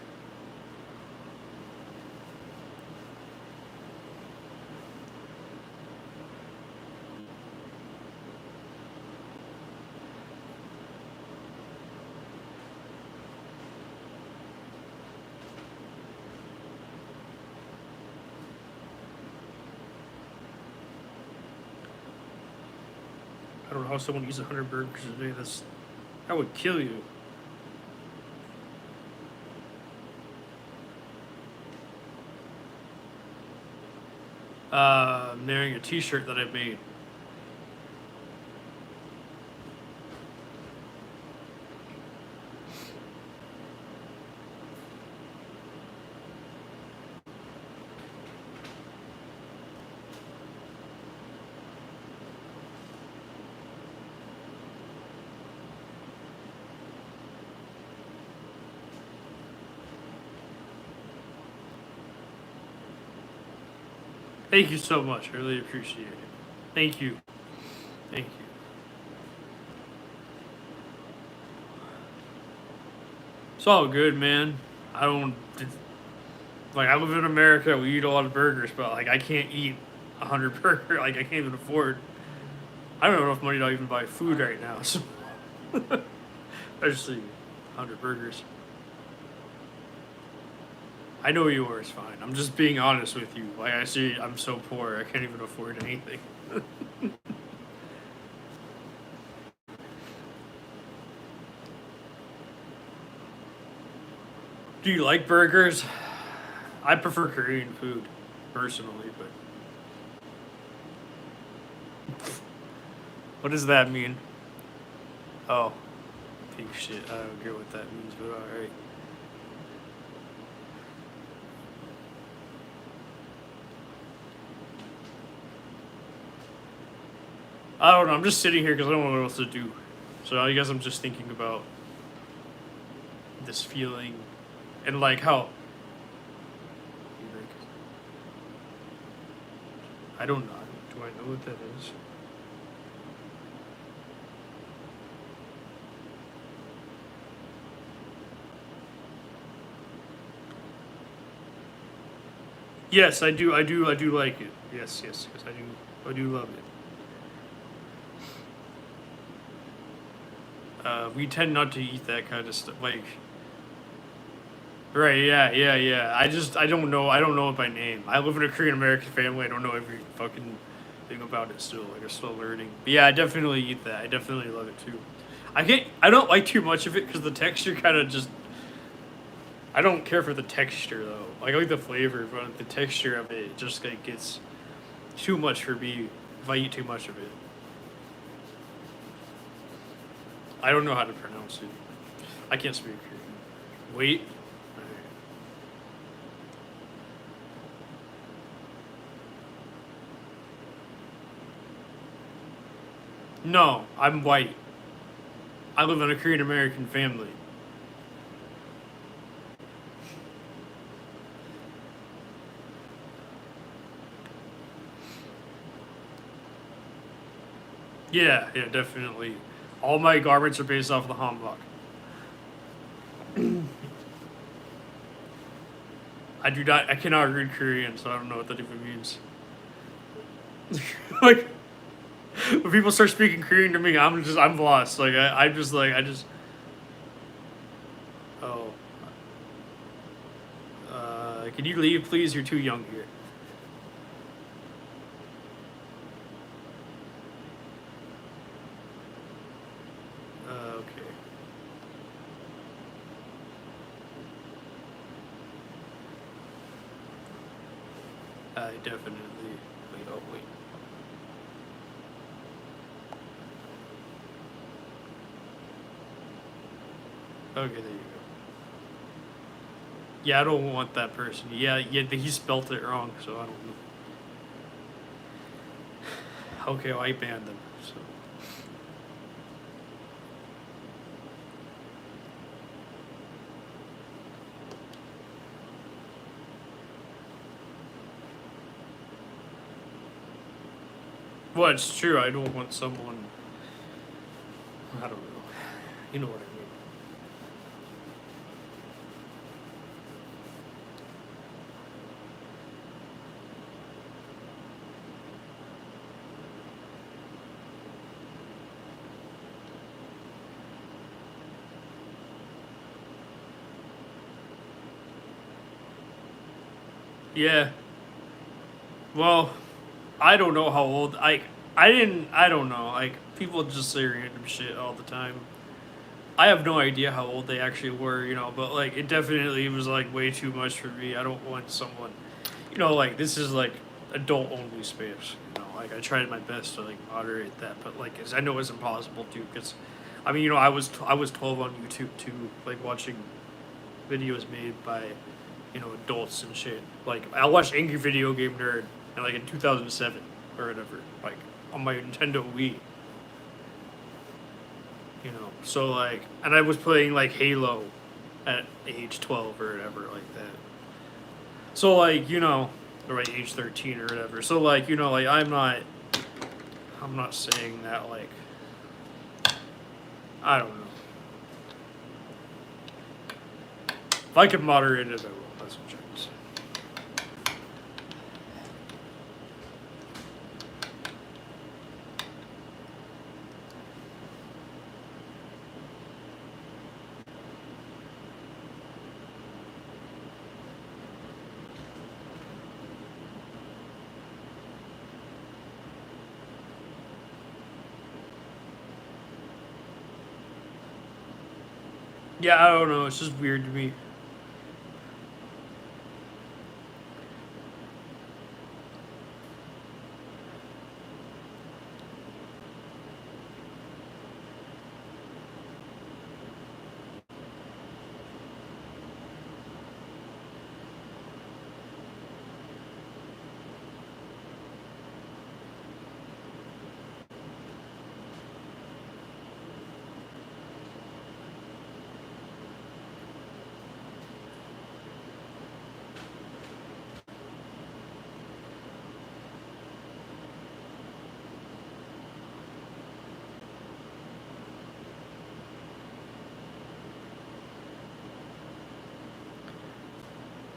I don't know how someone eats 100 burgers a day. That would kill you. I'm wearing a T-shirt that I made. Thank you so much. I really appreciate it. Thank you. Thank you. It's all good, man. I don't like. I live in America. We eat a lot of burgers, but like I can't eat 100 burgers. Like I can't even afford. I don't have enough money to even buy food right now. So I just eat 100 burgers. I know yours fine. I'm just being honest with you. Like I see, I'm so poor. I can't even afford anything. Do you like burgers? I prefer Korean food, personally. But what does that mean? Oh, pig shit. I don't get what that means, but all right. I don't know. I'm just sitting here because I don't know what else to do. So I guess I'm just thinking about this feeling and like how. I don't know. Do I know what that is? Yes, I do. I do like it. Yes, yes, yes. I do. I do love it. We tend not to eat that kind of stuff. Like, right? Yeah, yeah, yeah. I don't know. I don't know it by name. I live in a Korean American family. I don't know every fucking thing about it still. Like, I'm still learning. But yeah, I definitely eat that. I definitely love it too. I can't. I don't like too much of it because the texture kind of just. I don't care for the texture though. Like, I like the flavor, but the texture of it just like gets too much for me if I eat too much of it. I don't know how to pronounce it. I can't speak Korean. Wait. No, I'm white. I live in a Korean American family. Yeah, yeah, definitely. All my garments are based off of the hanbok. I do not. I cannot read Korean, so I don't know what that even means. Like when people start speaking Korean to me, I'm lost. Like I'm just like I just. Oh, can you leave, please? You're too young here. Okay. definitely. Wait, oh wait. Okay, there you go. Yeah, I don't want that person. Yeah, he spelt it wrong, so I don't know. Okay, well, I banned them. So. Well, it's true. I don't want someone. I don't know. You know what I mean. Yeah. Well, I don't know how old. I don't know. Like people just say random shit all the time. I have no idea how old they actually were, you know. But like, it definitely was like way too much for me. I don't want someone, you know, like this is like adult only space. You know, like I tried my best to like moderate that, but like, I know it's impossible to because, I mean, you know, I was 12 on YouTube too, like watching videos made by, you know, adults and shit. Like I watched Angry Video Game Nerd, and like in 2007 or whatever, like on my Nintendo Wii. You know, so like, and I was playing like Halo at age 12 or whatever like that. So like, you know, or like age 13 or whatever. So like, you know, like I'm not saying that like, I don't know. If I could moderate it, I will. That's what I'm trying to say. Yeah, I don't know. It's just weird to me.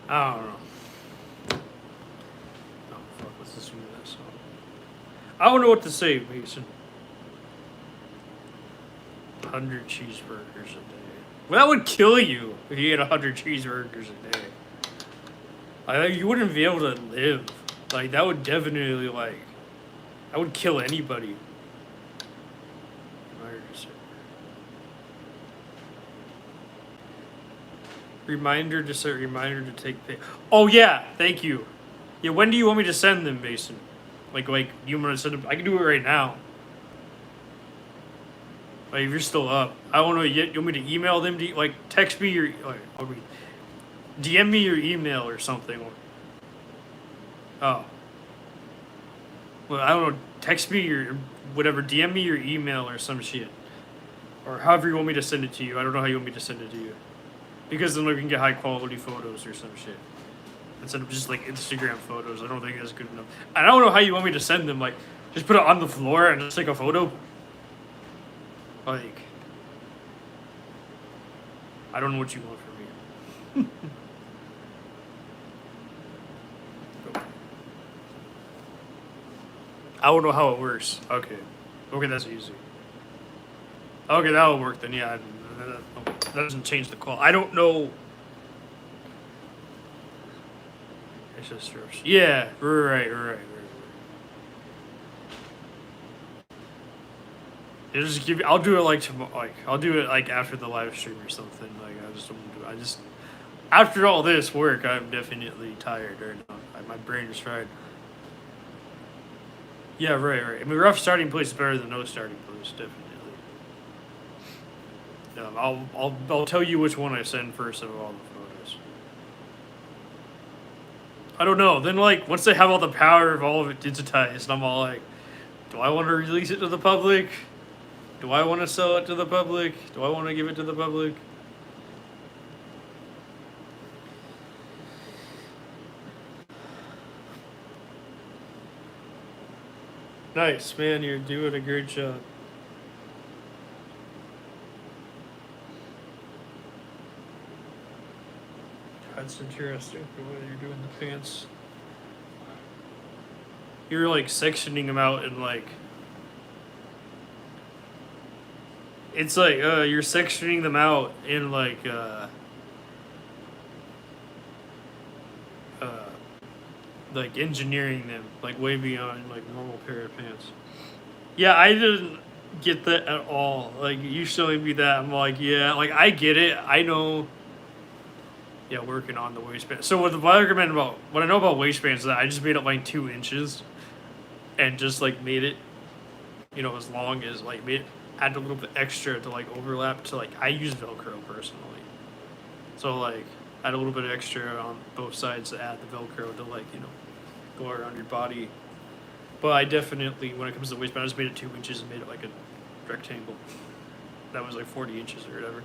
I don't know. Oh fuck! Let's listen to that song. I don't know what to say, Mason. 100 cheeseburgers a day. Well, that would kill you if you ate 100 cheeseburgers a day. Like, you wouldn't be able to live. Like, that would definitely, like, that would kill anybody. Reminder to set reminder to take pay. Oh yeah, thank you. Yeah, when do you want me to send them, Mason? Like you want to send them? I can do it right now. Like if you're still up, I don't know yet. You want me to email them? To like text me your like, DM me your email or something. Oh. Well, I don't know. Text me your whatever. DM me your email or some shit, or however you want me to send it to you. I don't know how you want me to send it to you. Because then we can get high quality photos or some shit. Instead of just like Instagram photos. I don't think that's good enough. I don't know how you want me to send them. Like, just put it on the floor and just take a photo. Like, I don't know what you want from me. I don't know how it works. Okay. Okay, that's easy. Okay, that'll work then. Yeah, that doesn't change the call. I don't know. It's just yeah, right. It'll just give. I'll do it like tomorrow. Like I'll do it like after the live stream or something. Like I just don't do. I just after all this work, I'm definitely tired right now. My brain is fried. Yeah, right. I mean, rough starting place is better than no starting place, definitely. I'll tell you which one I send first of all the photos. I don't know. Then like once they have all the power of all of it digitized, I'm all like, do I want to release it to the public? Do I want to sell it to the public? Do I want to give it to the public? Nice, man. You're doing a great job. That's interesting. The way you're doing the pants. You're like sectioning them out and like. It's like you're sectioning them out in uh, like engineering them like way beyond like normal pair of pants. Yeah, I didn't get that at all. Like you showing me that, I'm like, yeah, like I get it. I know. Yeah, working on the waistband. So what I recommend about what I know about waistbands is that I just made it like 2 inches, and just like made it, as long as like made add a little bit extra to like overlap to like I use Velcro personally. So like add a little bit extra on both sides to add the Velcro to like go around your body. But I definitely, when it comes to the waistband, I just made it 2 inches and made it like a rectangle. That was like 40 inches or whatever.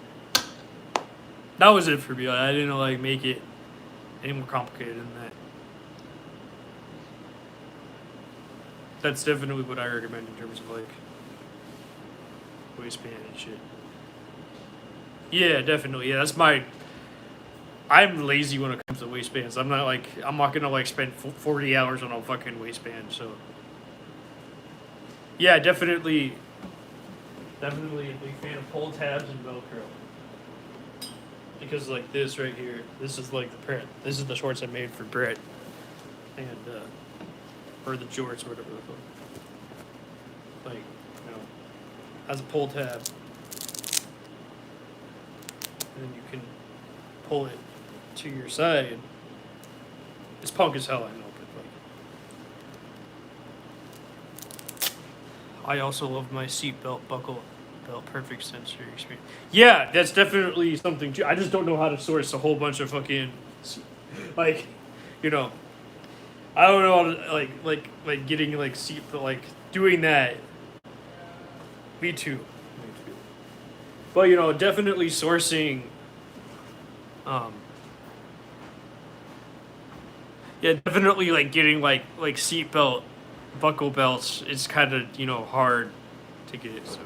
That was it for me. I didn't like make it any more complicated than that. That's definitely what I recommend in terms of like waistband and shit. Yeah, definitely. Yeah, that's my. I'm lazy when it comes to waistbands. I'm not gonna like spend 40 hours on a fucking waistband. So. Yeah, definitely a big fan of pull tabs and Velcro. Because like this right here, this is like the print. This is the shorts I made for Brett, and or the jorts or whatever the fuck. Like, has a pull tab, and then you can pull it to your side. It's punk as hell, I know, but like, I also love my seatbelt buckle. Perfect sensory experience. Yeah, that's definitely something too. I just don't know how to source a whole bunch of fucking, like, I don't know how to, like getting like seat, but like doing that. Me too. But definitely sourcing. Yeah, definitely like getting like seatbelt buckle belts. It's kind of hard to get. So.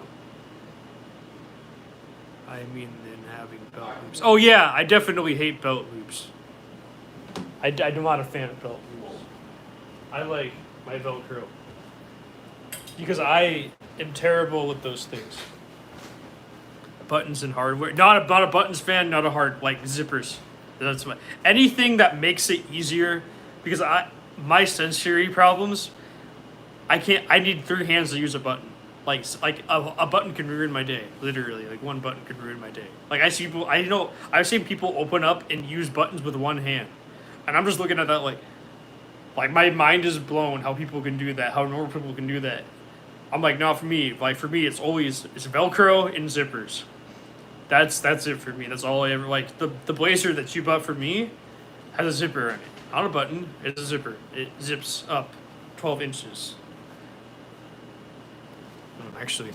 I mean, then having belt loops. Oh yeah, I definitely hate belt loops. I'm not a fan of belt loops. I like my Velcro because I am terrible with those things. Buttons and hardware. Not a buttons fan. Not a hard like zippers. That's anything that makes it easier because my sensory problems. I can't. I need 3 hands to use a button. Like a button can ruin my day. Literally, like one button can ruin my day. Like I see people, I've seen people open up and use buttons with one hand, and I'm just looking at that like my mind is blown how people can do that. How normal people can do that. I'm like, not for me. Like for me, it's Velcro and zippers. That's it for me. That's all I ever like. The blazer that you bought for me has a zipper in it. Not a button. It's a zipper. It zips up 12 inches. Actually.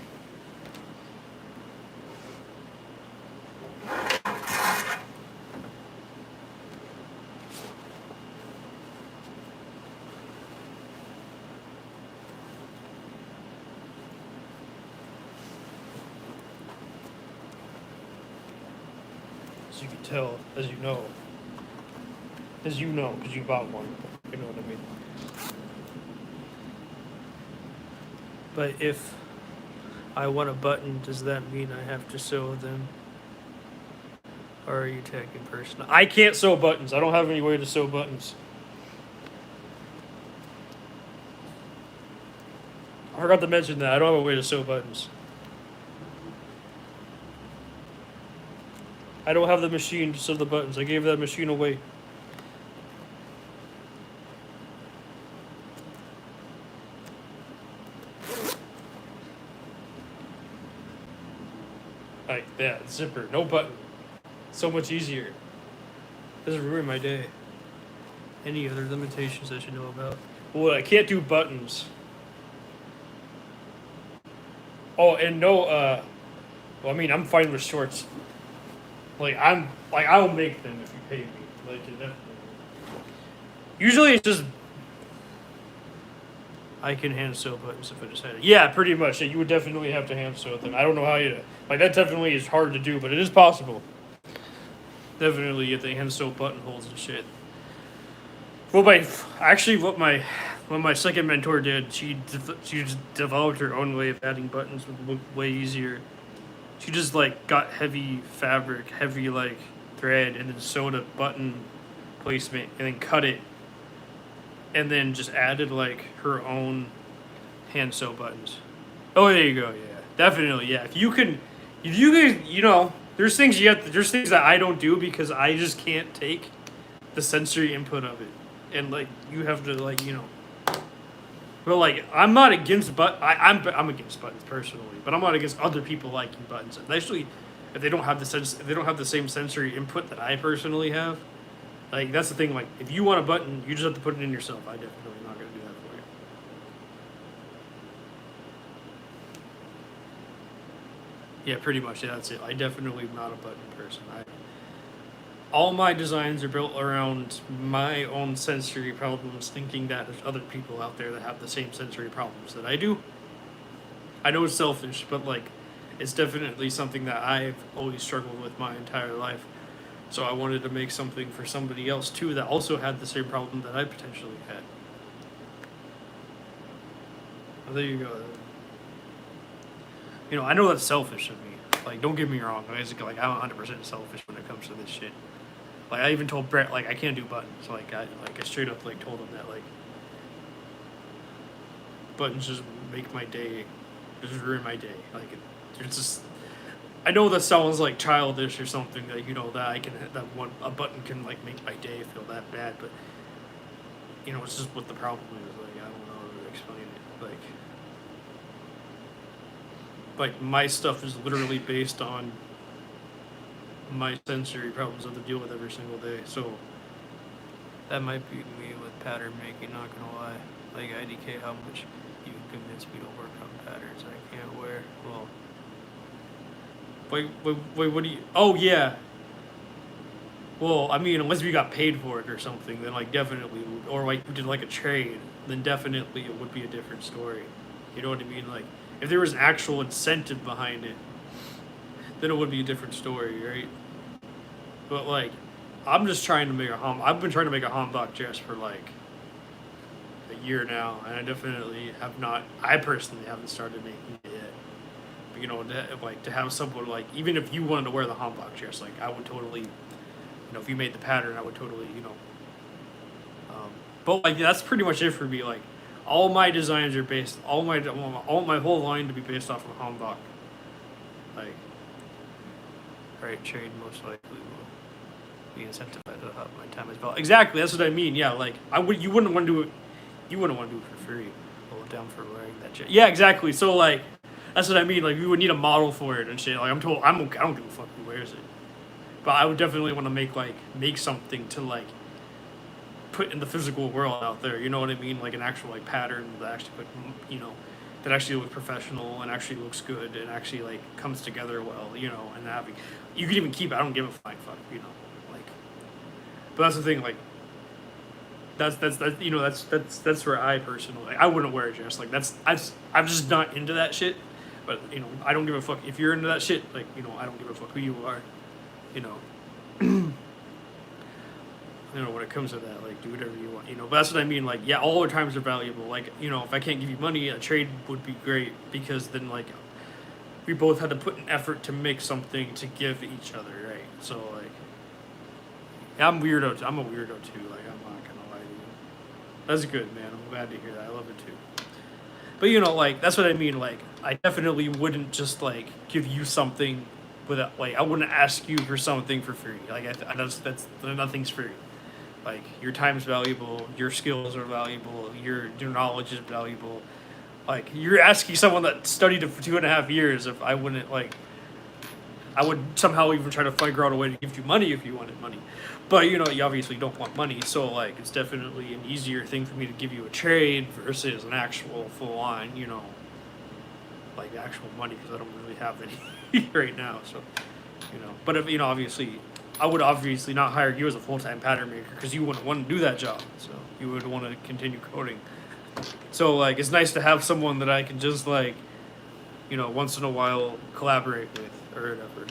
As you can tell, as you know, because you bought one. You know what I mean? But if I want a button, does that mean I have to sew them? Or are you tagging personal? I can't sew buttons. I don't have any way to sew buttons. I forgot to mention that. I don't have a way to sew buttons. I don't have the machine to sew the buttons. I gave that machine away. Like that zipper, no button. So much easier. Doesn't ruin my day. Any other limitations I should know about? Well, I can't do buttons. Oh, and no. Well, I mean, I'm fine with shorts. I'll make them if you pay me. Like, definitely. Usually, it's just I can hand sew buttons if I decided. Yeah, pretty much. Yeah, you would definitely have to hand sew them. I don't know how you. Like, that definitely is hard to do, but it is possible. Definitely get the hand sew buttonholes and shit. Well, what my second mentor did, she just developed her own way of adding buttons, with look way easier. She just like got heavy fabric, heavy like thread, and then sewed a button placement, and then cut it, and then just added like her own hand sew buttons. Oh, there you go. Yeah, definitely. Yeah, if you guys, there's things there's things that I don't do because I just can't take the sensory input of it, and like you have to like But like I'm not against I'm against buttons personally, but I'm not against other people liking buttons, especially if they don't have the same sensory input that I personally have. Like that's the thing. Like if you want a button, you just have to put it in yourself. I definitely not gonna do that for you. Yeah, pretty much. Yeah, that's it. I definitely am not a button person. All my designs are built around my own sensory problems, thinking that there's other people out there that have the same sensory problems that I do. I know it's selfish, but like, it's definitely something that I've always struggled with my entire life. So I wanted to make something for somebody else too that also had the same problem that I potentially had. Well, there you go. I know that's selfish of me. Like, don't get me wrong. Like, I'm 100% selfish when it comes to this shit. Like, I even told Brett, like, I can't do buttons. Like, I straight up, like, told him that, like, buttons just make my day, just ruin my day. Like, it's just, I know that sounds, like, childish or something, that, a button can, like, make my day feel that bad, but, it's just what the problem is. Like, I don't know how to explain it. Like, my stuff is literally based on my sensory problems I have to deal with every single day. So that might be me with pattern making, not gonna lie. Like IDK, how much you convince me to work on patterns I can't wear. Well, wait, what do you? Oh yeah. Well, I mean, unless we got paid for it or something, then like definitely, or like we did like a trade, then definitely it would be a different story. You know what I mean? Like if there was an actual incentive behind it, then it would be a different story, right? But like, I've been trying to make a Hambach dress for like a year now, and I definitely have not. I personally haven't started making it yet. To have someone like, even if you wanted to wear the Hambach dress, like I would totally, if you made the pattern, I would totally, But like that's pretty much it for me. Like, all my designs are based, all my whole line to be based off of Hambach. Like, right, trade most likely will be incentivized to have my time as well. Exactly, that's what I mean. Yeah, like you wouldn't want to do it. You wouldn't want to do it for free. Well, down for wearing that shit. Yeah, exactly. So like, that's what I mean. Like, we would need a model for it and shit. Like, I don't give a fuck who wears it. But I would definitely want to make something to like put in the physical world out there. You know what I mean? Like an actual like pattern that actually that actually looks professional and actually looks good and actually like comes together well. And having, you can even keep it. I don't give a flying fuck. Like. But that's the thing. Like. That's where I personally, I wouldn't wear a dress. Like I'm just not into that shit. But I don't give a fuck if you're into that shit. Like I don't give a fuck who you are. When it comes to that, like, do whatever you want, But that's what I mean. Like, yeah, all our times are valuable. Like, if I can't give you money, a trade would be great because then like we both had to put an effort to make something to give each other, right? So like, yeah, I'm a weirdo too. Like, I'm not gonna lie to you. That's good, man. I'm glad to hear that. I love it too. But like, that's what I mean. Like, I definitely wouldn't just like give you something without, like, I wouldn't ask you for something for free. Like, that's nothing's free. Like, your time's valuable, your skills are valuable, your knowledge is valuable. Like, you're asking someone that studied it for 2.5 years if I wouldn't like. I would somehow even try to figure out a way to give you money if you wanted money. But you obviously don't want money, so like it's definitely an easier thing for me to give you a trade versus an actual full on, like actual money, because I don't really have any right now. So, but if, obviously, I would obviously not hire you as a full time pattern maker because you wouldn't want to do that job. So you would want to continue coding. So like it's nice to have someone that I can just like, once in a while collaborate with or whatever,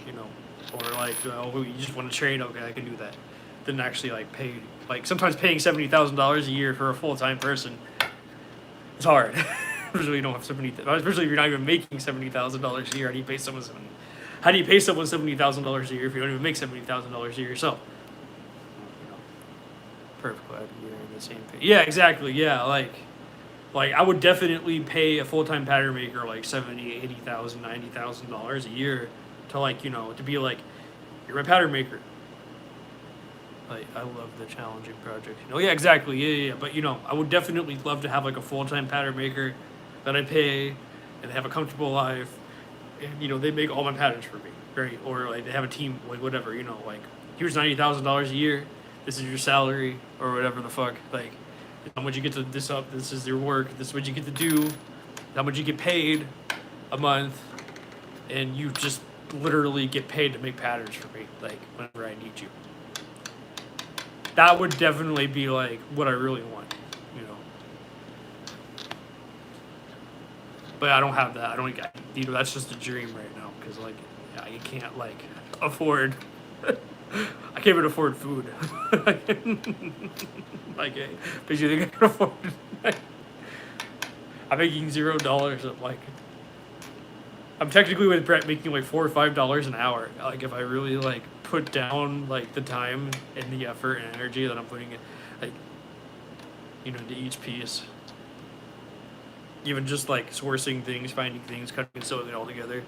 or like, you just want to trade, okay, I can do that. Then actually like pay, like sometimes paying $70,000 a year for a full time person, it's hard. Especially you don't have especially if you're not even making $70,000 a year. How do you pay someone $70,000 a year if you don't even make $70,000 a year yourself? Perfectly, you're in the same page. Yeah, exactly. Yeah, like I would definitely pay a full time pattern maker like $70,000, $80,000, $90,000 a year to like to be like, you're my pattern maker. Like I love the challenging projects. Yeah, exactly. Yeah. But I would definitely love to have like a full time pattern maker that I pay, and they have a comfortable life, and they make all my patterns for me, right? Or like they have a team, like whatever, like here's $90,000 a year. This is your salary, or whatever the fuck. Like, how much you get to this up? This is your work. This is what you get to do. How much you get paid a month, and you just literally get paid to make patterns for me, like whenever I need you. That would definitely be like what I really want. But I don't have that. I don't. That's just a dream right now because like I can't like afford. I can't even afford food. Like, because you think I can afford it? I'm making $0 of like. I'm technically with Brett making like $4 or $5 an hour. Like if I really like put down like the time and the effort and energy that I'm putting in, like, into each piece. Even just like sourcing things, finding things, cutting and sewing it all together.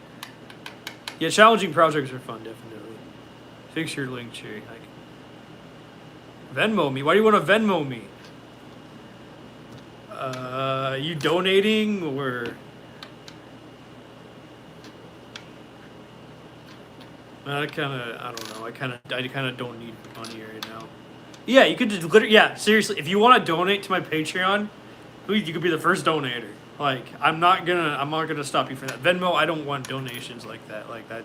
Yeah, challenging projects are fun, definitely. Fix your link tree. Like, Venmo me. Why do you want to Venmo me? You donating or? I don't know. I kind of don't need money right now. Yeah, you could just literally. Yeah, seriously. If you want to donate to my Patreon, please, you could be the first donator. Like, I'm not gonna stop you from that. Venmo, I don't want donations like that. Like that.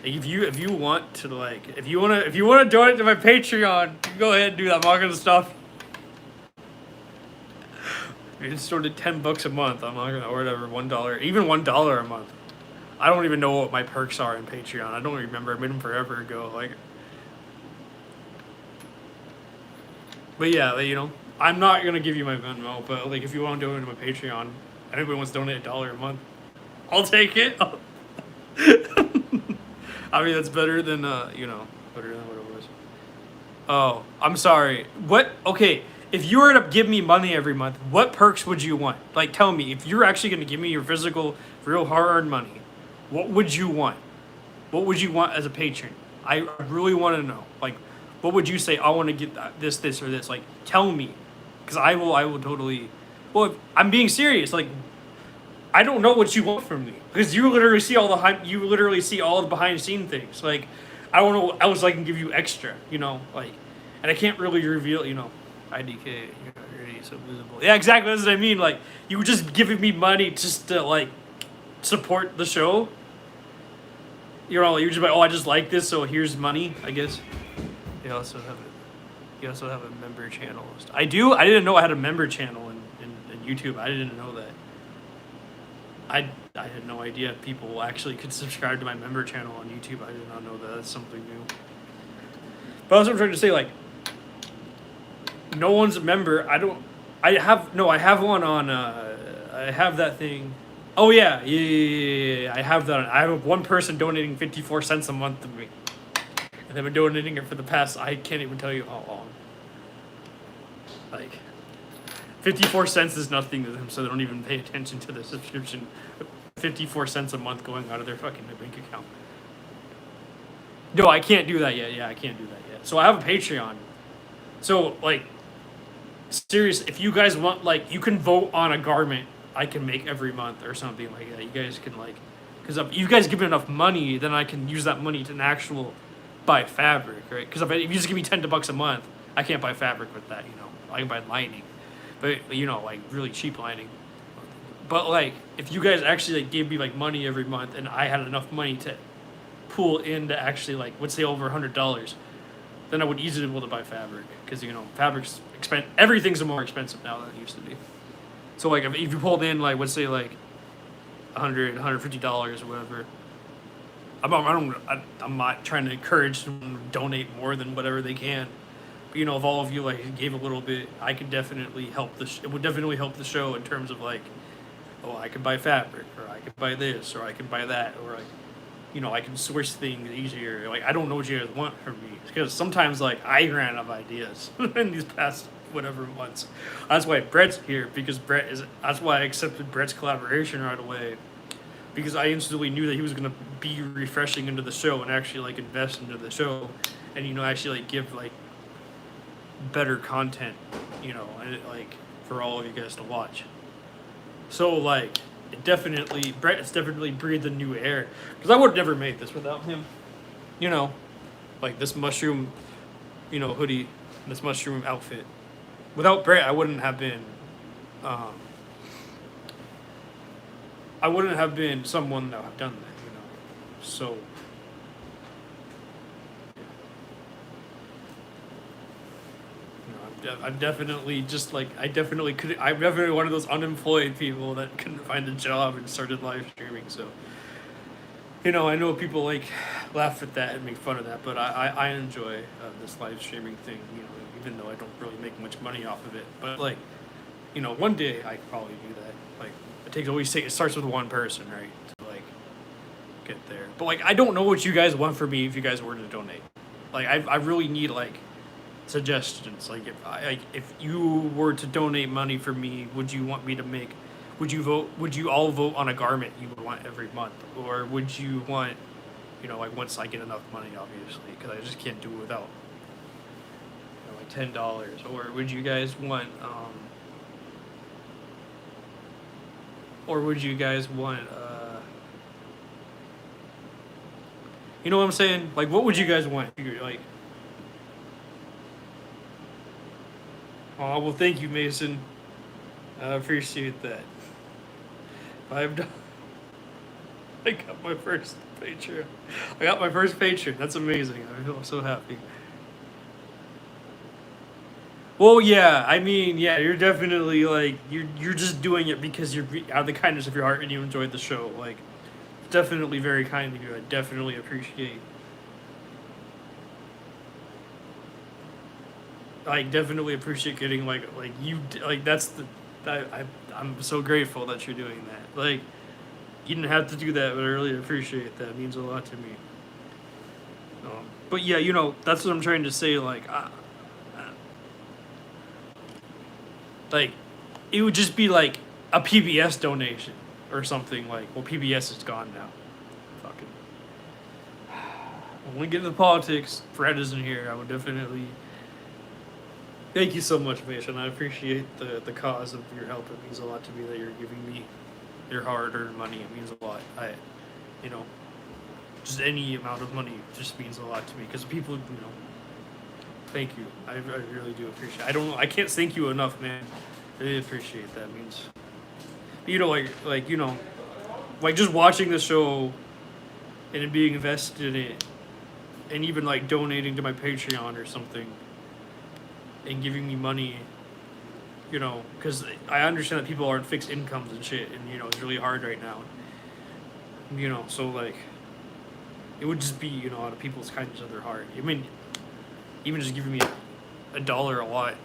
If you want to if you wanna donate to my Patreon, go ahead and do that. I'm not gonna stop you. It's sort of $10 a month. I'm not gonna, or whatever, $1, even $1 a month. I don't even know what my perks are in Patreon. I don't remember. I made them forever ago. Like, but yeah, I'm not gonna give you my Venmo, but like if you want to donate to my Patreon, anybody wants to donate $1 a month, I'll take it. I mean, that's better than better than what it was. Oh, I'm sorry. What? Okay, if you were to give me money every month, what perks would you want? Like, tell me, if you're actually gonna give me your physical, real hard-earned money, what would you want? What would you want as a patron? I really want to know. Like, what would you say? I want to get this, or this. Like, tell me, because I will totally. Well, I'm being serious. Like, I don't know what you want from me because you literally see all the behind the scene things. Like, I don't know what else I can give you extra. Like, and I can't really reveal. IDK, you're already so visible. Yeah, exactly. That's what I mean. Like, you were just giving me money just to like support the show. You're just like, oh, I just like this, so here's money, I guess. You also have a member channel. I do. I didn't know I had a member channel in YouTube. I didn't know that. I had no idea people actually could subscribe to my member channel on YouTube. I did not know that. That's something new. But that's what I'm trying to say. Like, no one's a member. I have one on. I have that thing. Oh yeah. I have that. I have one person donating 54 cents a month to me, and they've been donating it for the past. I can't even tell you how long. Like, 54 cents is nothing to them, so they don't even pay attention to the subscription. 54 cents a month going out of their fucking bank account. No, I can't do that yet. Yeah, I can't do that yet. So I have a Patreon. So, like, seriously, if you guys want, like, you can vote on a garment I can make every month or something like that. You guys can, like, Because if you guys give me enough money, then I can use that money to actual buy fabric, right? Because if you just give me $10 a month, I can't buy fabric with that. I can buy lining, but like really cheap lining. But like, if you guys actually like gave me like money every month, and I had enough money to pool in to actually like, let's say over $100, then I would easily be able to buy fabric. Because fabric's everything's more expensive now than it used to be. So like, if you pulled in like, let's say like $150 or whatever. I'm not trying to encourage them to donate more than whatever they can. But if all of you like gave a little bit, I could definitely help it would definitely help the show in terms of like, oh, I could buy fabric, or I could buy this, or I could buy that, or like, I can source things easier. Like, I don't know what you guys want from me, because sometimes like I ran out of ideas in these past whatever months. That's why Brett's here, because that's why I accepted Brett's collaboration right away, because I instantly knew that he was gonna be refreshing into the show and actually like invest into the show, and actually like give like better content, and like for all of you guys to watch. So like Brett has definitely breathed a new air, because I would have never made this without him. Like this mushroom, hoodie, this mushroom outfit. Without Brett, I wouldn't have been someone that have done that. So I'm definitely I'm definitely one of those unemployed people that couldn't find a job and started live streaming. So I know people like laugh at that and make fun of that, but I enjoy this live streaming thing. Even though I don't really make much money off of it, but like, one day I could probably do that. Like, it starts with one person, right? To like get there. But like, I don't know what you guys want from me if you guys were to donate. Like, I really need like suggestions. Like, if you were to donate money for me, would you want me to make? Would you all vote on a garment you would want every month, or would you want, like once I get enough money, obviously, because I just can't do it without like $10, or would you guys want you know what I'm saying? Like, what would you guys want? Like, oh, well, thank you, Mason. I appreciate that. I got my first Patreon. That's amazing. I feel so happy. Well, yeah. I mean, yeah. You're definitely like you're just doing it because you're out of the kindness of your heart and you enjoyed the show. Like, definitely very kind of you. I definitely appreciate. I definitely appreciate getting like you like that's the I'm so grateful that you're doing that. Like, you didn't have to do that, but I really appreciate that. It means a lot to me. But yeah, that's what I'm trying to say. Like, it would just be like a PBS donation or something. Like, well, PBS is gone now. Fucking. When we get into politics, Fred isn't here. I would definitely. Thank you so much, Mason. I appreciate the cause of your help. It means a lot to me that you're giving me your hard-earned money. It means a lot. Just any amount of money just means a lot to me, because people, thank you. I really do appreciate it. I can't thank you enough, man. I really appreciate that. It means, like just watching the show and being invested in it, and even like donating to my Patreon or something, and giving me money, because I understand that people are on fixed incomes and shit, and it's really hard right now. So like, it would just be out of people's kindness of their heart. I mean, even just giving me a dollar a month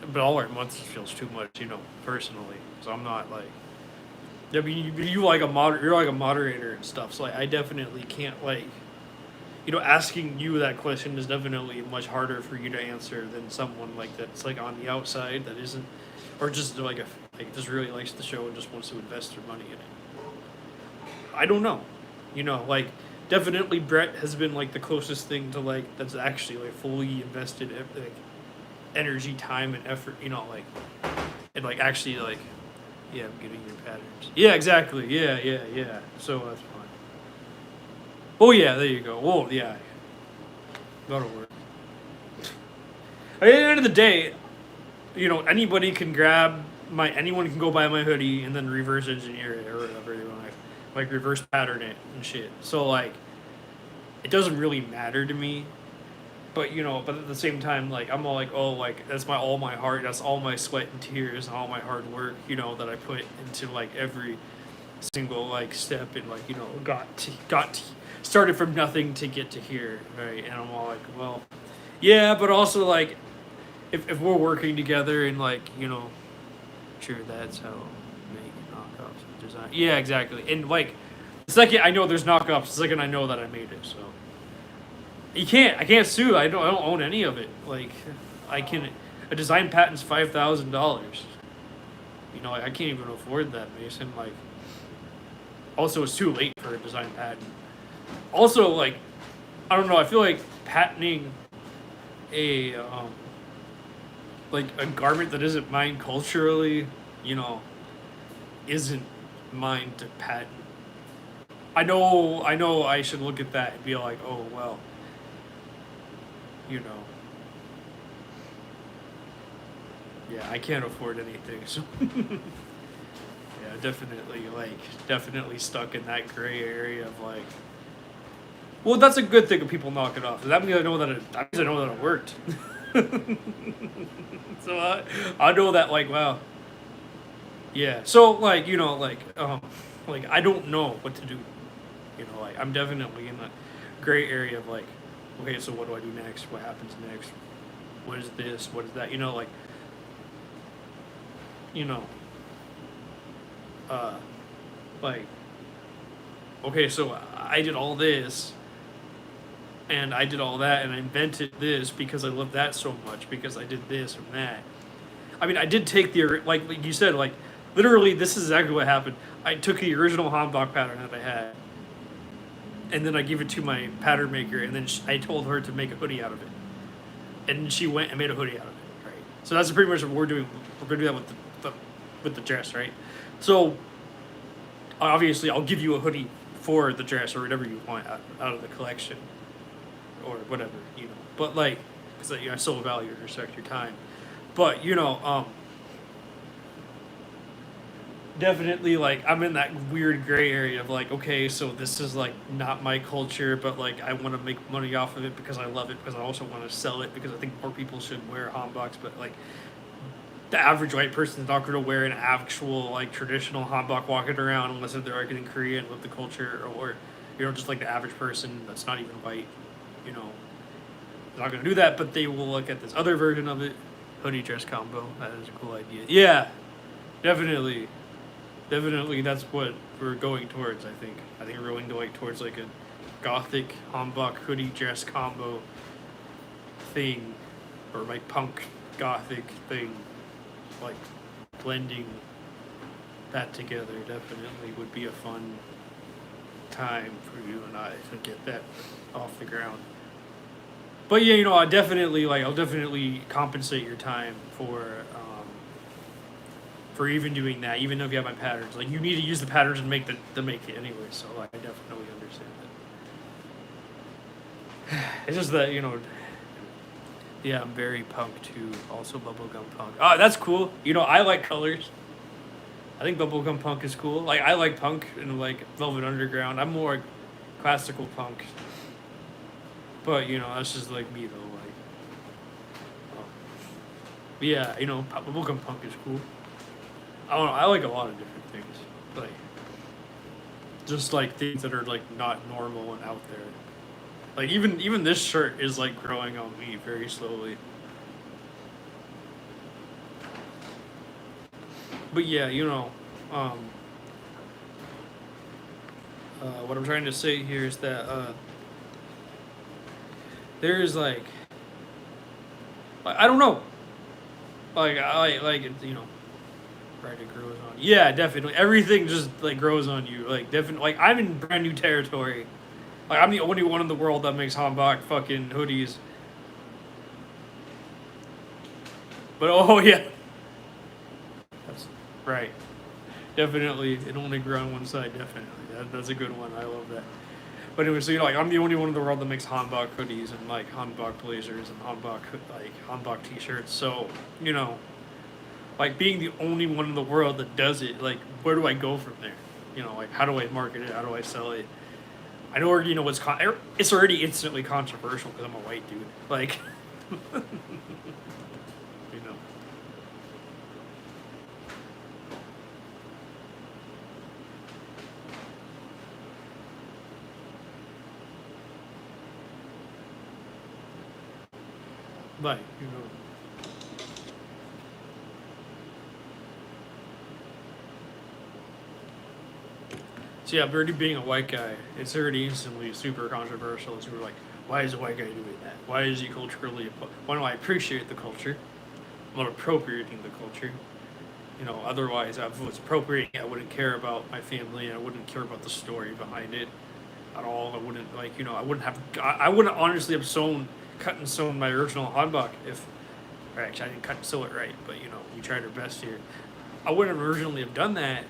just feels too much, personally. So I'm not like, I mean, you're like a moderator and stuff. So like, I definitely can't like, asking you that question is definitely much harder for you to answer than someone like that's like on the outside that isn't, or just like just really likes the show and just wants to invest their money in it. I don't know, like, definitely Brett has been like the closest thing to like that's actually like fully invested like energy, time, and effort, like, and like actually like, yeah, I'm getting your patterns. Yeah, exactly. Yeah. So that's fine. Oh yeah, there you go. Oh yeah, that'll work. At the end of the day, anybody can grab anyone can go buy my hoodie and then reverse engineer it or whatever you want, like reverse pattern it and shit. So like, it doesn't really matter to me. But but at the same time, like I'm all like, oh, like that's all my heart, that's all my sweat and tears and all my hard work, that I put into like every single like step and like started from nothing to get to here, right? And I'm all like, well, yeah, but also like if we're working together and like sure, that's how make knockoffs of design. Yeah, exactly. And like the second I know there's knockoffs, the second I know that I made it. So I can't sue. I don't own any of it. Like I can a design patent's $5,000. I can't even afford that, Mason. Like also it's too late for a design patent. Also like I don't know, I feel like patenting a like a garment that isn't mine culturally, isn't mine to patent. I know I should look at that and be like, oh well, yeah, I can't afford anything, so yeah, definitely stuck in that gray area of like, well, that's a good thing if people knock it off. That means that means I know that it worked. So I know that like wow. Yeah. So like like I don't know what to do. Like I'm definitely in that gray area of like, okay, so what do I do next? What happens next? What is this? What is that? Like you know, uh, like okay, so I did all this and I did all that and I invented this because I love that so much because I did this and that. I mean, I did take like you said, like literally, this is exactly what happened. I took the original Hanbok pattern that I had, and then I gave it to my pattern maker, and then I told her to make a hoodie out of it, and she went and made a hoodie out of it. Right. So that's pretty much what we're doing. We're gonna do that with the dress, right? So obviously, I'll give you a hoodie for the dress or whatever you want out of the collection, or whatever But like, because I still value and respect your time. But definitely like I'm in that weird gray area of like, okay, so this is like not my culture, but like I want to make money off of it because I love it, because I also want to sell it because I think more people should wear hanboks, but like the average white person is not going to wear an actual like traditional hanbok walking around unless they're like in Korea and live the culture, or just like the average person that's not even white, they're not going to do that, but they will look at this other version of it. Hoodie dress combo, that is a cool idea. Yeah, definitely that's what we're going towards. I think we're going towards like a gothic hanbok hoodie dress combo thing, or like punk gothic thing, like blending that together definitely would be a fun time for you and I to get that off the ground. But yeah, I'll definitely compensate your time for even doing that, even though if you have my patterns. Like you need to use the patterns and make it anyway, so I definitely understand that. It's just that, yeah, I'm very punk too. Also bubblegum punk. Oh, that's cool. I like colors. I think bubblegum punk is cool. Like I like punk and like Velvet Underground. I'm more classical punk. But that's just like me though. Like, yeah, bubblegum punk is cool. I don't know. I like a lot of different things, like just like things that are like not normal and out there. Like even this shirt is like growing on me very slowly. But yeah, what I'm trying to say here is that there's like I don't know, like I like it, right, it grows on. Yeah, definitely. Everything just like grows on you. Like definitely. Like I'm in brand new territory. Like I'm the only one in the world that makes hanbok fucking hoodies. But oh yeah, that's right. Definitely, it only grew on one side. Definitely, that's a good one. I love that. But anyway, so like I'm the only one in the world that makes hanbok hoodies and like hanbok blazers and hanbok t-shirts. So like being the only one in the world that does it, like where do I go from there? Like how do I market it? How do I sell it? I know already it's already instantly controversial because I'm a white dude. Like, you know. Like, So yeah, already being a white guy, it's already instantly super controversial. It's like, why is a white guy doing that? Why is he culturally? Why do I appreciate the culture? I'm not appropriating the culture. Otherwise, if I was appropriating, I wouldn't care about my family. I wouldn't care about the story behind it at all. I wouldn't I wouldn't have. I wouldn't honestly have cut and sewn my original hanbok if. Or actually, I didn't cut and sew it right, but we tried our best here. I wouldn't originally have done that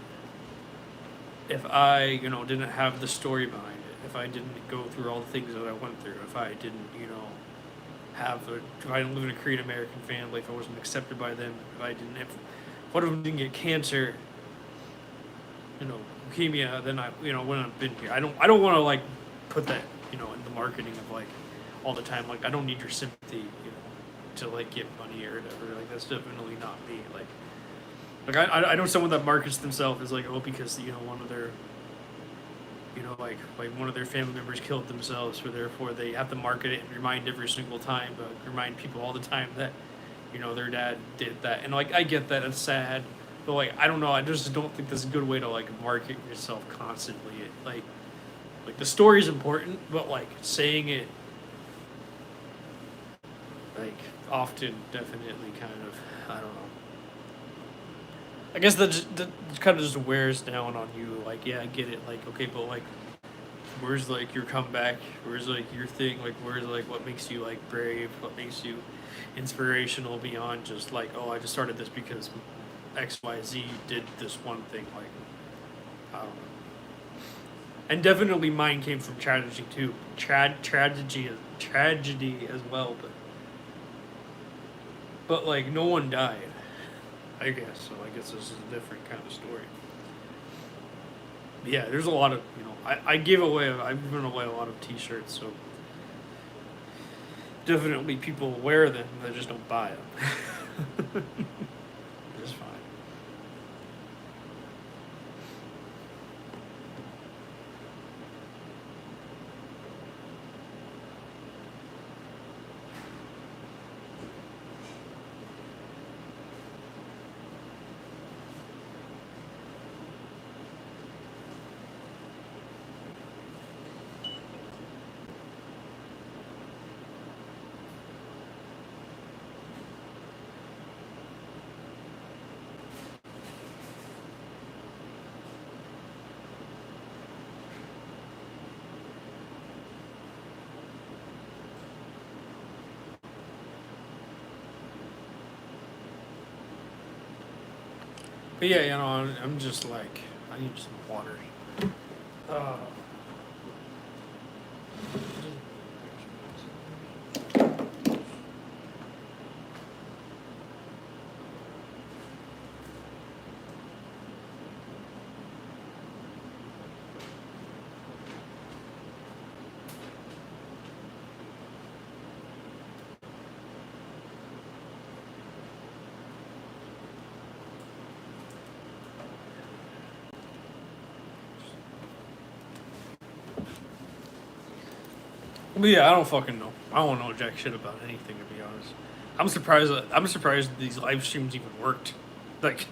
if I, didn't have the story behind it, if I didn't go through all the things that I went through, if I didn't, if I didn't live in a Korean American family, if I wasn't accepted by them, if one of them didn't get cancer, leukemia, then I, wouldn't have been here. I don't want to like put that, in the marketing of like all the time. Like I don't need your sympathy, to like get money or whatever. Like that's definitely not me. Like I know someone that markets themselves as like, oh, because one of their like one of their family members killed themselves, so therefore they have to market it and remind every single time, but remind people all the time that their dad did that. And like I get that, it's sad, but like I don't know, I just don't think that's a good way to like market yourself constantly. Like the story is important, but like saying it like often definitely kind of, I don't know. I guess that kind of just wears down on you. Like, yeah, I get it. Like, okay, but like, where's like your comeback? Where's like your thing? Like, where's like what makes you like brave? What makes you inspirational beyond just like, oh, I just started this because X Y Z did this one thing. Like, I don't know. And definitely mine came from tragedy too. Tragedy as well, but like no one died. I guess so. I guess this is a different kind of story. But yeah, there's a lot of I've given away a lot of T-shirts, so definitely people wear them. They just don't buy them. It's fine. But yeah, I'm just like I need some water. Uh, But yeah, I don't fucking know. I don't know jack shit about anything, to be honest. I'm surprised these live streams even worked, like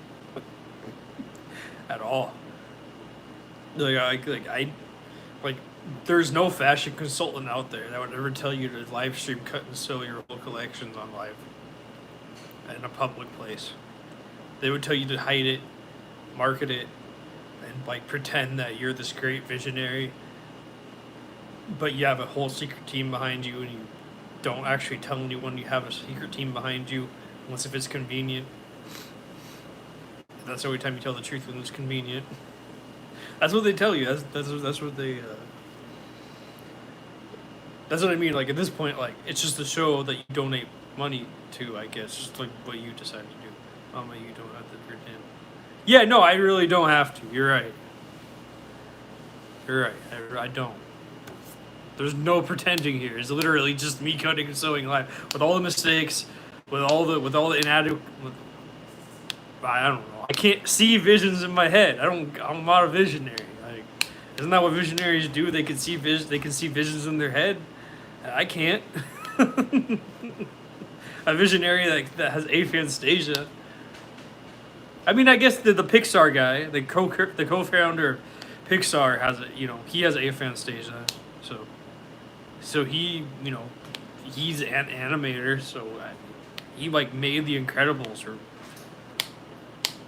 at all. Like there's no fashion consultant out there that would ever tell you to live stream cut and sew your whole collections on live in a public place. They would tell you to hide it, market it, and like pretend that you're this great visionary, but you have a whole secret team behind you, and you don't actually tell anyone you have a secret team behind you, unless if it's convenient. That's the only time you tell the truth when it's convenient. That's what they tell you. That's what they. That's what I mean. Like at this point, like it's just a show that you donate money to. I guess just like what you decide to do. You don't have to pretend. Yeah, no, I really don't have to. You're right. You're right. I don't. There's no pretending here. It's literally just me cutting and sewing live with all the mistakes, with all the inadequate. I don't know. I can't see visions in my head. I'm not a visionary. Like, isn't that what visionaries do? They can see They can see visions in their head. I can't. A visionary that has aphantasia. I mean, I guess the Pixar guy, the co-founder of Pixar has he has aphantasia, so he he's an animator, so he like made The Incredibles or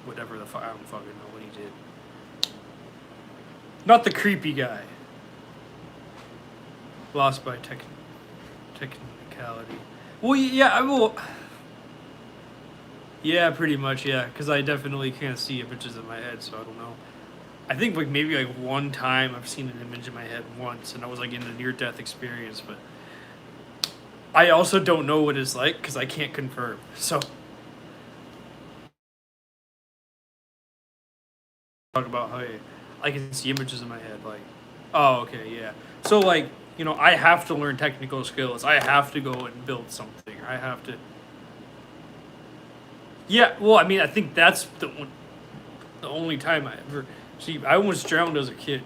whatever I don't fucking know what he did. Not the creepy guy. Lost by technicality. Well, yeah, I will. Yeah, pretty much, yeah. Because I definitely can't see images in my head, so I don't know. I think like maybe like one time I've seen an image in my head once, and I was like in a near-death experience, but I also don't know what it's like because I can't confirm. So talk about how I can see images in my head, like, oh, okay, yeah. So like, I have to learn technical skills. I have to go and build something. I have to. Yeah, well, I mean, I think that's the only time I ever see. I almost drowned as a kid.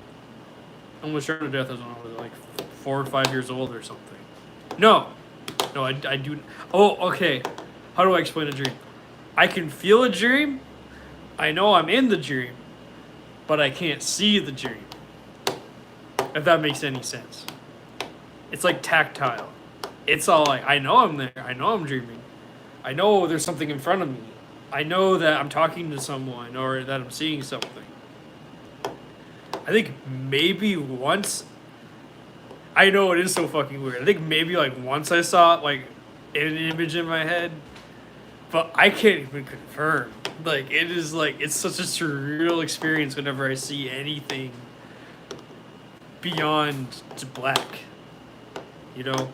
I almost drowned to death as when I was like 4 or 5 years old or something. No, I do. Oh, okay. How do I explain a dream? I can feel a dream. I know I'm in the dream, but I can't see the dream. If that makes any sense. It's like tactile. It's all like, I know I'm there. I know I'm dreaming. I know there's something in front of me. I know that I'm talking to someone or that I'm seeing something. I think maybe once. I know it is so fucking weird. I think maybe like once I saw like an image in my head, but I can't even confirm. Like it is like it's such a surreal experience whenever I see anything beyond black.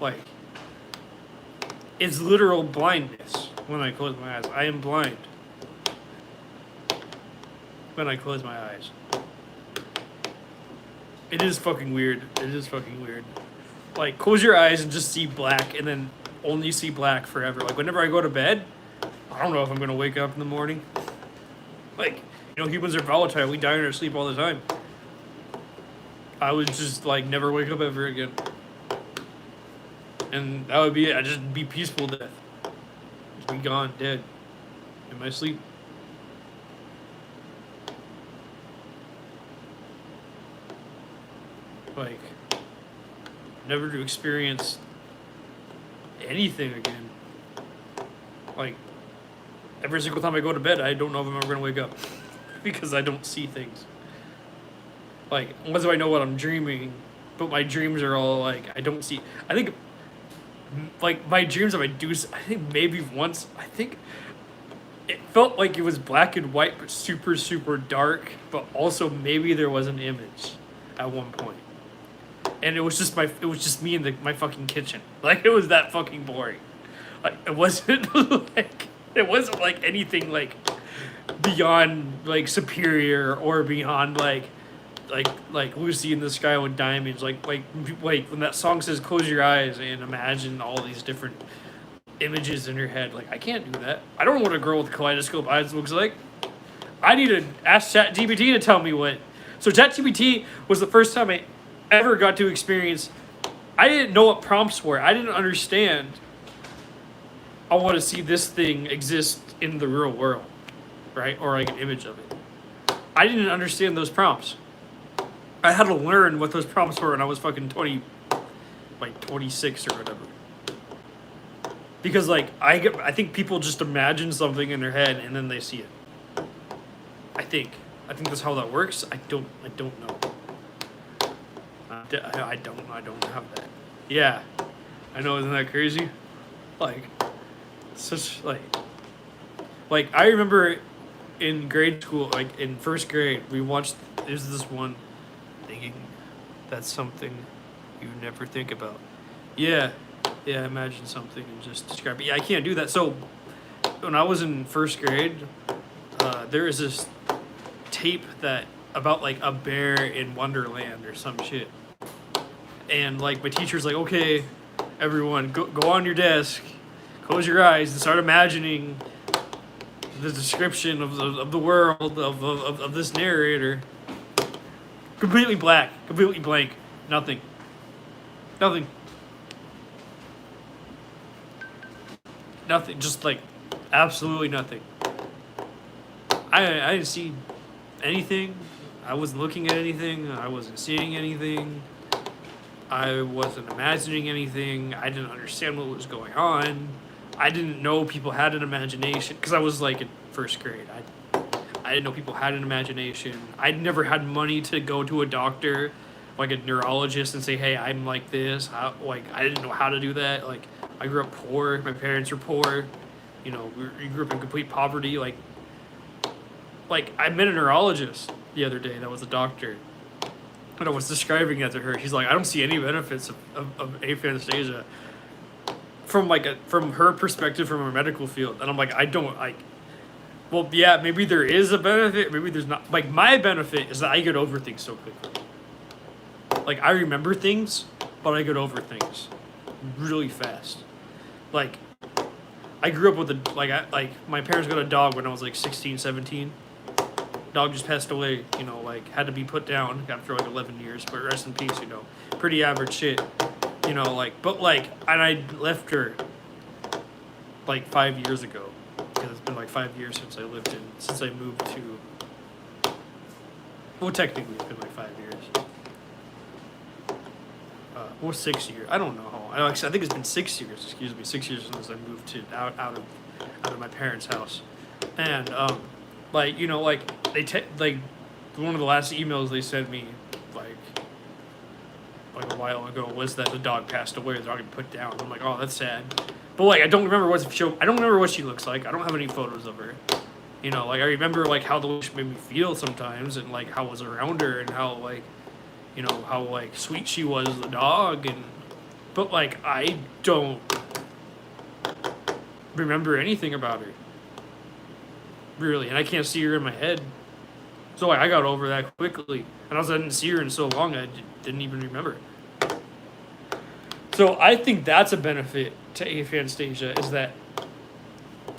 Like it's literal blindness when I close my eyes. I am blind when I close my eyes. It is fucking weird. It is fucking weird. Like, close your eyes and just see black and then only see black forever. Like, whenever I go to bed, I don't know if I'm going to wake up in the morning. Like, humans are volatile. We die in our sleep all the time. I would just, like, never wake up ever again. And that would be it. I'd just be peaceful death. Just be gone, dead. In my sleep. Like, never to experience anything again. Like, every single time I go to bed, I don't know if I'm ever going to wake up. Because I don't see things. Like, unless I know what I'm dreaming. But my dreams are all, like, I don't see. I think, like, my dreams, if I do, I think maybe once, I think it felt like it was black and white, but super, super dark. But also maybe there was an image at one point. And it was just me in my fucking kitchen. Like, it was that fucking boring. Like, it wasn't like anything like beyond like superior or beyond like Lucy in the Sky with Diamonds. Like when that song says close your eyes and imagine all these different images in your head. Like, I can't do that. I don't know what a girl with kaleidoscope eyes looks like. I need to ask ChatGPT to tell me what. So ChatGPT was the first time I ever got to experience. I didn't know what prompts were. I didn't understand. I want to see this thing exist in the real world, right? Or like an image of it. I didn't understand those prompts. I had to learn what those prompts were when I was fucking 26 or whatever. Because like I think people just imagine something in their head and then they see it. I think that's how that works. I don't know. I don't have that. Yeah, I know. Isn't that crazy? Like, such like I remember in grade school, like in first grade, we watched. There's this one thinking that's something you never think about. Yeah, yeah. Imagine something and just describe it. Yeah, I can't do that. So when I was in first grade, there is this tape that about like a bear in Wonderland or some shit, and like my teacher's like, okay, everyone, go on your desk, close your eyes, and start imagining the description of the world of this narrator. Completely black, completely blank, nothing, nothing, nothing, just like absolutely nothing. I didn't see anything. I wasn't looking at anything. I wasn't seeing anything. I wasn't imagining anything. I didn't understand what was going on. I didn't know people had an imagination because I was like in first grade. I didn't know people had an imagination. I'd never had money to go to a doctor, like a neurologist, and say, "Hey, I'm like this." Like I didn't know how to do that. Like I grew up poor. My parents were poor. You know, we grew up in complete poverty. Like I met a neurologist the other day that was a doctor, and I was describing it to her. She's like, "I don't see any benefits of aphantasia from her perspective from her medical field," and I'm like, "I don't like." Well, yeah, maybe there is a benefit. Maybe there's not. Like my benefit is that I get over things so quickly. Like I remember things, but I get over things really fast. Like I grew up with like my parents got a dog when I was like 16, 17. Dog just passed away, you know, like had to be put down after like 11 years, but rest in peace, you know. Pretty average shit, you know, like, but like, and I left her like 5 years ago because it's been like 5 years since I moved to, well, technically it's been like 5 years. Or 6 years, I don't know. I think it's been 6 years, excuse me, 6 years since I moved to out of my parents' house. And, like, you know, like, like, one of the last emails they sent me, like a while ago, was that the dog passed away, the dog had put down. I'm like, oh, that's sad. But, like, I don't remember what she looks like. I don't have any photos of her. You know, like, I remember, like, how the way she made me feel sometimes, and, like, how I was around her, and how, like, you know, how, like, sweet she was, the dog, and, but, like, I don't remember anything about her. Really, and I can't see her in my head. So like, I got over that quickly, and I didn't see her in so long, I didn't even remember. So I think that's a benefit to aphantasia, is that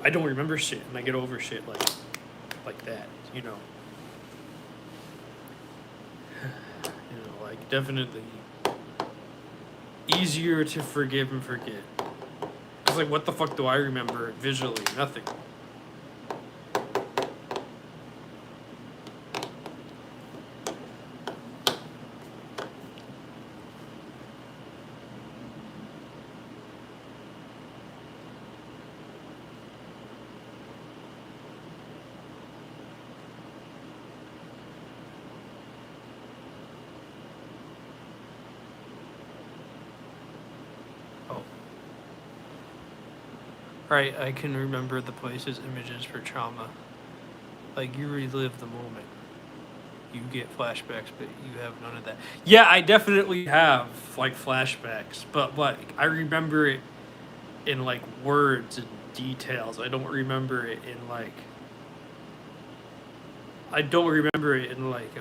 I don't remember shit, and I get over shit like that, you know. You know, like definitely easier to forgive and forget. Cause like, what the fuck do I remember visually? Nothing. Right, I can remember the places, images for trauma. Like, you relive the moment. You get flashbacks, but you have none of that. Yeah, I definitely have, like, flashbacks, but, like, I remember it in, like, words and details. I don't remember it in, like... I don't remember it in, like,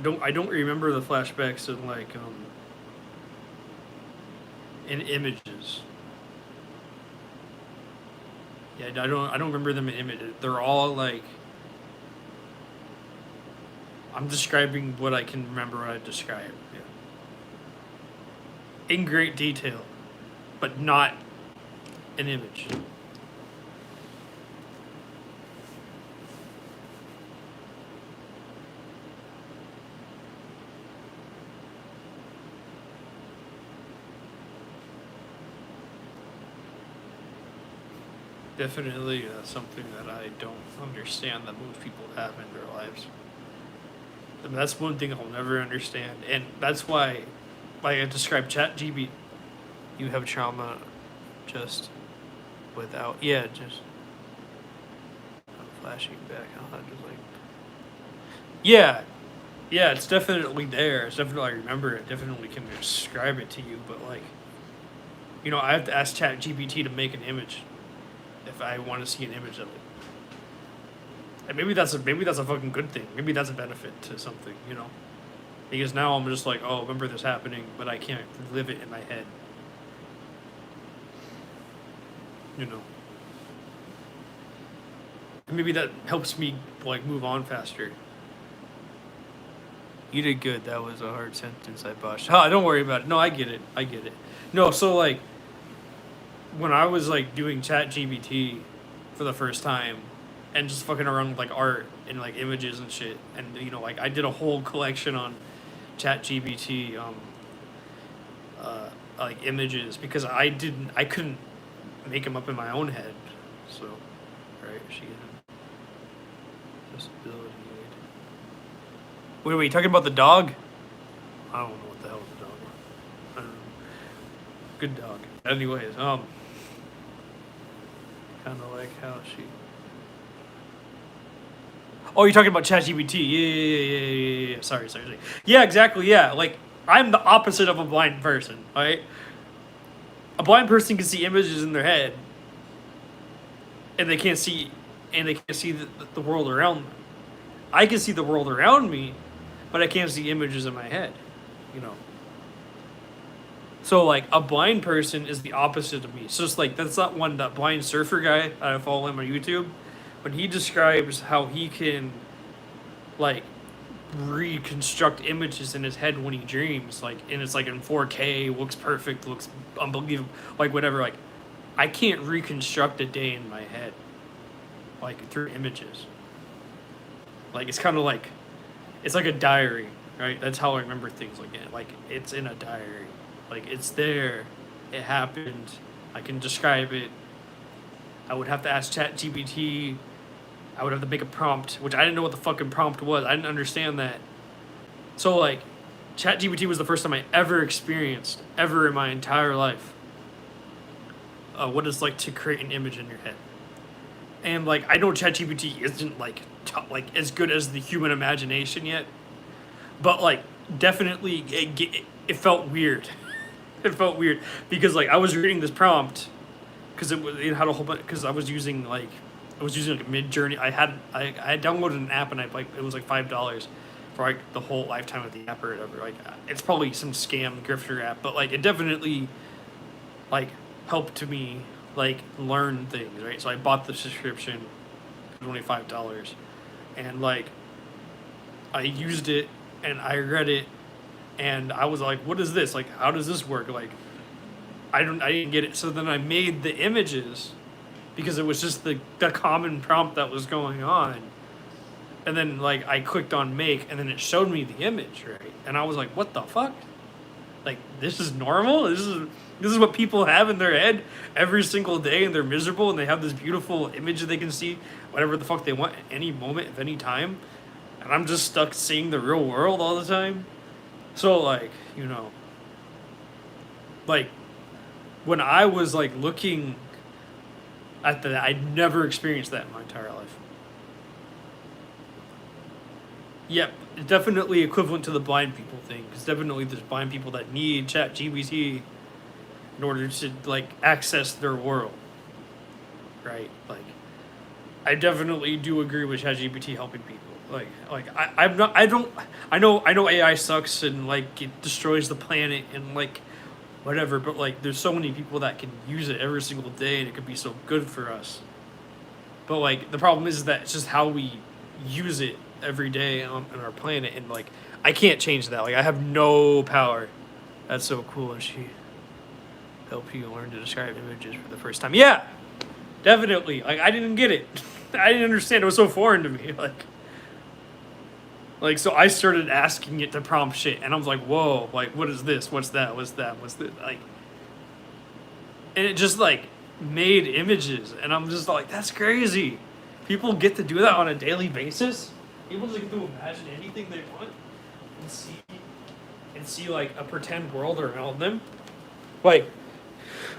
I don't remember the flashbacks in, like, in images. Yeah, I don't remember them in images. They're all like, I'm describing what I can remember what I describe. Yeah. In great detail, but not an image. Definitely something that I don't understand that most people have in their lives. And that's one thing I'll never understand, and that's why, like I described ChatGPT, you have trauma, just without, yeah, just I'm flashing back on, just like, yeah, Yeah, it's definitely there. It's definitely, I remember it. Definitely can describe it to you, but like, you know, I have to ask ChatGPT to make an image if I want to see an image of it. And maybe that's a fucking good thing. Maybe that's a benefit to something, you know. Because now I'm just like, oh, remember this happening, but I can't live it in my head. You know. And maybe that helps me like move on faster. You did good. That was a hard sentence I botched. Oh, don't worry about it. No, I get it. I get it. No, so like when I was like doing ChatGPT for the first time and just fucking around with like art and like images and shit, and you know, like I did a whole collection on ChatGPT like images because I couldn't make them up in my own head. So, right, she had disability. Wait, you talking about the dog? I don't know what the hell the dog was. I don't know. Good dog. Anyways, kind of like how she. Oh, you're talking about ChatGPT? Yeah. Sorry. Yeah, exactly. Yeah, like I'm the opposite of a blind person. Right? A blind person can see images in their head, and they can't see, the world around them. I can see the world around me, but I can't see images in my head. You know. So like a blind person is the opposite of me. So it's like that's not that blind surfer guy I follow him on YouTube, when he describes how he can like reconstruct images in his head when he dreams, like, and it's like in 4K, looks perfect, looks unbelievable, like whatever. Like I can't reconstruct a day in my head like through images. Like it's kind of like it's like a diary, right? That's how I remember things. Like it's in a diary. Like it's there, it happened. I can describe it. I would have to ask ChatGPT. I would have to make a prompt, which I didn't know what the fucking prompt was. I didn't understand that. So like, ChatGPT was the first time I ever experienced, ever in my entire life, what it's like to create an image in your head. And like, I know ChatGPT isn't like like as good as the human imagination yet, but like definitely it felt weird. It felt weird because like I was reading this prompt because it had a whole bunch, because I was using like a Mid Journey. I had downloaded an app and it was like $5 for like the whole lifetime of the app or whatever. Like it's probably some scam grifter app, but like it definitely like helped me like learn things, right? So I bought the subscription. It was only $5, and like I used it and I read it, and I was like, what is this? Like, how does this work? Like, I didn't get it. So then I made the images because it was just the common prompt that was going on. And then like I clicked on make, and then it showed me the image, right? And I was like, what the fuck? Like, this is normal? This is what people have in their head every single day, and they're miserable, and they have this beautiful image that they can see whatever the fuck they want at any moment, at any time. And I'm just stuck seeing the real world all the time. So like, you know, like when I was like looking at that, I'd never experienced that in my entire life. Yep, definitely equivalent to the blind people thing, because definitely there's blind people that need ChatGPT in order to like access their world, right? Like, I definitely do agree with ChatGPT helping people. I'm not. I don't. I know AI sucks and like it destroys the planet and like whatever. But like, there's so many people that can use it every single day, and it could be so good for us. But like, the problem is that it's just how we use it every day on our planet, and like, I can't change that. Like, I have no power. That's so cool, and she helped you learn to describe images for the first time. Yeah, definitely. Like, I didn't get it. I didn't understand. It was so foreign to me. Like, so I started asking it to prompt shit, and I was like, whoa, like, what is this? What's that? What's that? What's this? Like, and it just, like, made images, and I'm just like, that's crazy. People get to do that on a daily basis? People just get to imagine anything they want and see, like, a pretend world around them. Like,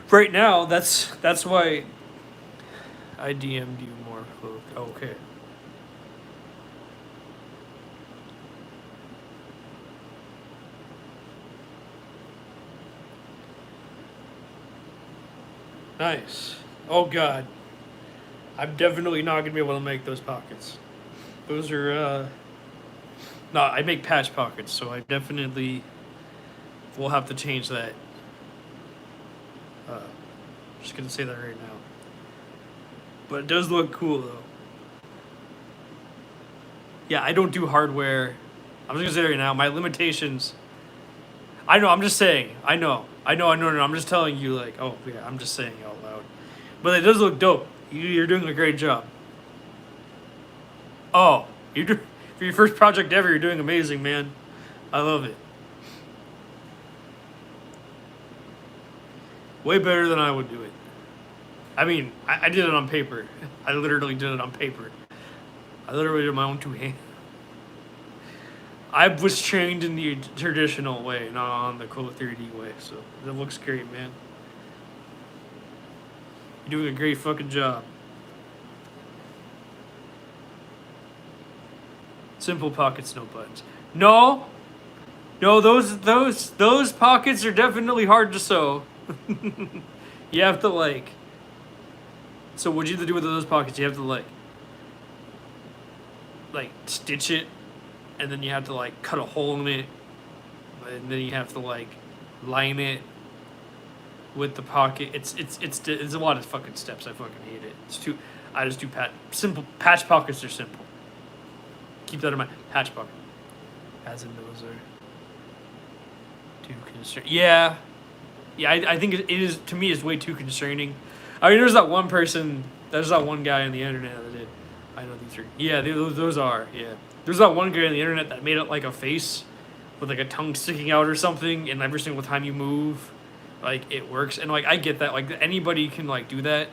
right now, that's why I DM'd you more. Okay. Nice. Oh god, I'm definitely not gonna be able to make those pockets. Those are no, I make patch pockets, so I definitely will have to change that. Just gonna say that right now. But it does look cool though. Yeah, I don't do hardware. I'm just gonna say right now, my limitations. I know. I'm just saying. I know. No. I'm just telling you, like, oh yeah. I'm just saying it out loud. But it does look dope. You're doing a great job. Oh, for your first project ever. You're doing amazing, man. I love it. Way better than I would do it. I mean, I did it on paper. I literally did it on paper. I literally did my own two hands. I was trained in the traditional way, not on the cool 3D way. So that looks great, man. You're doing a great fucking job. Simple pockets, no buttons. No, no, those pockets are definitely hard to sew. You have to like. So what you have to do with those pockets? You have to like stitch it, and then you have to like cut a hole in it, and then you have to like line it with the pocket. It's a lot of fucking steps. I fucking hate it. It's too. I just do simple patch pockets are simple. Keep that in mind. Patch pocket. As in those are too concerning. Yeah. Yeah, I think it is, to me, is way too concerning. I mean, there's that one person, there's that one guy on the internet that did. I know these are. Yeah, those are. Yeah. There's that one guy on the internet that made it like a face with like a tongue sticking out or something, and every single time you move, like it works. And like I get that, like anybody can like do that,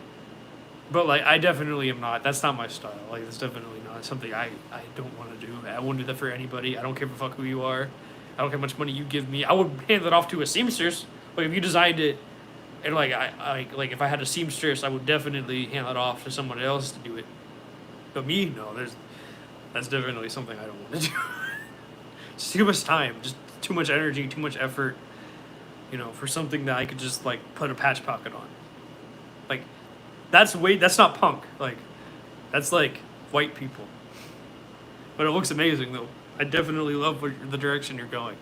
but like I definitely am not. That's not my style. Like that's definitely not something I don't want to do. I won't do that for anybody. I don't care fuck who you are. I don't care how much money you give me. I would hand it off to a seamstress. Like if you designed it, and like like if I had a seamstress, I would definitely hand it off to someone else to do it. But me, no. That's definitely something I don't want to do. It's too much time, just too much energy, too much effort. You know, for something that I could just like put a patch pocket on. Like, that's not punk. Like, that's like white people. But it looks amazing though. I definitely love the direction you're going.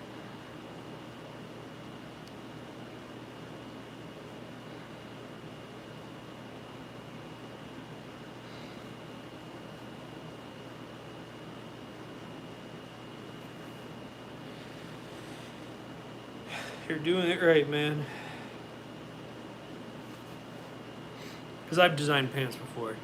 You're doing it right, man. Because I've designed pants before.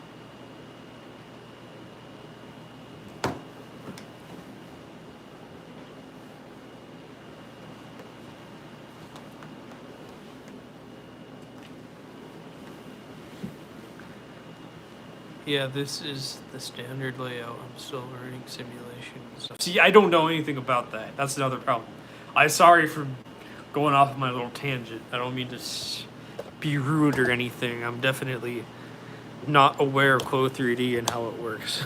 Yeah, this is the standard layout. I'm still learning simulations. See, I don't know anything about that. That's another problem. I'm sorry for going off of my little tangent. I don't mean to be rude or anything. I'm definitely not aware of Clo 3D and how it works.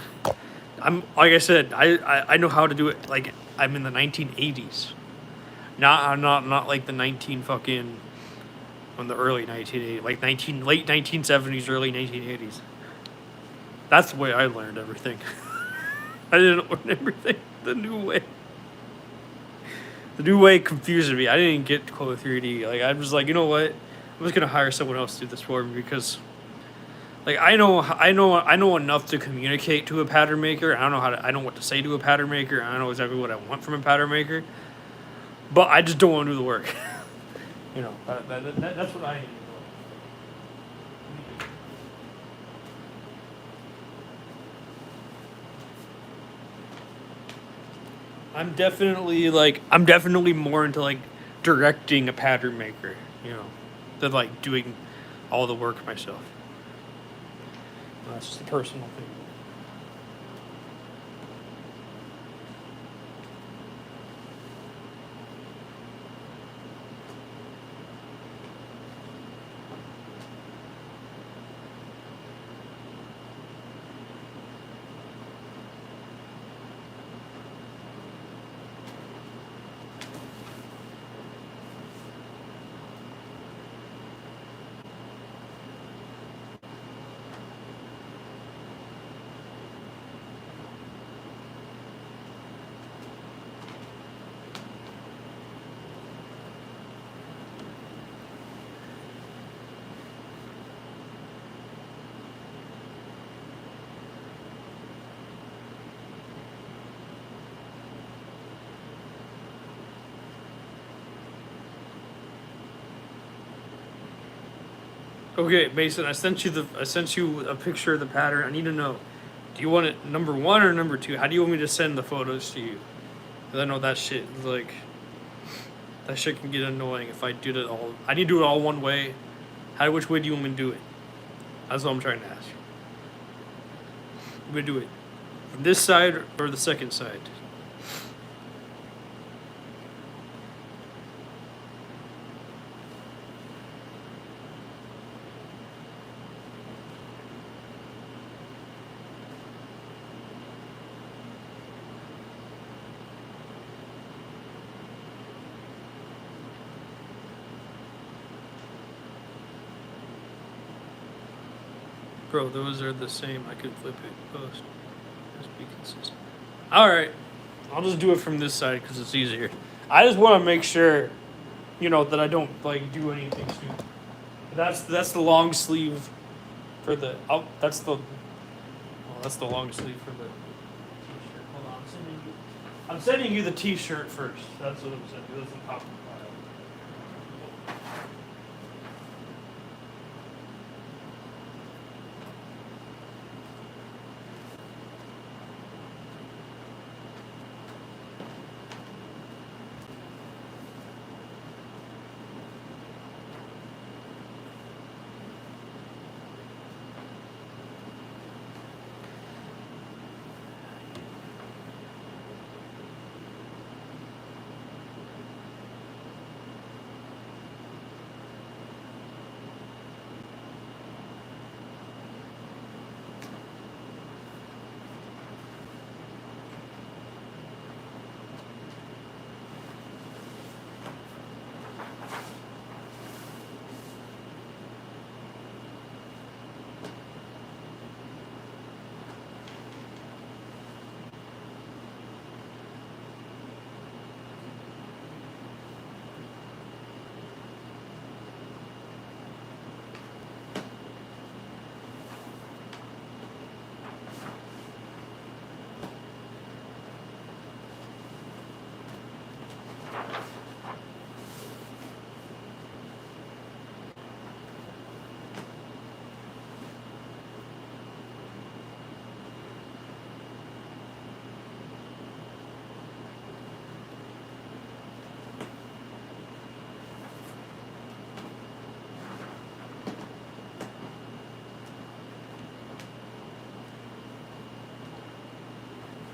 I'm like I said, I know how to do it. Like I'm in the 1980s. I'm not like the 19 fucking from the early 1980s, like late 1970s, early 1980s. That's the way I learned everything. I didn't learn everything the new way. The new way confused me. I didn't get Clo 3D. Like I was like, you know what? I'm just gonna hire someone else to do this for me because, like, I know enough to communicate to a pattern maker. I know what to say to a pattern maker. I know exactly what I want from a pattern maker. But I just don't want to do the work. You know, that's what I need. I'm definitely more into like directing a pattern maker, you know, than like doing all the work myself. That's just a personal thing. Okay, Mason, I sent you a picture of the pattern. I need to know. Do you want it number 1 or number 2? How do you want me to send the photos to you? 'Cause I know that shit is like that shit can get annoying if I do it all. I need to do it all one way. Which way do you want me to do it? That's what I'm trying to ask you. I'm gonna do it from this side or the second side. Bro, those are the same. I could flip it. Post. Just be consistent. Alright. I'll just do it from this side because it's easier. I just want to make sure, that I don't like do anything stupid. That's the long sleeve for the. Oh, that's the long sleeve for the t-shirt. Hold on, I'm sending you the t-shirt first. That's what I'm sending you. That's the top of the file.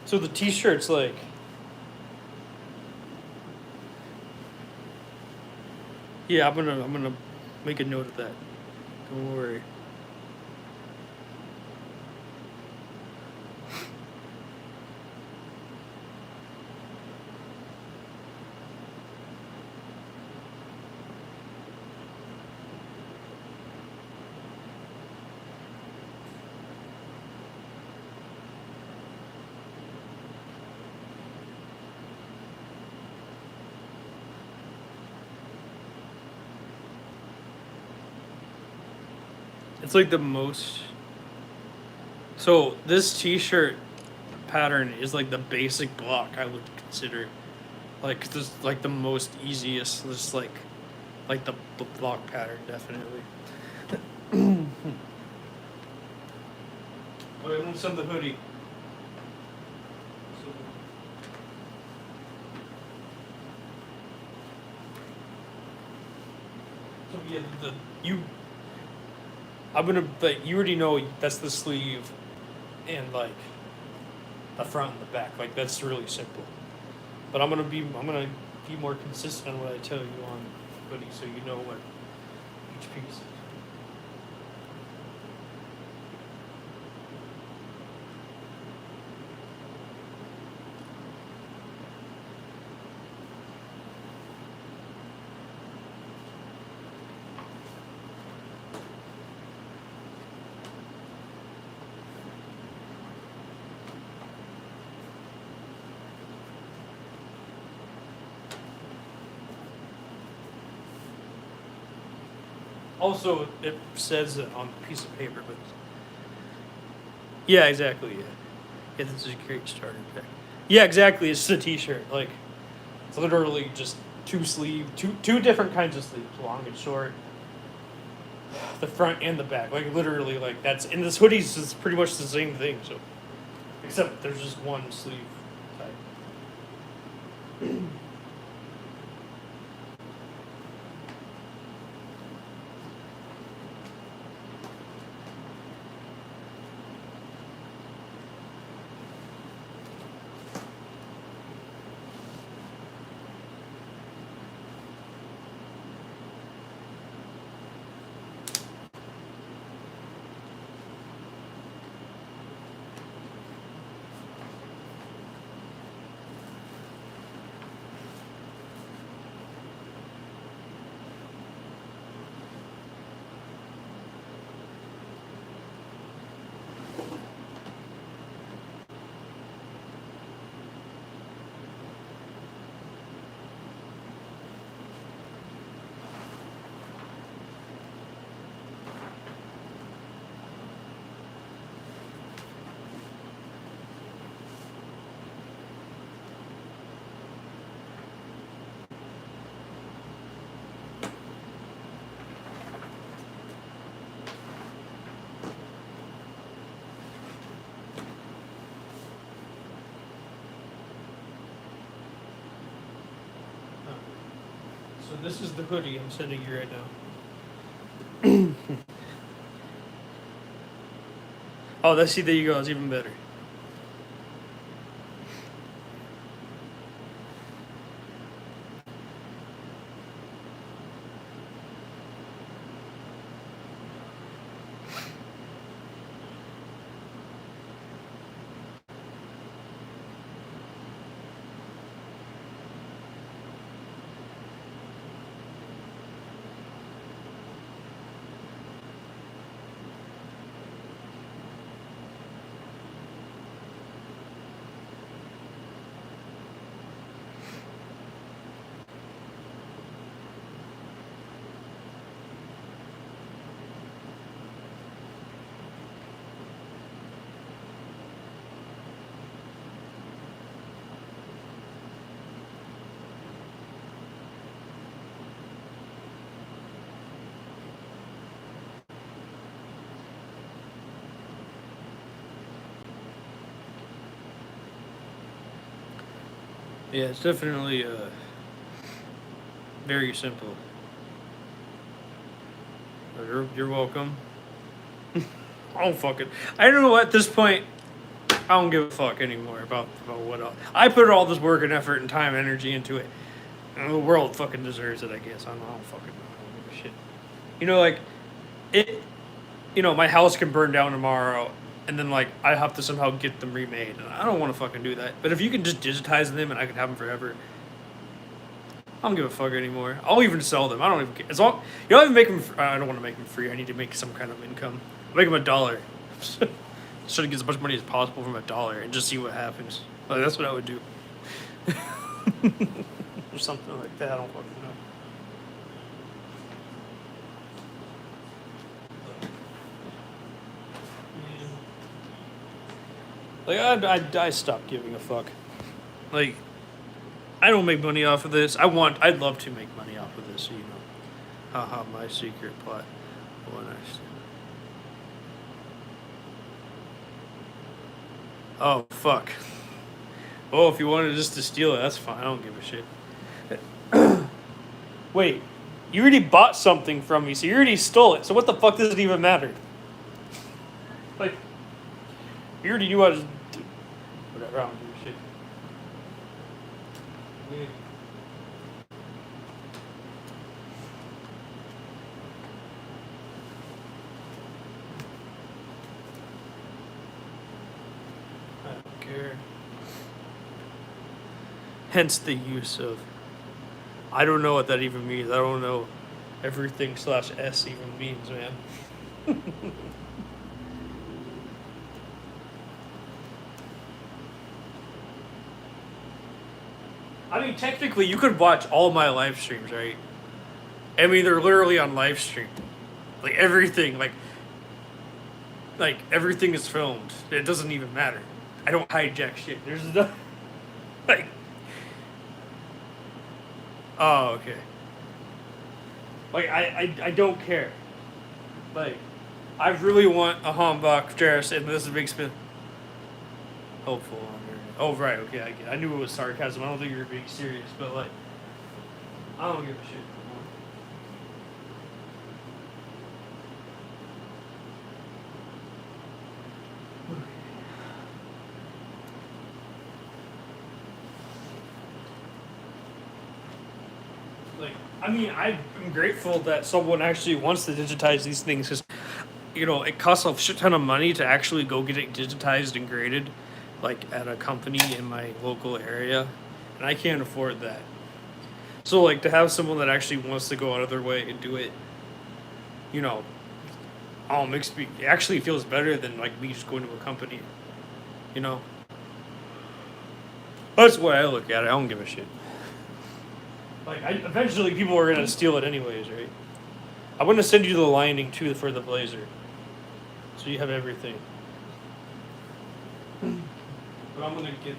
So the t-shirt's like. Yeah, I'm gonna make a note of that. Don't worry. It's like the most. So this t-shirt pattern is like the basic block I would consider. Like this, like the most easiest. Just like the block pattern definitely. Wait, I'm gonna send the hoodie. So yeah, you already know that's the sleeve, and like the front and the back. Like that's really simple. But I'm gonna be more consistent on what I tell you on hoodie, so you know what each piece is. Also, it says it on a piece of paper, but yeah, exactly. Yeah, yeah, this is a great starter pack. Yeah, exactly. It's just a t-shirt. Like it's literally just two different kinds of sleeves, long and short. The front and the back, like literally, like that's in this hoodies is pretty much the same thing. So, except there's just one sleeve type. So this is the hoodie I'm sending you right now. Oh, that's see. There you go. It's even better. Yeah, it's definitely very simple. You're welcome. I don't fucking. I don't know at this point. I don't give a fuck anymore about what else. I put all this work and effort and time and energy into it. And the world fucking deserves it, I guess. I don't fucking know. I don't give a shit. You know, like it. You know, my house can burn down tomorrow, and then like I have to somehow get them remade, and I don't want to fucking do that. But if you can just digitize them and I can have them forever, I don't give a fuck anymore. I'll even sell them. I don't even care. As long you don't even make them. I don't want to make them free. I need to make some kind of income. Make them $1. Try to get as much money as possible from $1 and just see what happens. Like that's what I would do. Or something like that. I don't fucking know. Like I stopped giving a fuck. Like I don't make money off of this. I'd love to make money off of this. You know, haha, my secret plot. Oh, nice. Oh fuck. Oh, if you wanted just to steal it, that's fine. I don't give a shit. Wait, you already bought something from me, so you already stole it. So what the fuck does it even matter? Like, you already knew I was. Whatever. I don't give a shit. Yeah. I don't care. Hence the use of. I don't know what that even means. I don't know everything /s even means, man. I mean, technically, you could watch all my live streams, right? I mean, they're literally on live stream. Like everything, like everything is filmed. It doesn't even matter. I don't hijack shit. There's no like. Oh, okay. Like I don't care. Like, I really want a Hambach dress, and this is a big spin. Hopeful. Oh, right, okay, I knew it was sarcasm. I don't think you were being serious, but, like, I don't give a shit. Like, I mean, I'm grateful that someone actually wants to digitize these things because, it costs a shit ton of money to actually go get it digitized and graded, like at a company in my local area, and I can't afford that. So, like, to have someone that actually wants to go out of their way and do it, you know, makes me, it actually feels better than like me just going to a company, you know. That's the way I look at it. I don't give a shit. Like, eventually people are gonna steal it anyways, right? I'm gonna send you the lining too for the blazer, so you have everything. But I'm gonna get.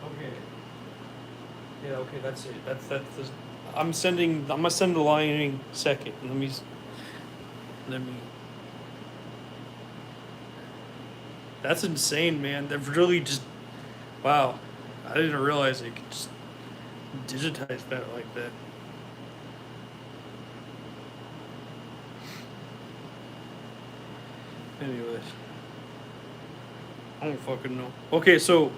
Okay. Yeah. Okay. That's it. That's. I'm sending. I'm gonna send the lining second. Let me. That's insane, man. They've really just. Wow. I didn't realize they could just digitize that like that. Anyways, I don't fucking know. Okay, so.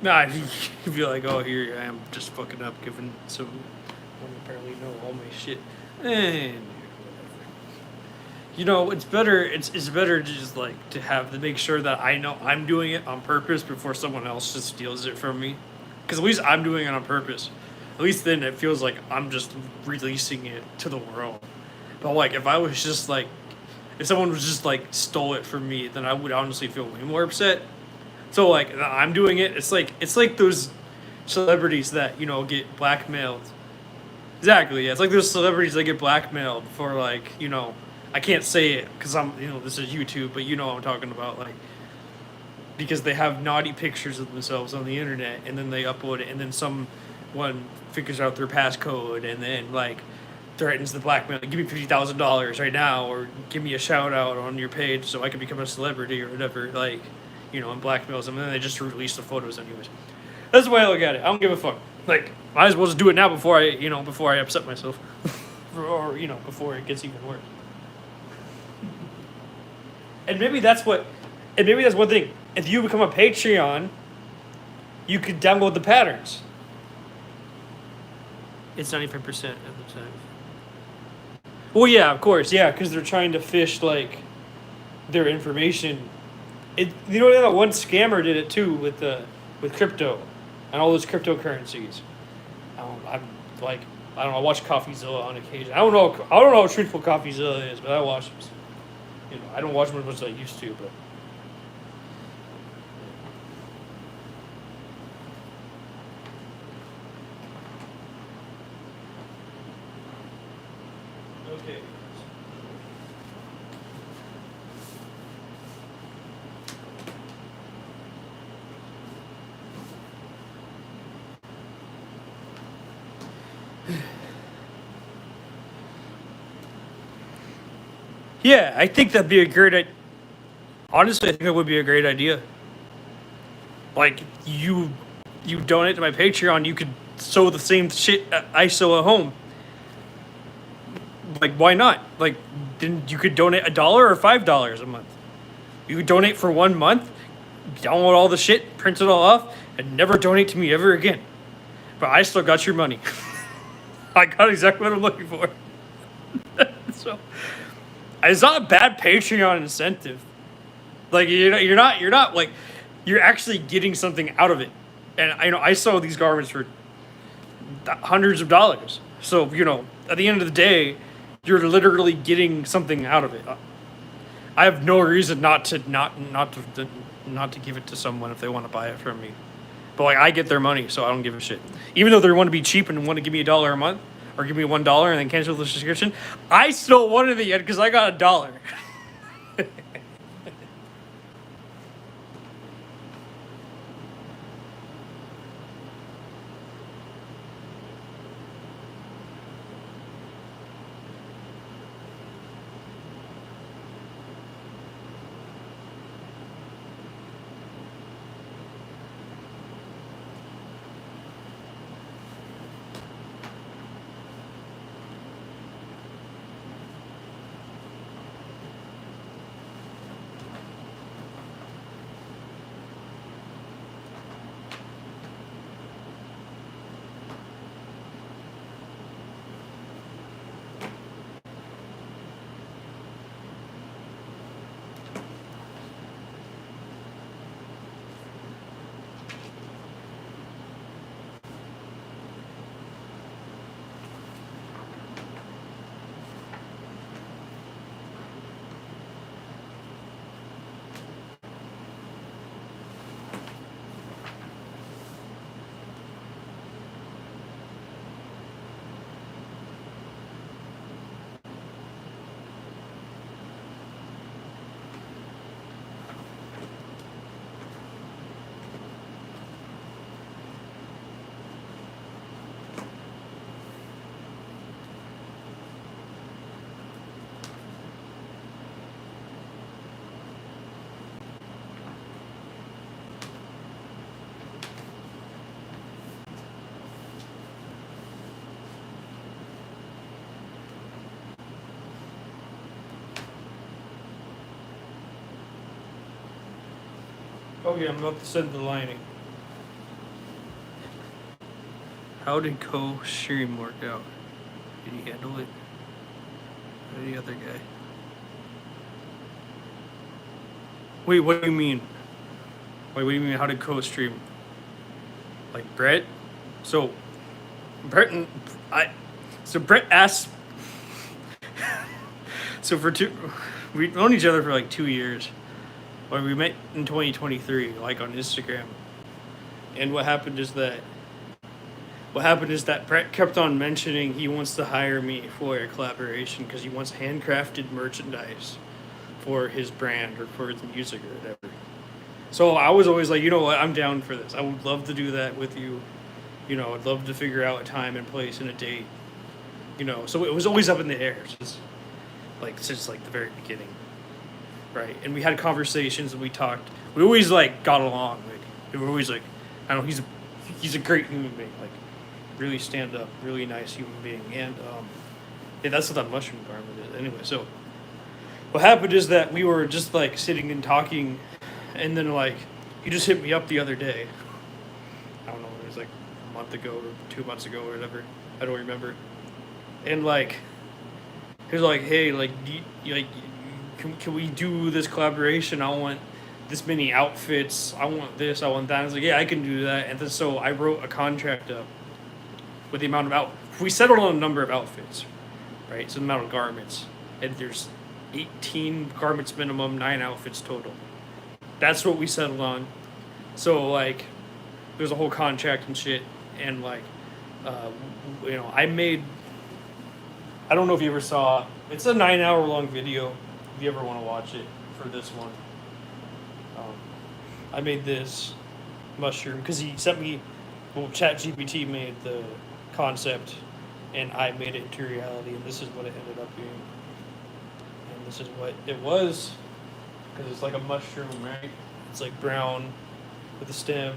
Nah, you feel like, oh, here I am just fucking up, giving some. Apparently know all my shit. And it's better. It's better to just like to have to make sure that I know I'm doing it on purpose before someone else just steals it from me. Because at least I'm doing it on purpose. At least then it feels like I'm just releasing it to the world. But like if I was just like, if someone was just like stole it from me, then I would honestly feel way more upset. So like I'm doing it. It's like those celebrities that get blackmailed. Exactly. Yeah. It's like those celebrities that get blackmailed for like I can't say it because I'm this is YouTube, but what I'm talking about, like because they have naughty pictures of themselves on the internet and then they upload it and then someone figures out their passcode and then like threatens the blackmail, give me $50,000 right now or give me a shout out on your page so I can become a celebrity or whatever, like and blackmails them and then they just release the photos anyways. That's the way I look at it. I don't give a fuck. Like, might as well just do it now before I upset myself, or before it gets even worse. And maybe that's one thing. If you become a Patreon, you could download the patterns. It's 95% of the time. Well, yeah, of course, yeah, because they're trying to fish like their information. You know that one scammer did it too with crypto and all those cryptocurrencies. I'm like I don't know. I watch CoffeeZilla on occasion. I don't know. I don't know how truthful CoffeeZilla is, but I watch. You know, I don't watch them as much as I used to, but. Okay. Yeah, I think that'd be a great. Honestly, I think that would be a great idea. Like you donate to my Patreon, you could sew the same shit I sew at home. Like, why not? Like, then you could donate $1 or $5 a month. You could donate for 1 month, download all the shit, print it all off, and never donate to me ever again. But I still got your money. I got exactly what I'm looking for. So it's not a bad Patreon incentive. Like you're not like you're actually getting something out of it. And I sell these garments for hundreds of dollars. So at the end of the day, you're literally getting something out of it. I have no reason not to give it to someone if they want to buy it from me. But like I get their money, so I don't give a shit. Even though they want to be cheap and want to give me $1 a month or give me $1 and then cancel the subscription, I still wanted it yet because I got $1. Okay, I'm about to send the lining. How did co-stream work out? Did he handle it? Or the other guy? Wait, what do you mean? Wait, what do you mean? How did co-stream? Like Brett? So Brett and I. So Brett asked. So we've known each other for like 2 years. Well, we met in 2023, like on Instagram. And what happened is that Brett kept on mentioning he wants to hire me for a collaboration because he wants handcrafted merchandise for his brand or for his music or whatever. So I was always like, you know what, I'm down for this. I would love to do that with you. I'd love to figure out a time and place and a date. So it was always up in the air since like the very beginning. Right. And we had conversations and we talked. We always like got along. Like we were always like, I don't know, he's a great human being. Like really stand up, really nice human being. And yeah, that's what that mushroom garment is. Anyway, so what happened is that we were just like sitting and talking, and then like he just hit me up the other day. I don't know, it was like a month ago or 2 months ago or whatever. I don't remember. And like he was like, hey, like, can we do this collaboration? I want this many outfits. I want this. I want that. I was like, yeah, I can do that. And then so I wrote a contract up with the amount of we settled on a number of outfits, right? So the amount of garments, and there's 18 garments minimum, 9 outfits total. That's what we settled on. So like, there's a whole contract and shit, and like, I made. I don't know if you ever saw. It's a 9-hour long video. If you ever want to watch it for this one, I made this mushroom because he sent me. Well, ChatGPT made the concept, and I made it into reality, and this is what it ended up being. And this is what it was, because it's like a mushroom, right? It's like brown with a stem.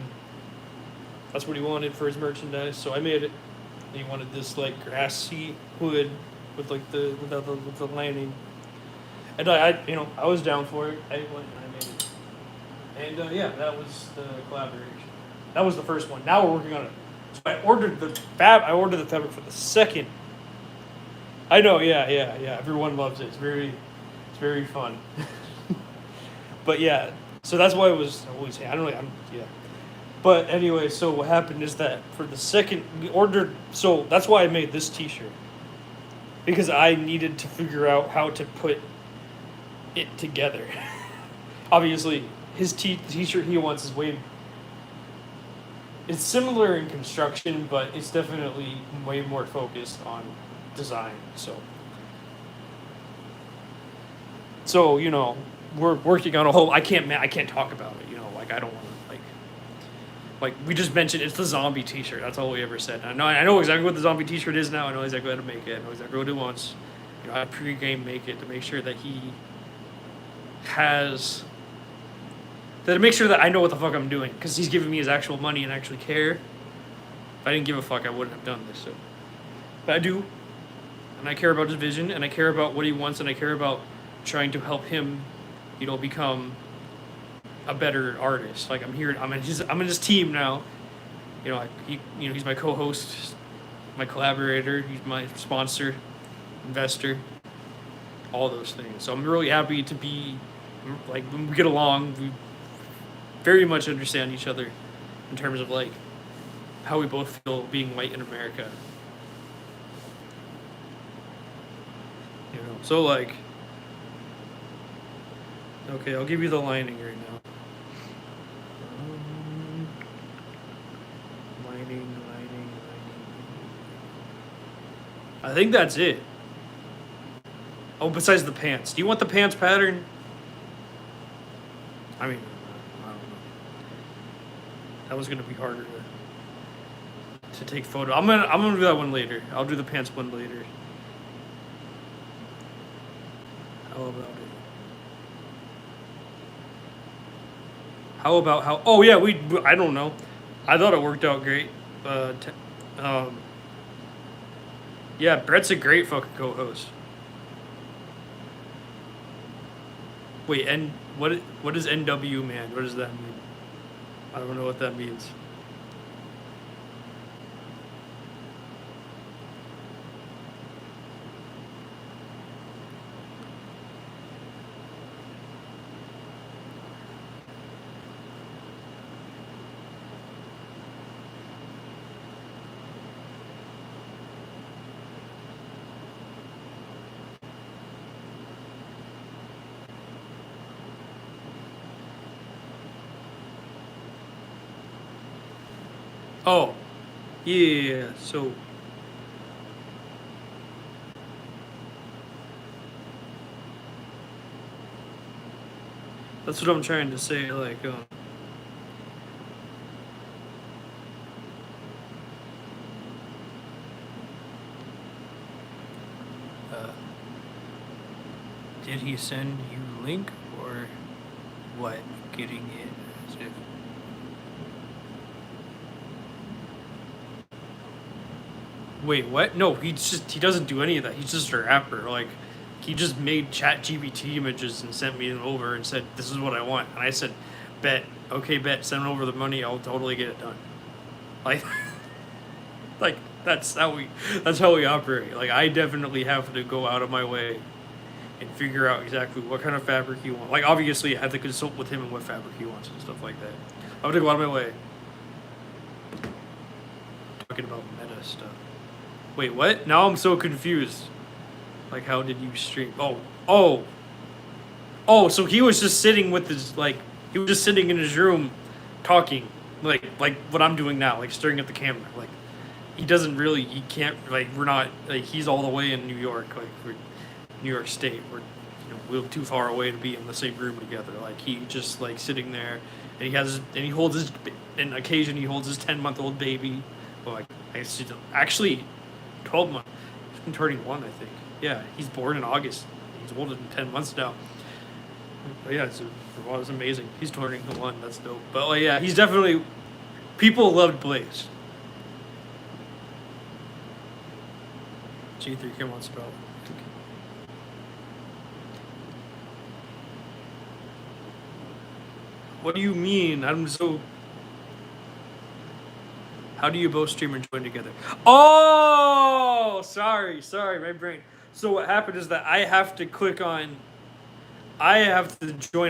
That's what he wanted for his merchandise, so I made it. And he wanted this like grassy hood with like with the lining, and I was down for it. I went and I made it, and yeah, that was the collaboration. That was the first one. Now we're working on it. So I ordered the fabric for the second. I know, yeah. Everyone loves it. It's very fun. But yeah, so that's why it was. I don't know. Yeah. But anyway, so what happened is that for the second we ordered. So that's why I made this T-shirt, because I needed to figure out how to put it together. Obviously, his T-shirt he wants is way. It's similar in construction, but it's definitely way more focused on design. So we're working on a whole. I can't talk about it. Like I don't want to like we just mentioned it's the zombie T-shirt. That's all we ever said. I know exactly what the zombie T-shirt is now. I know exactly how to make it. I know exactly what he wants. I pre-game make it to make sure that he has. To make sure that I know what the fuck I'm doing, because he's giving me his actual money and actually care. If I didn't give a fuck, I wouldn't have done this. So, but I do, and I care about his vision, and I care about what he wants, and I care about trying to help him, become a better artist. Like I'm in his team now. He's my co-host, my collaborator, he's my sponsor, investor, all those things. So I'm really happy to be like when we get along. We very much understand each other in terms of like how we both feel being white in America. So like, okay, I'll give you the lining right now. Lining. I think that's it. Oh, besides the pants. Do you want the pants pattern? I mean, I don't know. That was gonna be harder to take photo. I'm gonna do that one later. I'll do the pants one later. How about how? Oh yeah, I don't know. I thought it worked out great. Yeah, Brett's a great fucking co-host. Wait, what is NW, man? What does that mean? I don't know what that means. Oh, yeah. So that's what I'm trying to say. Like, did he send you link or what? Getting it as if. Wait, what? No, he doesn't do any of that. He's just a rapper. Like, he just made ChatGPT images and sent me them over and said, "This is what I want." And I said, "Bet, okay, bet, send over the money. I'll totally get it done." Like, like That's how we operate. Like, I definitely have to go out of my way and figure out exactly what kind of fabric you want. Like, obviously, I have to consult with him and what fabric he wants and stuff like that. I have to go out of my way. Talking about meta stuff. Wait, what? Now I'm so confused. Like, how did you stream? So he was just sitting with his, like, he was just sitting in his room talking, like what I'm doing now, like staring at the camera. Like, he can't, like, we're not, like, he's all the way in New York, like, we're New York State. We're too far away to be in the same room together. Like, he just, like, sitting there, and he holds his, and occasionally he holds his 10-month-old baby. Well, like, actually, 12 months. He's been turning 1, I think. Yeah, he's born in August. He's older than 10 months now. But yeah, it's amazing. He's turning 1. That's dope. But, like, yeah, he's definitely. People loved Blaze. G3 came on spell. What do you mean? I'm so. How do you both stream and join together? Oh, sorry, my brain. So what happened is that I have to join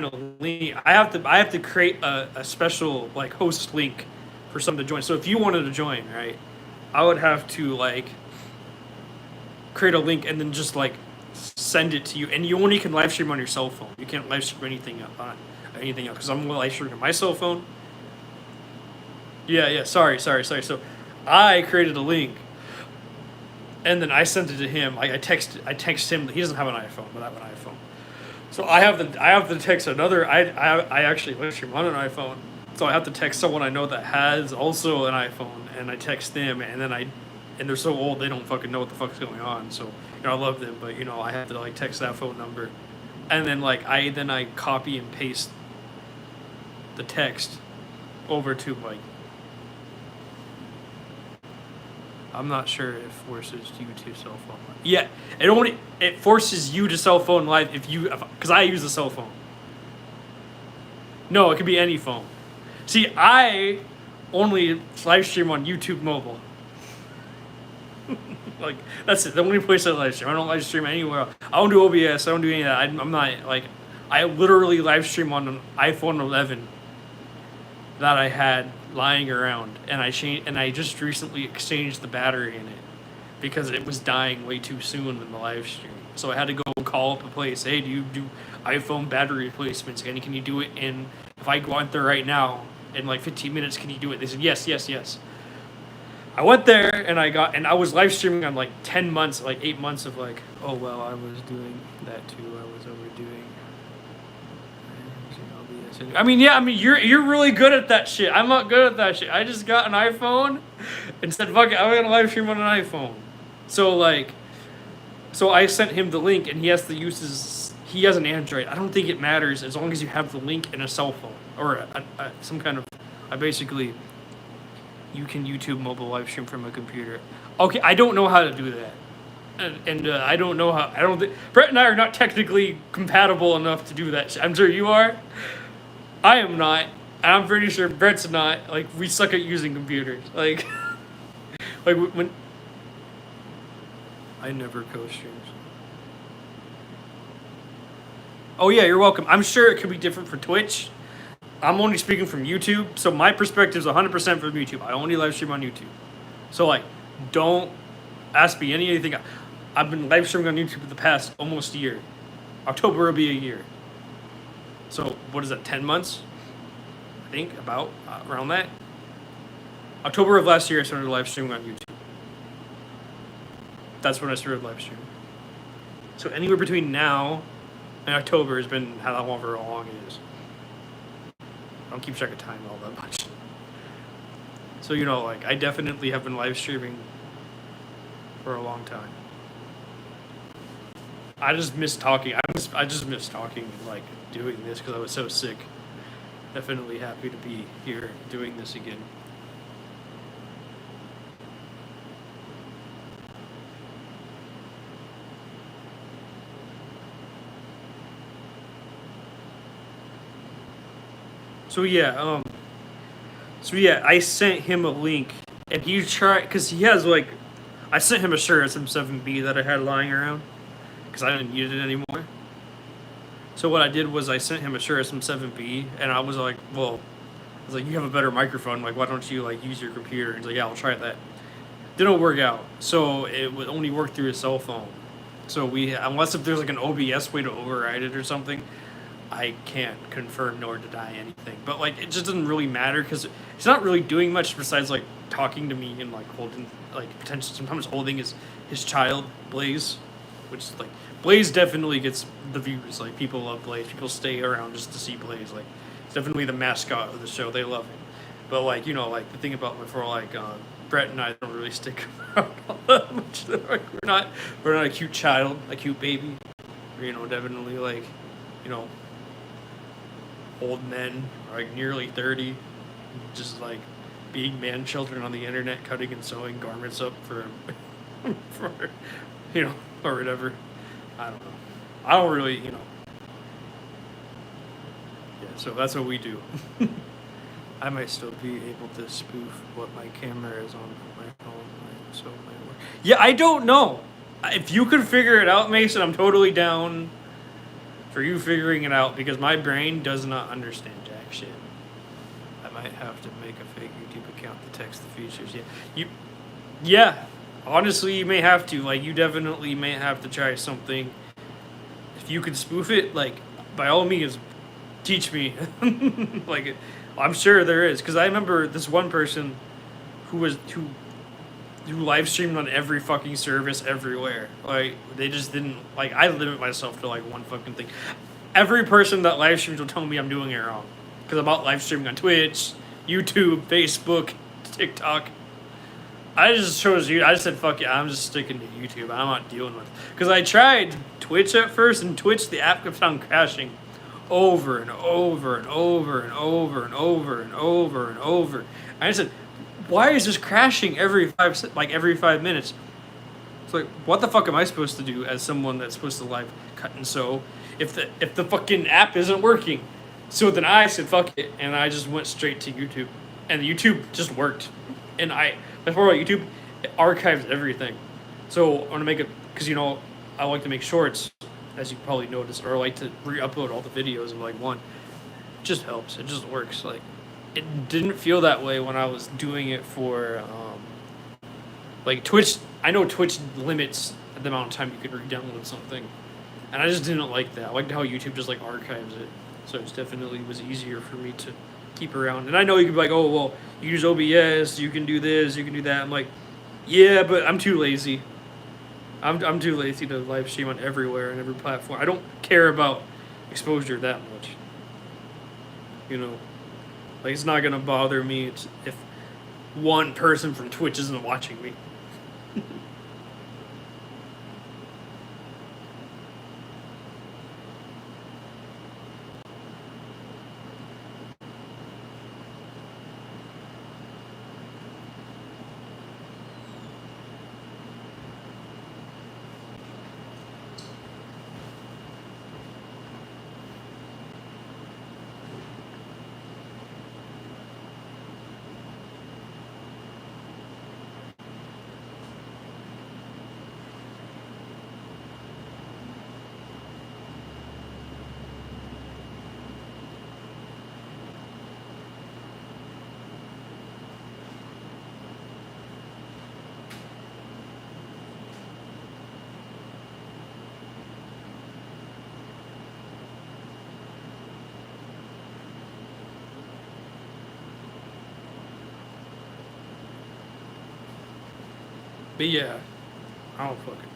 a link. I have to create a special, like, host link for someone to join. So if you wanted to join, right, I would have to, like, create a link and then just, like, send it to you. And you only can live stream on your cell phone. You can't live stream anything else because I'm live streaming on my cell phone. Yeah. Sorry. So I created a link, and then I sent it to him. I text him. He doesn't have an iPhone, but I have an iPhone. So I have to text another. I actually live stream on an iPhone. So I have to text someone I know that has also an iPhone, and I text them, and then and they're so old they don't fucking know what the fuck's going on. So, I love them, but, I have to, like, text that phone number, and then, like, I copy and paste the text over to, like, I'm not sure it forces you to cell phone live. Yeah, it forces you to cell phone live because I use a cell phone. No, it could be any phone. See, I only live stream on YouTube mobile. Like, that's it. The only place I live stream. I don't live stream anywhere else. I don't do OBS. I don't do any of that. I'm not, like, I literally live stream on an iPhone 11 that I had lying around, and I just recently exchanged the battery in it because it was dying way too soon in the live stream. So I had to go call up a place. Hey, do you do iPhone battery replacements? And can you do it if I go out there right now in, like, 15 minutes, can you do it? They said yes. I went there and I was live streaming on, like, 10 months, like 8 months of, like, oh well, I was doing that too. I was overdoing. You're really good at that shit. I'm not good at that shit. I just got an iPhone and said, fuck it, I'm gonna live stream on an iPhone. So, like, I sent him the link, and he has an Android. I don't think it matters as long as you have the link in a cell phone or some kind of. Basically, you can YouTube mobile live stream from a computer. Okay, I don't know how to do that. And I don't know how. I don't think Brett and I are not technically compatible enough to do that. I'm sure you are. I am not, and I'm pretty sure Brett's not. Like, we suck at using computers. Like, when I never co-streams. Oh yeah, you're welcome. I'm sure it could be different for Twitch. I'm only speaking from YouTube, so my perspective is 100% from YouTube. I only live stream on YouTube. So, like, don't ask me anything. I've been live streaming on YouTube for the past almost a year. October will be a year. So, what is that, 10 months? I think, about, around that. October of last year, I started live streaming on YouTube. That's when I started live streaming. So, anywhere between now and October has been however long it is. I don't keep track of time all that much. So, like, I definitely have been live streaming for a long time. I just miss talking. I just miss talking and, like, doing this because I was so sick. Definitely happy to be here doing this again. So yeah, I sent him a link, and he tried, because he has, like, I sent him a shirt SM7B that I had lying around because I didn't use it anymore. So what I did was I sent him a shirt SM7B, and I was like, well, I was like, you have a better microphone. Like, why don't you like use your computer? And he's like, yeah, I'll try that. Didn't work out. So it would only work through his cell phone. So unless if there's like an OBS way to override it or something, I can't confirm nor deny anything. But like, it just doesn't really matter because it's not really doing much besides like talking to me and like holding, like potentially sometimes holding his child Blaze, which like Blaze definitely gets the views. Like people love Blaze. People stay around just to see Blaze. Like it's definitely the mascot of the show. They love him. But like like the thing about before Brett and I don't really stick around all that much. Like, we're not a cute child, a cute baby. We're, definitely like, old men, like nearly 30, just like being man children on the internet, cutting and sewing garments up for, for, or whatever. I don't know. I don't really, Yeah, so that's what we do. I might still be able to spoof what my camera is on my phone, so it might work. Yeah, I don't know. If you could figure it out, Mason, I'm totally down for you figuring it out because my brain does not understand jack shit. I might have to make a fake YouTube account to text the features. Yeah. Honestly, you may have to. Like, you definitely may have to try something. If you could spoof it, like, by all means, teach me. Like, I'm sure there is, because I remember this one person who live streamed on every fucking service everywhere. Like, they just didn't, like, I limit myself to like one fucking thing. Every person that live streams will tell me I'm doing it wrong, because I'm out live streaming on Twitch, YouTube, Facebook, TikTok. I just chose you. I just said fuck it. I'm just sticking to YouTube. I'm not dealing with it. Because I tried Twitch at first, and Twitch, the app kept on crashing over and over and over and over and over and over and over. And I said, why is this crashing every 5 minutes? It's like, what the fuck am I supposed to do as someone that's supposed to live cut and sew if the fucking app isn't working? So then I said fuck it, and I just went straight to YouTube, and YouTube just worked. And before YouTube, it archives everything. So I want to make it because I like to make shorts, as you probably noticed, or I like to re-upload all the videos of like one. It just helps. It just works. Like, it didn't feel that way when I was doing it for like Twitch. I know Twitch limits the amount of time you could re-download something, and I just didn't like that. I liked how YouTube just like archives it, so it definitely was easier for me to keep around. And I know you could be like, oh well, you use OBS, you can do this, you can do that. I'm like, yeah, but I'm too lazy. I'm too lazy to live stream on everywhere and every platform. I don't care about exposure that much. Like, it's not gonna bother me if one person from Twitch isn't watching me. But yeah, I don't fucking know.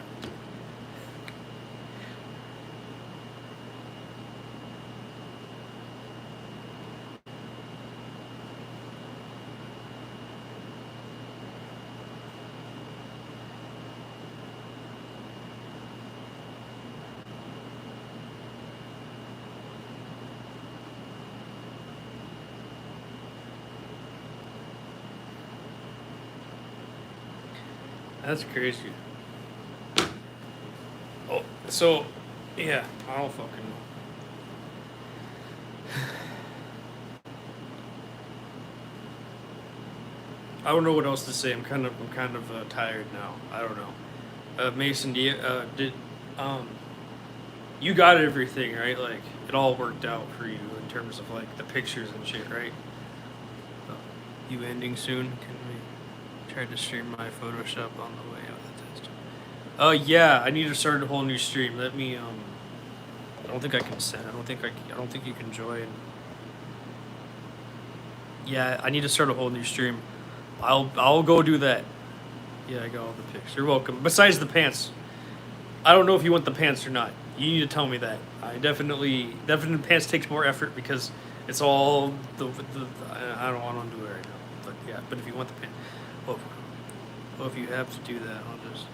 That's crazy. Oh, so, yeah, I don't fucking know. I don't know what else to say. I'm kind of tired now. I don't know. Mason, you got everything right? Like it all worked out for you in terms of like the pictures and shit, right? You ending soon? Can we try to stream my Photoshop on the way out of the test? Yeah, I need to start a whole new stream. Let me I don't think I can send. I don't think you can join. Yeah, I need to start a whole new stream. I'll go do that. Yeah, I got all the pics. You're welcome. Besides the pants, I don't know if you want the pants or not. You need to tell me that. I definitely pants takes more effort because it's all I don't want to do it right now. But yeah, but if you want the pants, well, if you have to do that, I'll just.